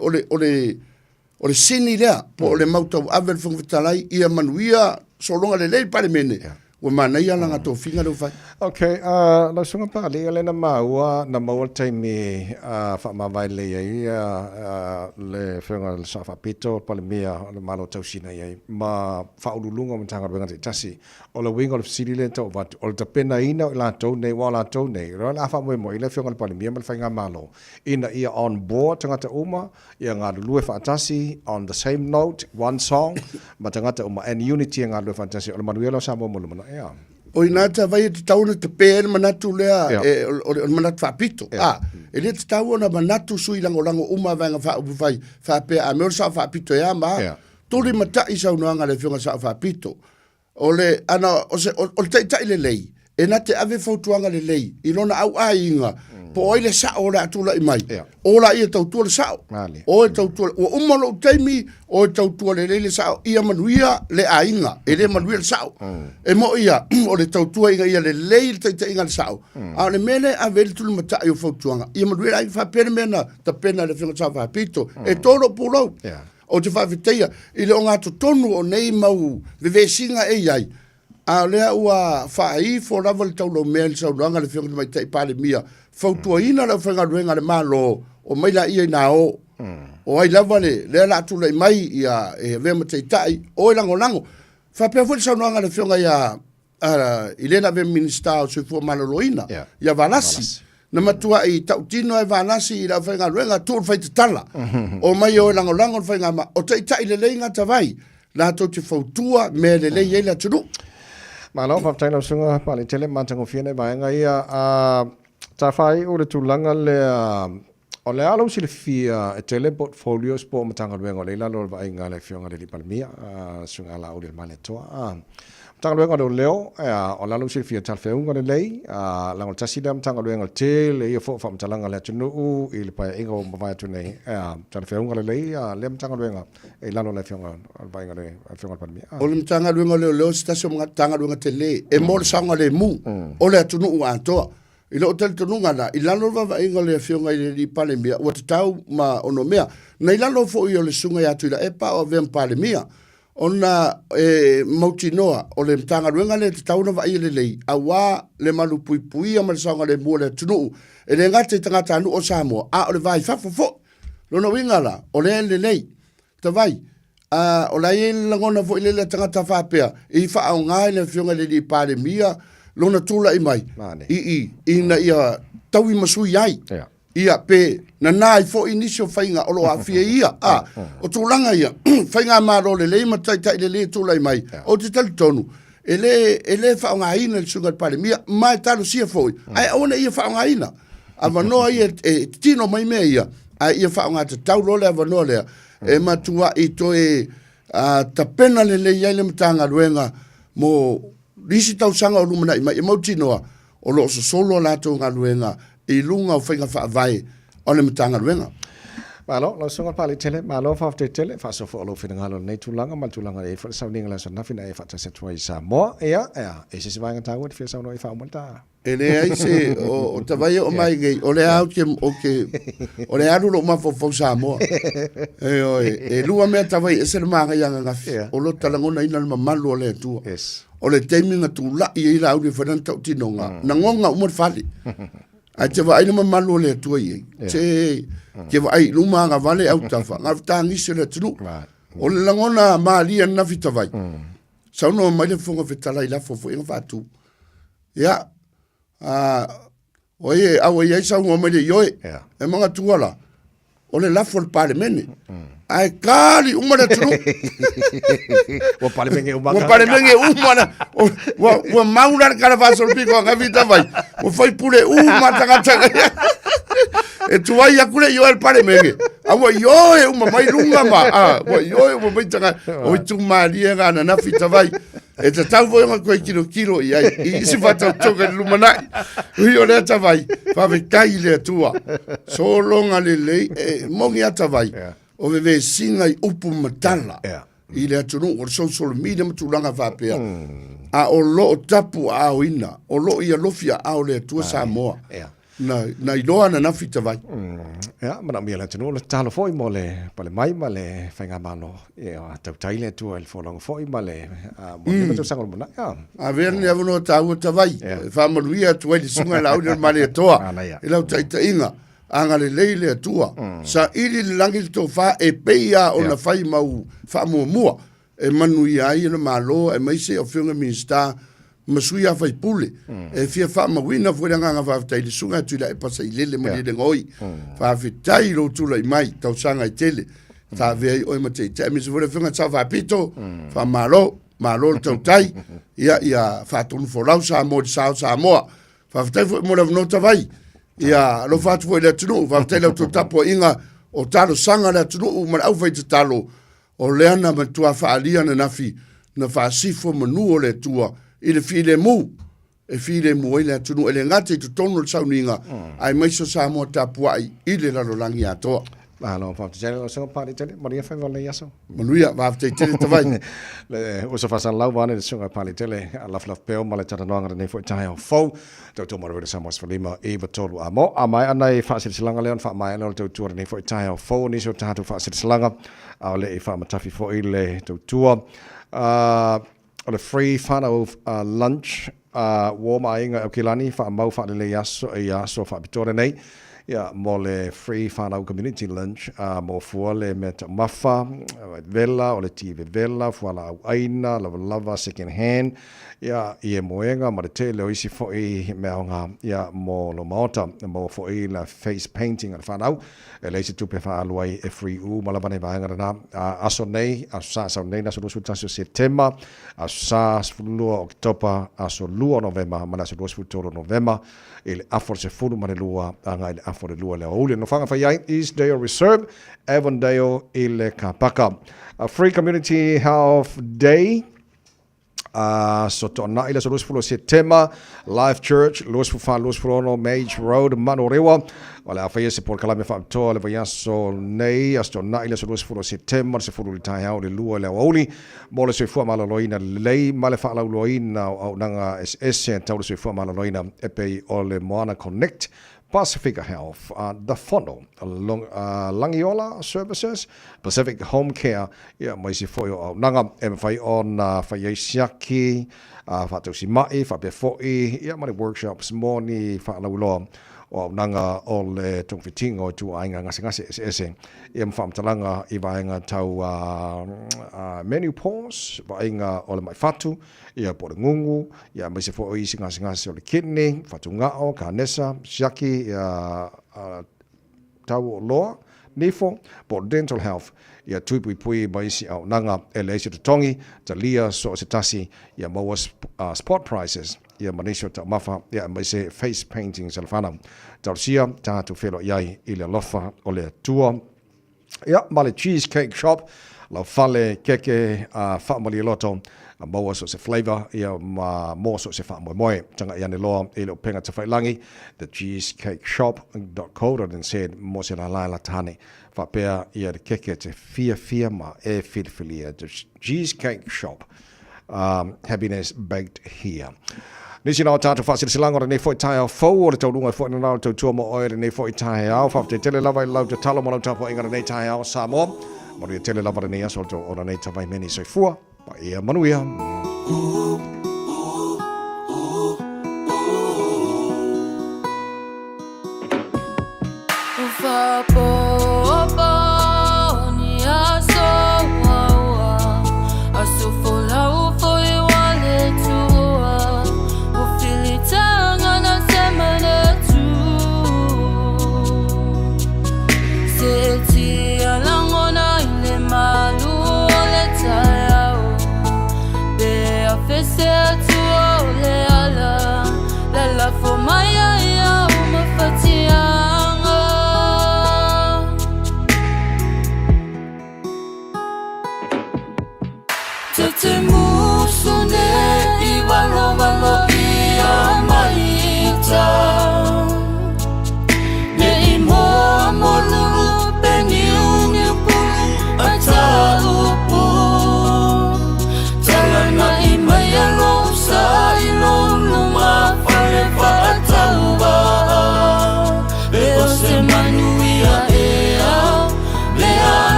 o le sini lea, po o le mautau avel whangwetalai, ia manuia, so longa le lei pare mene, ua mana ia langa tō whinga rau fai. Okay, la sunga pa le le na maua na maua taimi fa mawai le ia le whenga le sa whapito pale mea le malo tausina ia ma whaululunga o mtanga wenga te tasi o le winga o le fisiri le tau watu o le tapena ina o la tau nei wa la tau nei roa la wha mo i le whenga le pale mea ma le whainga malo ina ia on board tangata uma ia ngā lulue whaatasi on the same note one song ma tangata uma and unity ngā lulue whaatasi o le manuela sa mo mulumana ia o ina ta vai te tauna te pēr manatu lea o manatu whapito. E le te tau na manatu sui lango uma vanga whaupu vai whapea a meo sa whapito ea ma. Tore matai sa unuanga le whionga sa whapito. O le teitai le lei. E na te ave whautuanga le lei. I lona au a inga. Po oi le sao le atula i mai. O la ia tautua le sao. O e tautua. O umalo teimi o e tautua le lei le sao. Ia manuia le a inga. E le manuia le sao. E mo ia o le tautua inga ia le lei le teita inga le sao. A le mele a vele tulu matai o whautuanga. Ia manuia ai whapere mena ta pena le whionga sa whapito. E toro pulau. O te whawhiteia. I le o ngātu tonu o nei mau vevesinga e iai. A lea ua whaai fo lava le taulo mea le sauruanga le whionga mai tai pale mia. Fautua ina la whenga ruenga le malo o mai la ia ina o. O ai lava le la tula i mai ia e vema te tai o i lango. Whapea fwere sauruanga le whionga ia i lena ve minister o sui fua maloloina. Ia Valasi. Na matua i tautino e Valasi i la whenga ruenga tūr whai te tala. O mai o i lango le whenga ma. O te tai le leinga ta vai. La tau te fautua me le lei eila tunu. Malo, whaptaina sunga pali tele mantango whiene vaenga ia ta whai o le tūlanga le o le alo si le fia e tele portfolios po matanga ruenga o le ilalo le vaenga le whionga le li palmia sunga la o le male toa matanga ruenga le o leo o le alo si le fia talwheunga le lei lango tasida matanga ruenga le te le ia fo whamtalanga le atunu i le paia inga o mawai atu nei talwheunga le lei le matanga ruenga e lalo le whionga le vaenga le whionga le palmia o le matanga ruenga le o leo stasio mga tanga ruenga te le e mo le sanga le mu o le atunu u atoa I lo tel tununga na I lalo va inga le whionga I le pale mia ua te tau ma ono mea na I lalo fo I o le sunga ya tuila epa o vem pale mia ona mauti noa o le mtanga ruenga le te tau na va I le lei a wā le malu pui pui a marisanga le mua le tunu e le ngate tangata anu o Samoa a o le vai fafo fo lona wingala o le lei ta vai o la I langona fo I le tangata whapea I wha au ngai le whionga le li pale mia lona tula I mai ina ia taui masui ai ia pe na nai fo inisio whainga o lo a fia ia o tūlanga ia whainga maro le leima tai le tula I mai o te tali tonu e le whaonga ina le sunga pare mia mai talo sia foi ai ona ia whaonga ina a wanoa ia tino mai mea ia ai ia whaonga te tau lole a wanoa lea e matua I to ta pena le iai le matanga ruenga mo Lisi tau sanga o lumana i mai e mau tinoa o lo so solo la to nga luenga i lunga o whainga wha vai o le matanga luenga. Malo, lo songa pali tele, malo fa te tele, fa so fo lo fina ngalo nei tulanga, mal tulanga e fa sa ninga la so na fina e fa se tua isa mo, ea, e se vanga tawo te fia sa no e fa monta. E le ai se o te vai o mai ngai, o le au ke o le alu lo ma fo sa mo. E lua mea ta vai e se manga yanga ngafi. O lo talangona ina ma malu o le tu. O le teiminga tu la i ila au le fanan tau tinonga. Na ngonga umor fali. Ai te vai ma malu o le tu i. Te ke vai luma nga vale au tafa. Nga ta ngisi le tunu. O le langona ma lia na fita vai. Sa no mai le fonga fitala ila fo inga fatu. Ya. Oye, awe ia sa ngoma le yoe. E manga tuala. O le lafo le pale mene. Ai kali umana tunu. Wa pale menge umana. Wa pale menge umana. Wa maula kala vaso piko nga vita vai. Wa fai pule umata ngata. E tuai ya kule yoe le pale menge. Awa yoe uma mai lunga ma. Wa yoe uma mai tanga. O tu malia ngana na fita vai. E te tau voi ma koe kilo i ai. I isi whatau toka lumanai. Ui o lea tawai. Whawe kai lea tua. So longa le lei. E mongi a tawai. O wewe singa i upu matala. I lea tunu. O social media matulanga whapea. A o lo o tapu a o ina. O lo i a lofia a o lea tua Samoa. Na iloa na nafi tawai. Ja, maar dan meer laten we het talen voor iemand, pale mai male, fenga mano, ja, tau taile tu el folong voor iemand, maar dat sang al ja. A ver ne avono tau tawai. Fa maluia tu el sunga la o male toa. Ila taita inga. Anga le leile tua. Sa ili langi to fa e peia o na fai mau fa mua. E manu ia i na malo e mai se o finga minsta. Masuia fai pule e fia fa mawina foi nga fa tai le sunga tu la e pasa i lele mo le ngoi fa fitai lo tu la mai tau sanga i tele ta ve o ma te mi se vole finga sa fa pito fa malo tau tai ia fa tu fo la sa mo fa fitai fo mo la no ta vai ia lo fa tu le tu fa fitai lo tu tapo inga o talo sanga le tu ma au fai te talo o leana ma tu fa alia na nafi na fa sifo manu o le tua i le file mu i le tunu ele ngate tu tonu sauninga ai mai so sa mo tapua i le lalolangi atoa no fa te jalo so pa te maria fa vale yaso manuia va te tavai le o so fa san lau vane so pa tele la flaf peo mala tata no ne fo tai fo to mo re sa mos falima e batolu amo amai anai fa se silanga leon fa mai no to ne fo tai fo ni so tatu fa se silanga a le e fa matafi fo i le to tua o le free whanau lunch wo mainga o kilani wha mau wha le yaso e yaso wha pitore nei ia mo le free whanau community lunch mo fua le meta mafa vela o le tive vela fua la au aina lava second hand ia e moenga ma le tele o isi fo i meonga ia mo lo maota mo fo i la face painting al whanau e leise tupe wha aluai e free u ma la bane vaenga na aso nei aso nei na so lusu taso September aso lua Oktober aso lua November ma na so lusu tolo November ele afor se fulu ma le lua anga ele afor le lua le ole no fanga fa yai East Dale Reserve Avondale ile Kapaka a free community health day so tona ila so lusu September Life Church lusu Mage Road Manorewa wala fa yese por kala me fa to le va so nei asto na ila so lusu September se fulu tai ha le lua le ole mo le se fu ma loina lei ma le fa la loina au nanga SS tau le se fu ma loina e pe o le Moana Connect Pacifica Health, the Fono, Langiola Services, Pacific Home Care, ia mai si foi o nanga e fai on fai siaki, fa tu si mai, fa pe foi, ia mai workshops moni fa la ulo o nanga o le tongfitingo tu ainga ngasi ese ia mfam talanga I vaenga tau menu pause vaenga o le mai fatu ia po ngungu ia mai se fo I ngasi o le kidney fatu ngao kanesa siaki ia tau loa nifo po dental health ia tuipui pui mai si au nanga ele se tongi talia so se tasi ia mo spot prices ia manisho ta mafa ia mai se face painting salfana tarsia ta tu felo yai ile lofa o le tua ia male cheesecake shop lau fale keke whaamali loto, a maua so se flavor, ia mo so se whaamoe tanga i ane loa, e leo penga te whailangi, thecheesecakeshop.co.nz, mo se la laila tane, whapea ia de keke te fia ma e whiliwhilia, the Cheesecake Shop, happiness baked here. Nisi nao tātou whasilasilanga nei fwoi tai au fau o le taurunga fwoi na nao tautua mo oere nei fwoi tai au whafte tele lava i lau te talo mo lau tapo ingara nei tai au Samoa mo ria tele lava nei aso o na nei tawai meni soifua pa ia manuia.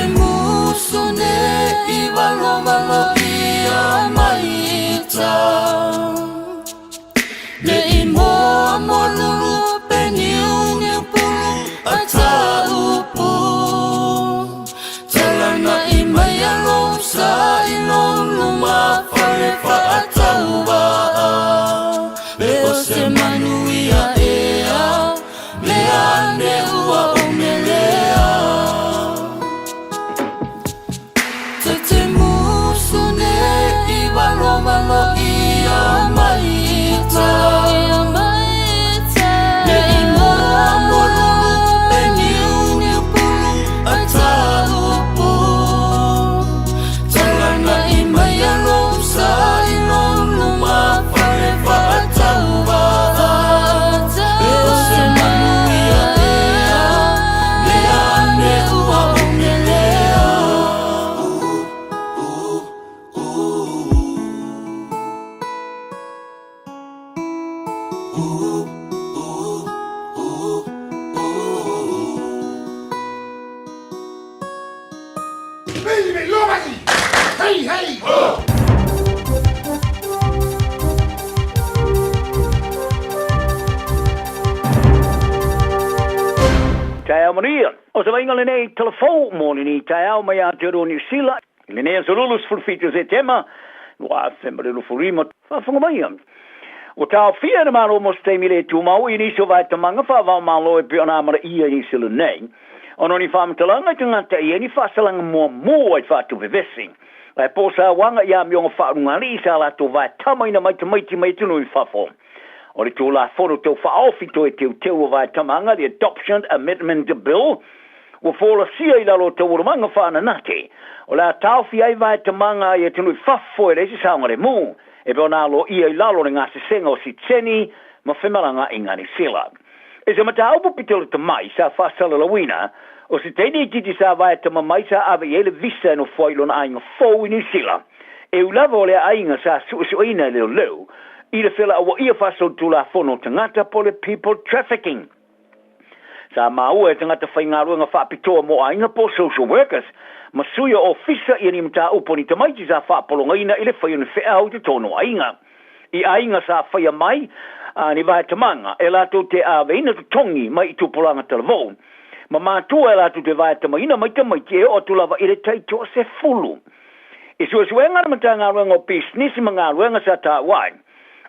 Te musu Baby, Lomani! Hey, hey! Oh! Tae Maria, o sa vainga le nei telefoon mo ni tae au mai a tero New Zealand. Le nei solulus fulfitos e tema, wa sempre lo furimo, fa funga mai am. O tau fia na maro mo ste mile tu mau ini so vai te manga fa va malo e piona mara ia ni sila nei. Ono ni fam talanga tangata ia ni fa salanga mo ai fa tu vivesi. Lai posa wanga ia mi onga fa ngari sa la tu vai tamai na mai tu no fa fo. O le tō la whono tō whaofi tō e teo vai tamanga, the Adoption Amendment Bill, o whola sia I lalo tō urumanga whananate. O la tauwhi ai vai tamanga I tunu I whafo e reisi saunga le mū, e peo nā lo I lalo ni ngā sesenga o si teni, ma whemalanga I ngāni sila. E se mata aupo pitolo ta mai sa whasala lawina, o si teini titi sa vai tamamai sa ave ele visa no whailona ainga fōu I ni sila. E ulava o le ainga sa suisuina leo leo, I le fela awa ia whasau tula whono tangata po le people trafficking. Sa maua e tangata whaingaruanga whapitoa mo ainga po social workers, ma suia o fisa I ni mta uponi tamaiti sa whapolonga ina I le whaione whea au te tono ainga. I ainga sa whaia mai, ni vai tamanga, e lato te aveina tu tongi mai I tupolanga televon. Ma mātua e lato te vai tamaina mai tamaiti e o tulava I le taitoa se fulu. I suenga na mta ngaruanga o business ma ngaruanga sa ta wai.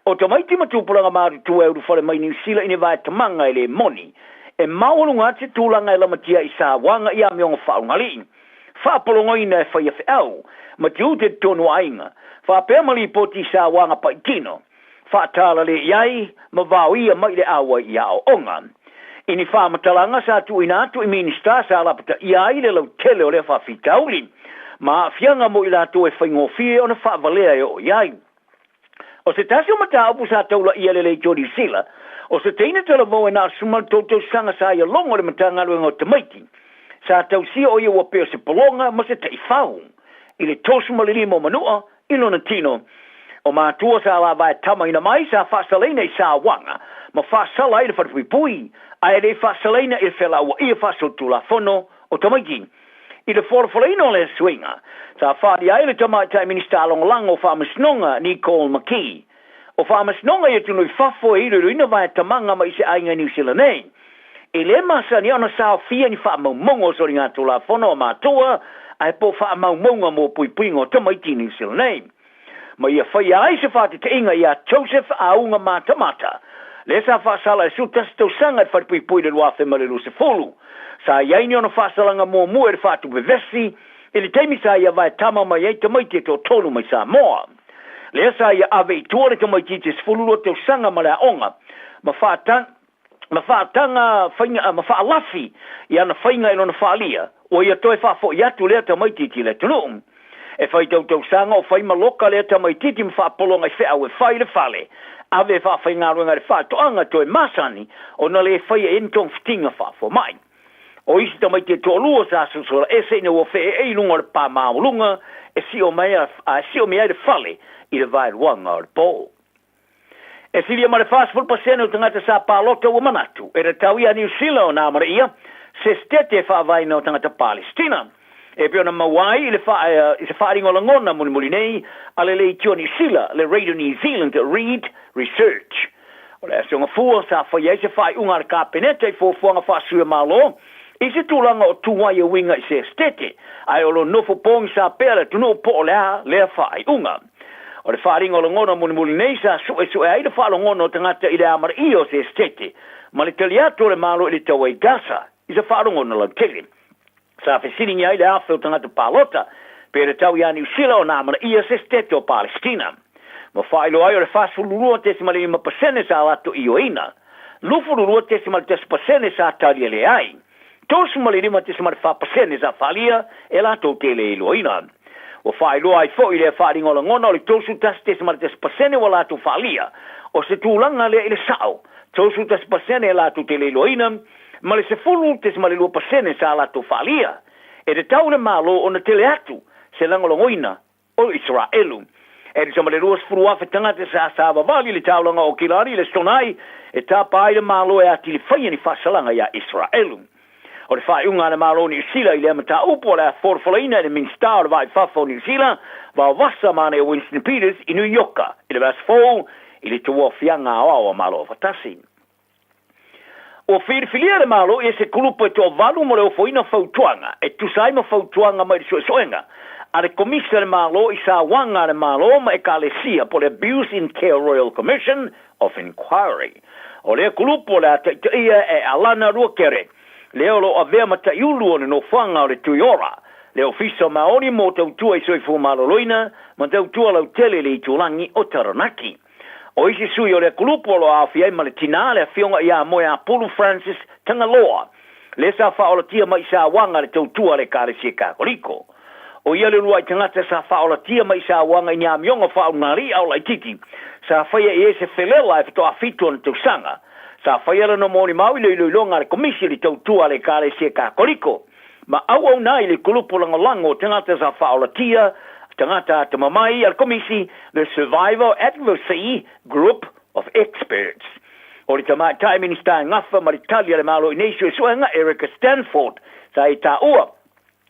O te maiti matupulanga maru tu euru whare mai New Zealand I vai tamanga I le moni. E maurunga te tūlanga I lamatia I sa wanga I amionga whaungali. Whapolonga ina e whaia whiau. Ma te ute tono ainga. Whapemali poti sa wanga pa ikino. Whatala le iai, ma vau ia mai le awa I ao onga. Ini whamatalanga sa tu ina atu I minista sa lapata iai le lau tele o le whawhitauli. Ma fianga mo I lato e whaingofie o na whavalea e o iai. O se tasi o mata apu sa taula ia lele Jody Sila, o se teina tala mo e nā sumal tōtou sanga sa ia longo le mata ngaruenga o tamaiti. Sa tau sia o ia wapeo se polonga ma se tei whau. I le tosu malilimo manua, I lona tino. O mātua sa la vai tama ina mai sa whasaleina I sa wanga, ma whasala I le whatapui, a e le whasaleina I le whela ua ia whasotu la whono o tamaiti. I le whorofaleina o le swinga, sa whaari ai le tamaitai minista alongolango o whamasnonga Nicole McKee. O whamasnonga I tunu I whafo I ruina vai tamanga mai se ainga New Zealand nei. I le masa ni ana sao fia ni whamaumongo so ringa tula whono o mātua, ai po whamaumonga mo puipuingo tamaiti New Zealand nei. Ma ia whai ai se whati te inga ia Joseph Aunga Matamata. Le sa whasala e sutas tau sanga e whatipui le luafe malelu se fulu. Sa iai ni ona whasalanga mo mua e whatu bevesi, Ili teimi sa ia vai tama mai ei tamaiti to tonu mai sa moa. Lea sa ia ave I tuare tamaiti te sfuluro te usanga ma lea onga. Ma whaatanga whainga, ma whaalafi I ana whainga ino na whaalia. O ia toi whaafo I atu lea tamaiti ti le tunu. E whai tau sanga o whaima loka lea tamaiti ti mwhaapolonga I whea e whai le whale. Ave whaafai ngaruenga le whaatoanga toi masani o na le whai e entong fitinga whaafo mai. O isi tamai te tōlua sa susura e se ina o whee e lunga le pā maulunga e si o mea le whale I le vai ruanga o le pō. E si lia ma le whāsful pasene o tangata sa pālota ua manatu e re tau ia New Zealand o nā mara ia se stete whaavaina o tangata Palestina. E pio na mawai I le whaaringo langona muni nei a le le tio New Zealand le Radio New Zealand Read Research. O le asionga fua sa whaiai se whai unga le kāpeneta I fōfuanga whāsua mālo I se tūlanga o tuwai o winga I se stete, ai o lo nofo pōngi sa pēra tuno po o lea whaai unga. O le whaaringa o lo ngona muni nei sa sue ai le whaalo ngona o tangata I le amara I o se stete, ma le taliato le malo I le tawai gasa, I se whaalo ngona lau tele. Sa whesiringi ai le awhi o tangata pālota, pēra tau ia New Zealand o nā amara I o se stete o Palestina. Ma whailo ai o le whasfulurua te si mali 5% sa alato I o ina. Lufururua te si mali 10% sa talia le ai. Tosu malirima te samar whapasene sa whalia, e la tau te le iloina. O whaeloa ai fo I le wharingola ngona o le tosu tas te samar te spasene wa la tau whalia. O se tūlanga le ile sao, tosu tas pasene la tau te le iloina, ma le se fulu te samar lua pasene sa la tau whalia. E te taune malo o na tele atu, se langola ngoina o Israelu. E te samar le ruas furu afe tangate sa wavali le taulanga o kilari le stonai, e tapa ai le malo e ati le whaia ni whasalanga ia Israelu. O le whaiunga na malo New Zealand i le mata upo le forfolaina i Minster o le vai whafo New Zealand wa wasa mana o Winston Peters i New York i le vas fōu i le tua fianga o malo fatasi. O whiriwhilia le malo e se kulupa e toa valu mo le o foina fautuanga e tusai ma fautuanga mai le soenga. A le komisa le malo i sa wanga le malo ma e ka le sia po le Abuse in Care Royal Commission of Inquiry. O le kulupa le ata ia e alana ruakere. Leo lo avea mata iulu o le no whanga o le tuiora. Le ofisa maoni mo tautua i soifu maloloina ma tautua lau tele le i tulangi o Taranaki. O isi sui o le kulupo lo a fiai ma le tina le fionga ia mo a Pulu Francis Tangaloa. Le sa wha tia mai sa wanga le tautua le kare si kakoliko. O ia le lua i tangata sa wha tia mai sa wanga i ngā mionga wha unari au lai tiki. Sa whaia i ese whelela e fito a fitu an tausanga. Sa whaia no moni mau i le iloilonga le komisi le tautua le kare si kakoliko. Ma au nai le kulupo langolango tangata sa wha tia tangata te mamai al komisi the Survivor Advocacy Group of Experts. O le tamatai minista ngafa maritalia le malo inesio suenga Erica Stanford sa i ta ua.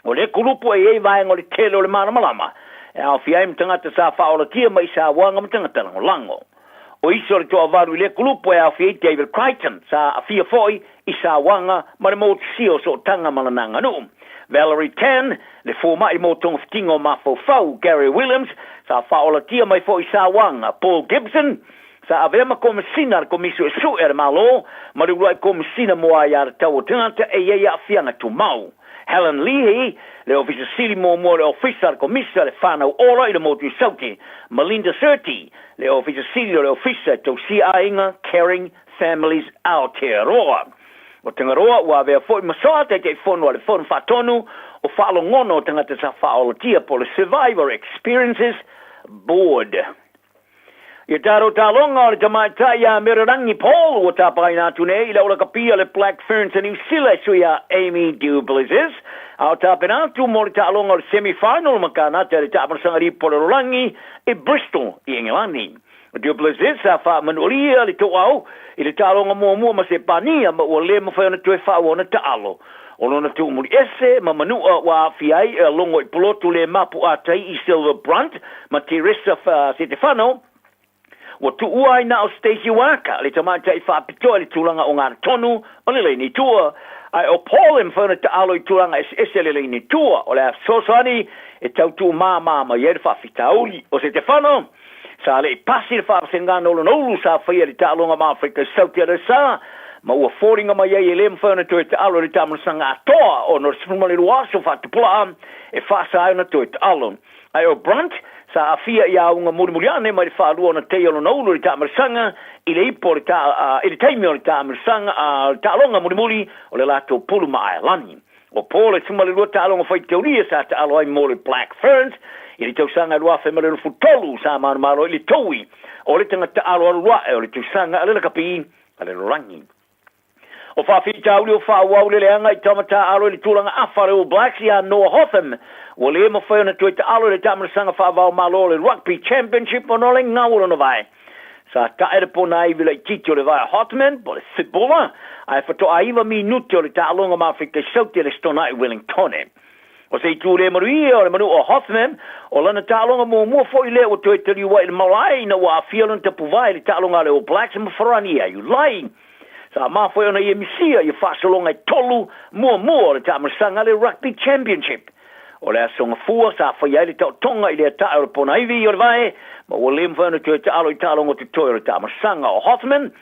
O le kulupu e vaenga o le tele o le mana malama. E au fiaim tangata sa whaolatia mai sa wanga matangata lango. O iso le toa varu i le kulupu e au fiai David Crichton sa a fia foi i sa wanga ma le mōtu sio so tanga malananga nuu. Valerie Tan, le forma i motonga fitingo mafofau, Gary Williams, sa whaolatia mai fo i sa wanga, Paul Gibson, sa avema komisina le komisio e su e malo, ma le urai komisina moa i ara tau o tangata e ia a fianga tu mau. Helen Leahy, le ofisa sili mo le ofisa le komisa le whanau ora i le motu i sauti. Melinda Surti, le ofisa sili le ofisa tau si ainga Caring Families Aotearoa. O tangaroa ua vea foi masoa te te fono le fono fatonu o whaalo ngono tangata sa whaolotia po le Survivor Experiences Board. Ia taro talonga o le tamaitai a Mirarangi Paul o tapai nātu nei i laura kapia le Black Ferns a New Zealand suia Amy Duplessis. Au tapai nātu mo le talonga o le semi-final makana te le taparasangari po le Rorangi i Bristol i Engilani. Duplessis sa wha manualia le to au i le talonga mua ma se pania ma ua le mawhaiona tue wha wana taalo. O lona tu muri ese ma manua wa fiai longo i polotu le mapu atai i Silver Brunt ma Teresa Stefano. Wa tu uai na o Stacey Waka le tamata i whaapitoa le tulanga o ngāra tonu o le leini tua. Ai o Paul em whauna taalo i tulanga ese le leini tua o le sosani e tautu ma iere whaafitauli o Stefano. Sa le pasi le whaapasengana o nolu sa whaia le talonga ma Afrika Sauti ara sa. Ma ua fōringa mai e le mwhauna tue te alo le tamarasanga atoa o nor sifuma le ruaso whaatupula e whaasa aina tue te alo. Ai o Brunt sa afia ia unga murimuriane mai le whaalua na te alo naulu le tamarasanga i le ipo le taimi o le tamarasanga le talonga murimuri o le lato pulu ma ailani. O Paul e suma le rua talonga whai teoria sa te alo ai mo le Black Ferns i le tausanga rua whai mare rufu tolu sa manu maro i le toui o le tangata alo rua e o le tausanga a le kapi a le rangi. O whawhita uli o whawau le leanga i tamata alo le tūlanga awhare o Blacks i a Noah Hotham. O le ema whaiona tue te alo le tamarasanga whawau malo le Rugby Championship o no le ngawura no vai. Sa taere po na iwi le titi o le vai Hotman, po le Thibola, ai whato a iwa minuti o le tālonga Mawhika Sauti le stona i Wellingtone. O se i tū le marui o le manu o Hothman, o lana tālonga mua fo i le o tue te liwa i le malai na wa a whialan te puvai le tālonga le o Blacks ma wharani a you lai. Sa mawhoi ona i emisia i whasalonga i tolu mua le tamarasanga le Rugby Championship. O le asonga fua sa whai le tau tonga i le tae o pona iwi i o le vai, ma o le mwhana tue te alo i talonga te toi o le tamarasanga o Hothman,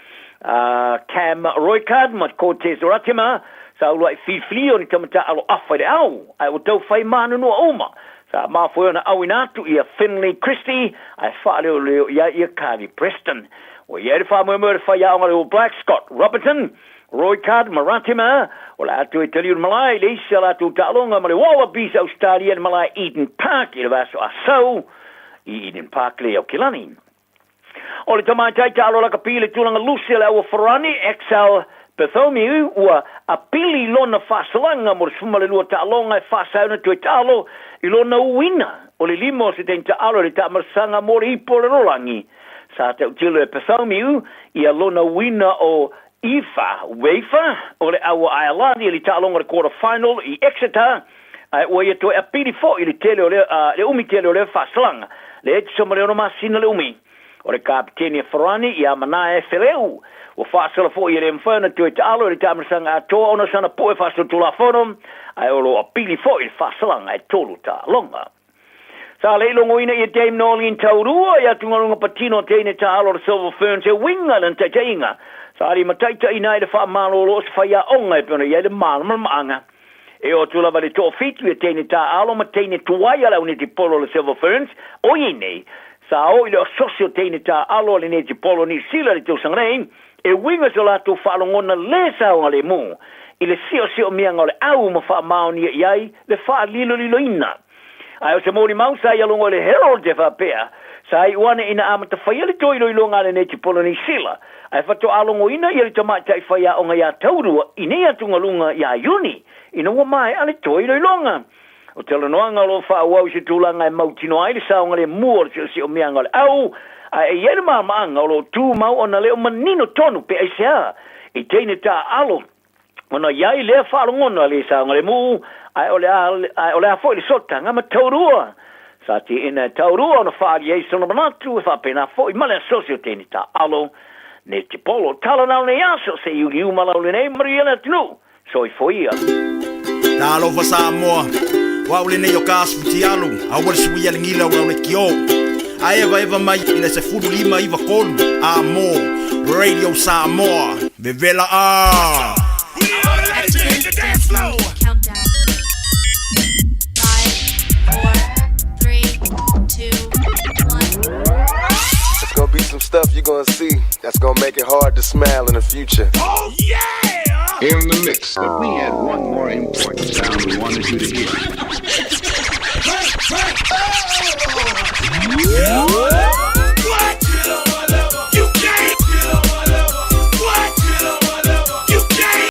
Cam Roykard, ma Cortez Ratima, sa ulua i whiwhili o ni tamata alo awhai le au, ai o tau whai manu nua oma. Sa mawhoi ona au inatu i a Finley Christie, ai whaale o leo ia i a Carly Preston. O iere whamua whai aonga le o Black Scott Robertson, Roykard Maratima, o la atu e tali o malai, le isi ala atu talonga ma le Wallabies Australia malai Eden Park, i le vaso a sau, i Eden Park le au Kilani. O le tamaitai talo la kapile tulanga Lucia le au Farani, Excel Bartholomew, ua a pili lona whasalanga mo le suma le lua talonga e whasauna tue talo, i lona uina, o le limo se ten talo le tamarasanga mo le ipo le rolangi. Sa te utilo e Bartholomew, i a lona wina o Ifa, Weifa, o le awa Ireland, ili ta'alonga le quarter final I Exeter, ua ia toe apiri fo ili tele o le umi tele o le whasalanga, le eti somare ono masina le umi. O le kapiteni Ferrani ia mana feleu, o whaasala fo I le mwhana tue ta'alo, ili ta'amarasanga atoa ona sana po e whaasala tula whono, ai olo apiri fo ili whasalanga tolu ta'alonga. Sa leilongo ina ia Dame Nolin taurua, ia tungalunga patino teine ta'alo le Silver Ferns e winga lan taitainga. Sa ari mataita ina i le wha malolo se whaia onga e puna ia le malama maanga. E o tula vale tō fitu e teine ta'alo ma teine tuaia lau ne te polo le Silver Ferns, o nei. Sa o ile o sosio teine ta'alo le ne te polo ni sila le tō sangrei, e winga se lato whaalongona le saonga le mo. I le sio mianga le au ma wha maonia iai, le wha lilo ina. Ai o se mori mausa ia longo le Herald te whapea, sa i wane ina amata whaia le toi loilonga le ne te polo ni sila. Ai whato alongo ina ia le tamata I whaia o ngai a taurua, I nei atunga lunga ia uni, ina ua mai ale toi loilonga. O te lanoanga lo wha wau se tūlanga e mautino ai le saonga le mua se o mianga le au, ai e ele maanga o lo tū mau o na leo manino tonu pe ai sea, I teine tā alo, ona iai lea whaalongona le saonga le mu, ai ole a foi le sota ngama taurua. Sa ti ina taurua ona whaari ei sona manatu e whapena foi male asosio teni ta alo ne te polo tala nao ne aso se iuri umalau le nei mariana tinu. So I foi ia. Na alo fa Samoa. Wa ule nei o kasu ti alu. A wale suia le ngila ua le kio. A eva mai ina se fudu lima iwa kolu. A mo. Radio Samoa. Bevela a. Let's change the dance floor. Countdown. 5, 4, 3, 2, 1. It's gonna be some stuff you're gonna see that's gonna make it hard to smile in the future. Oh yeah! In the mix, but we had one more important sound we wanted you to hear.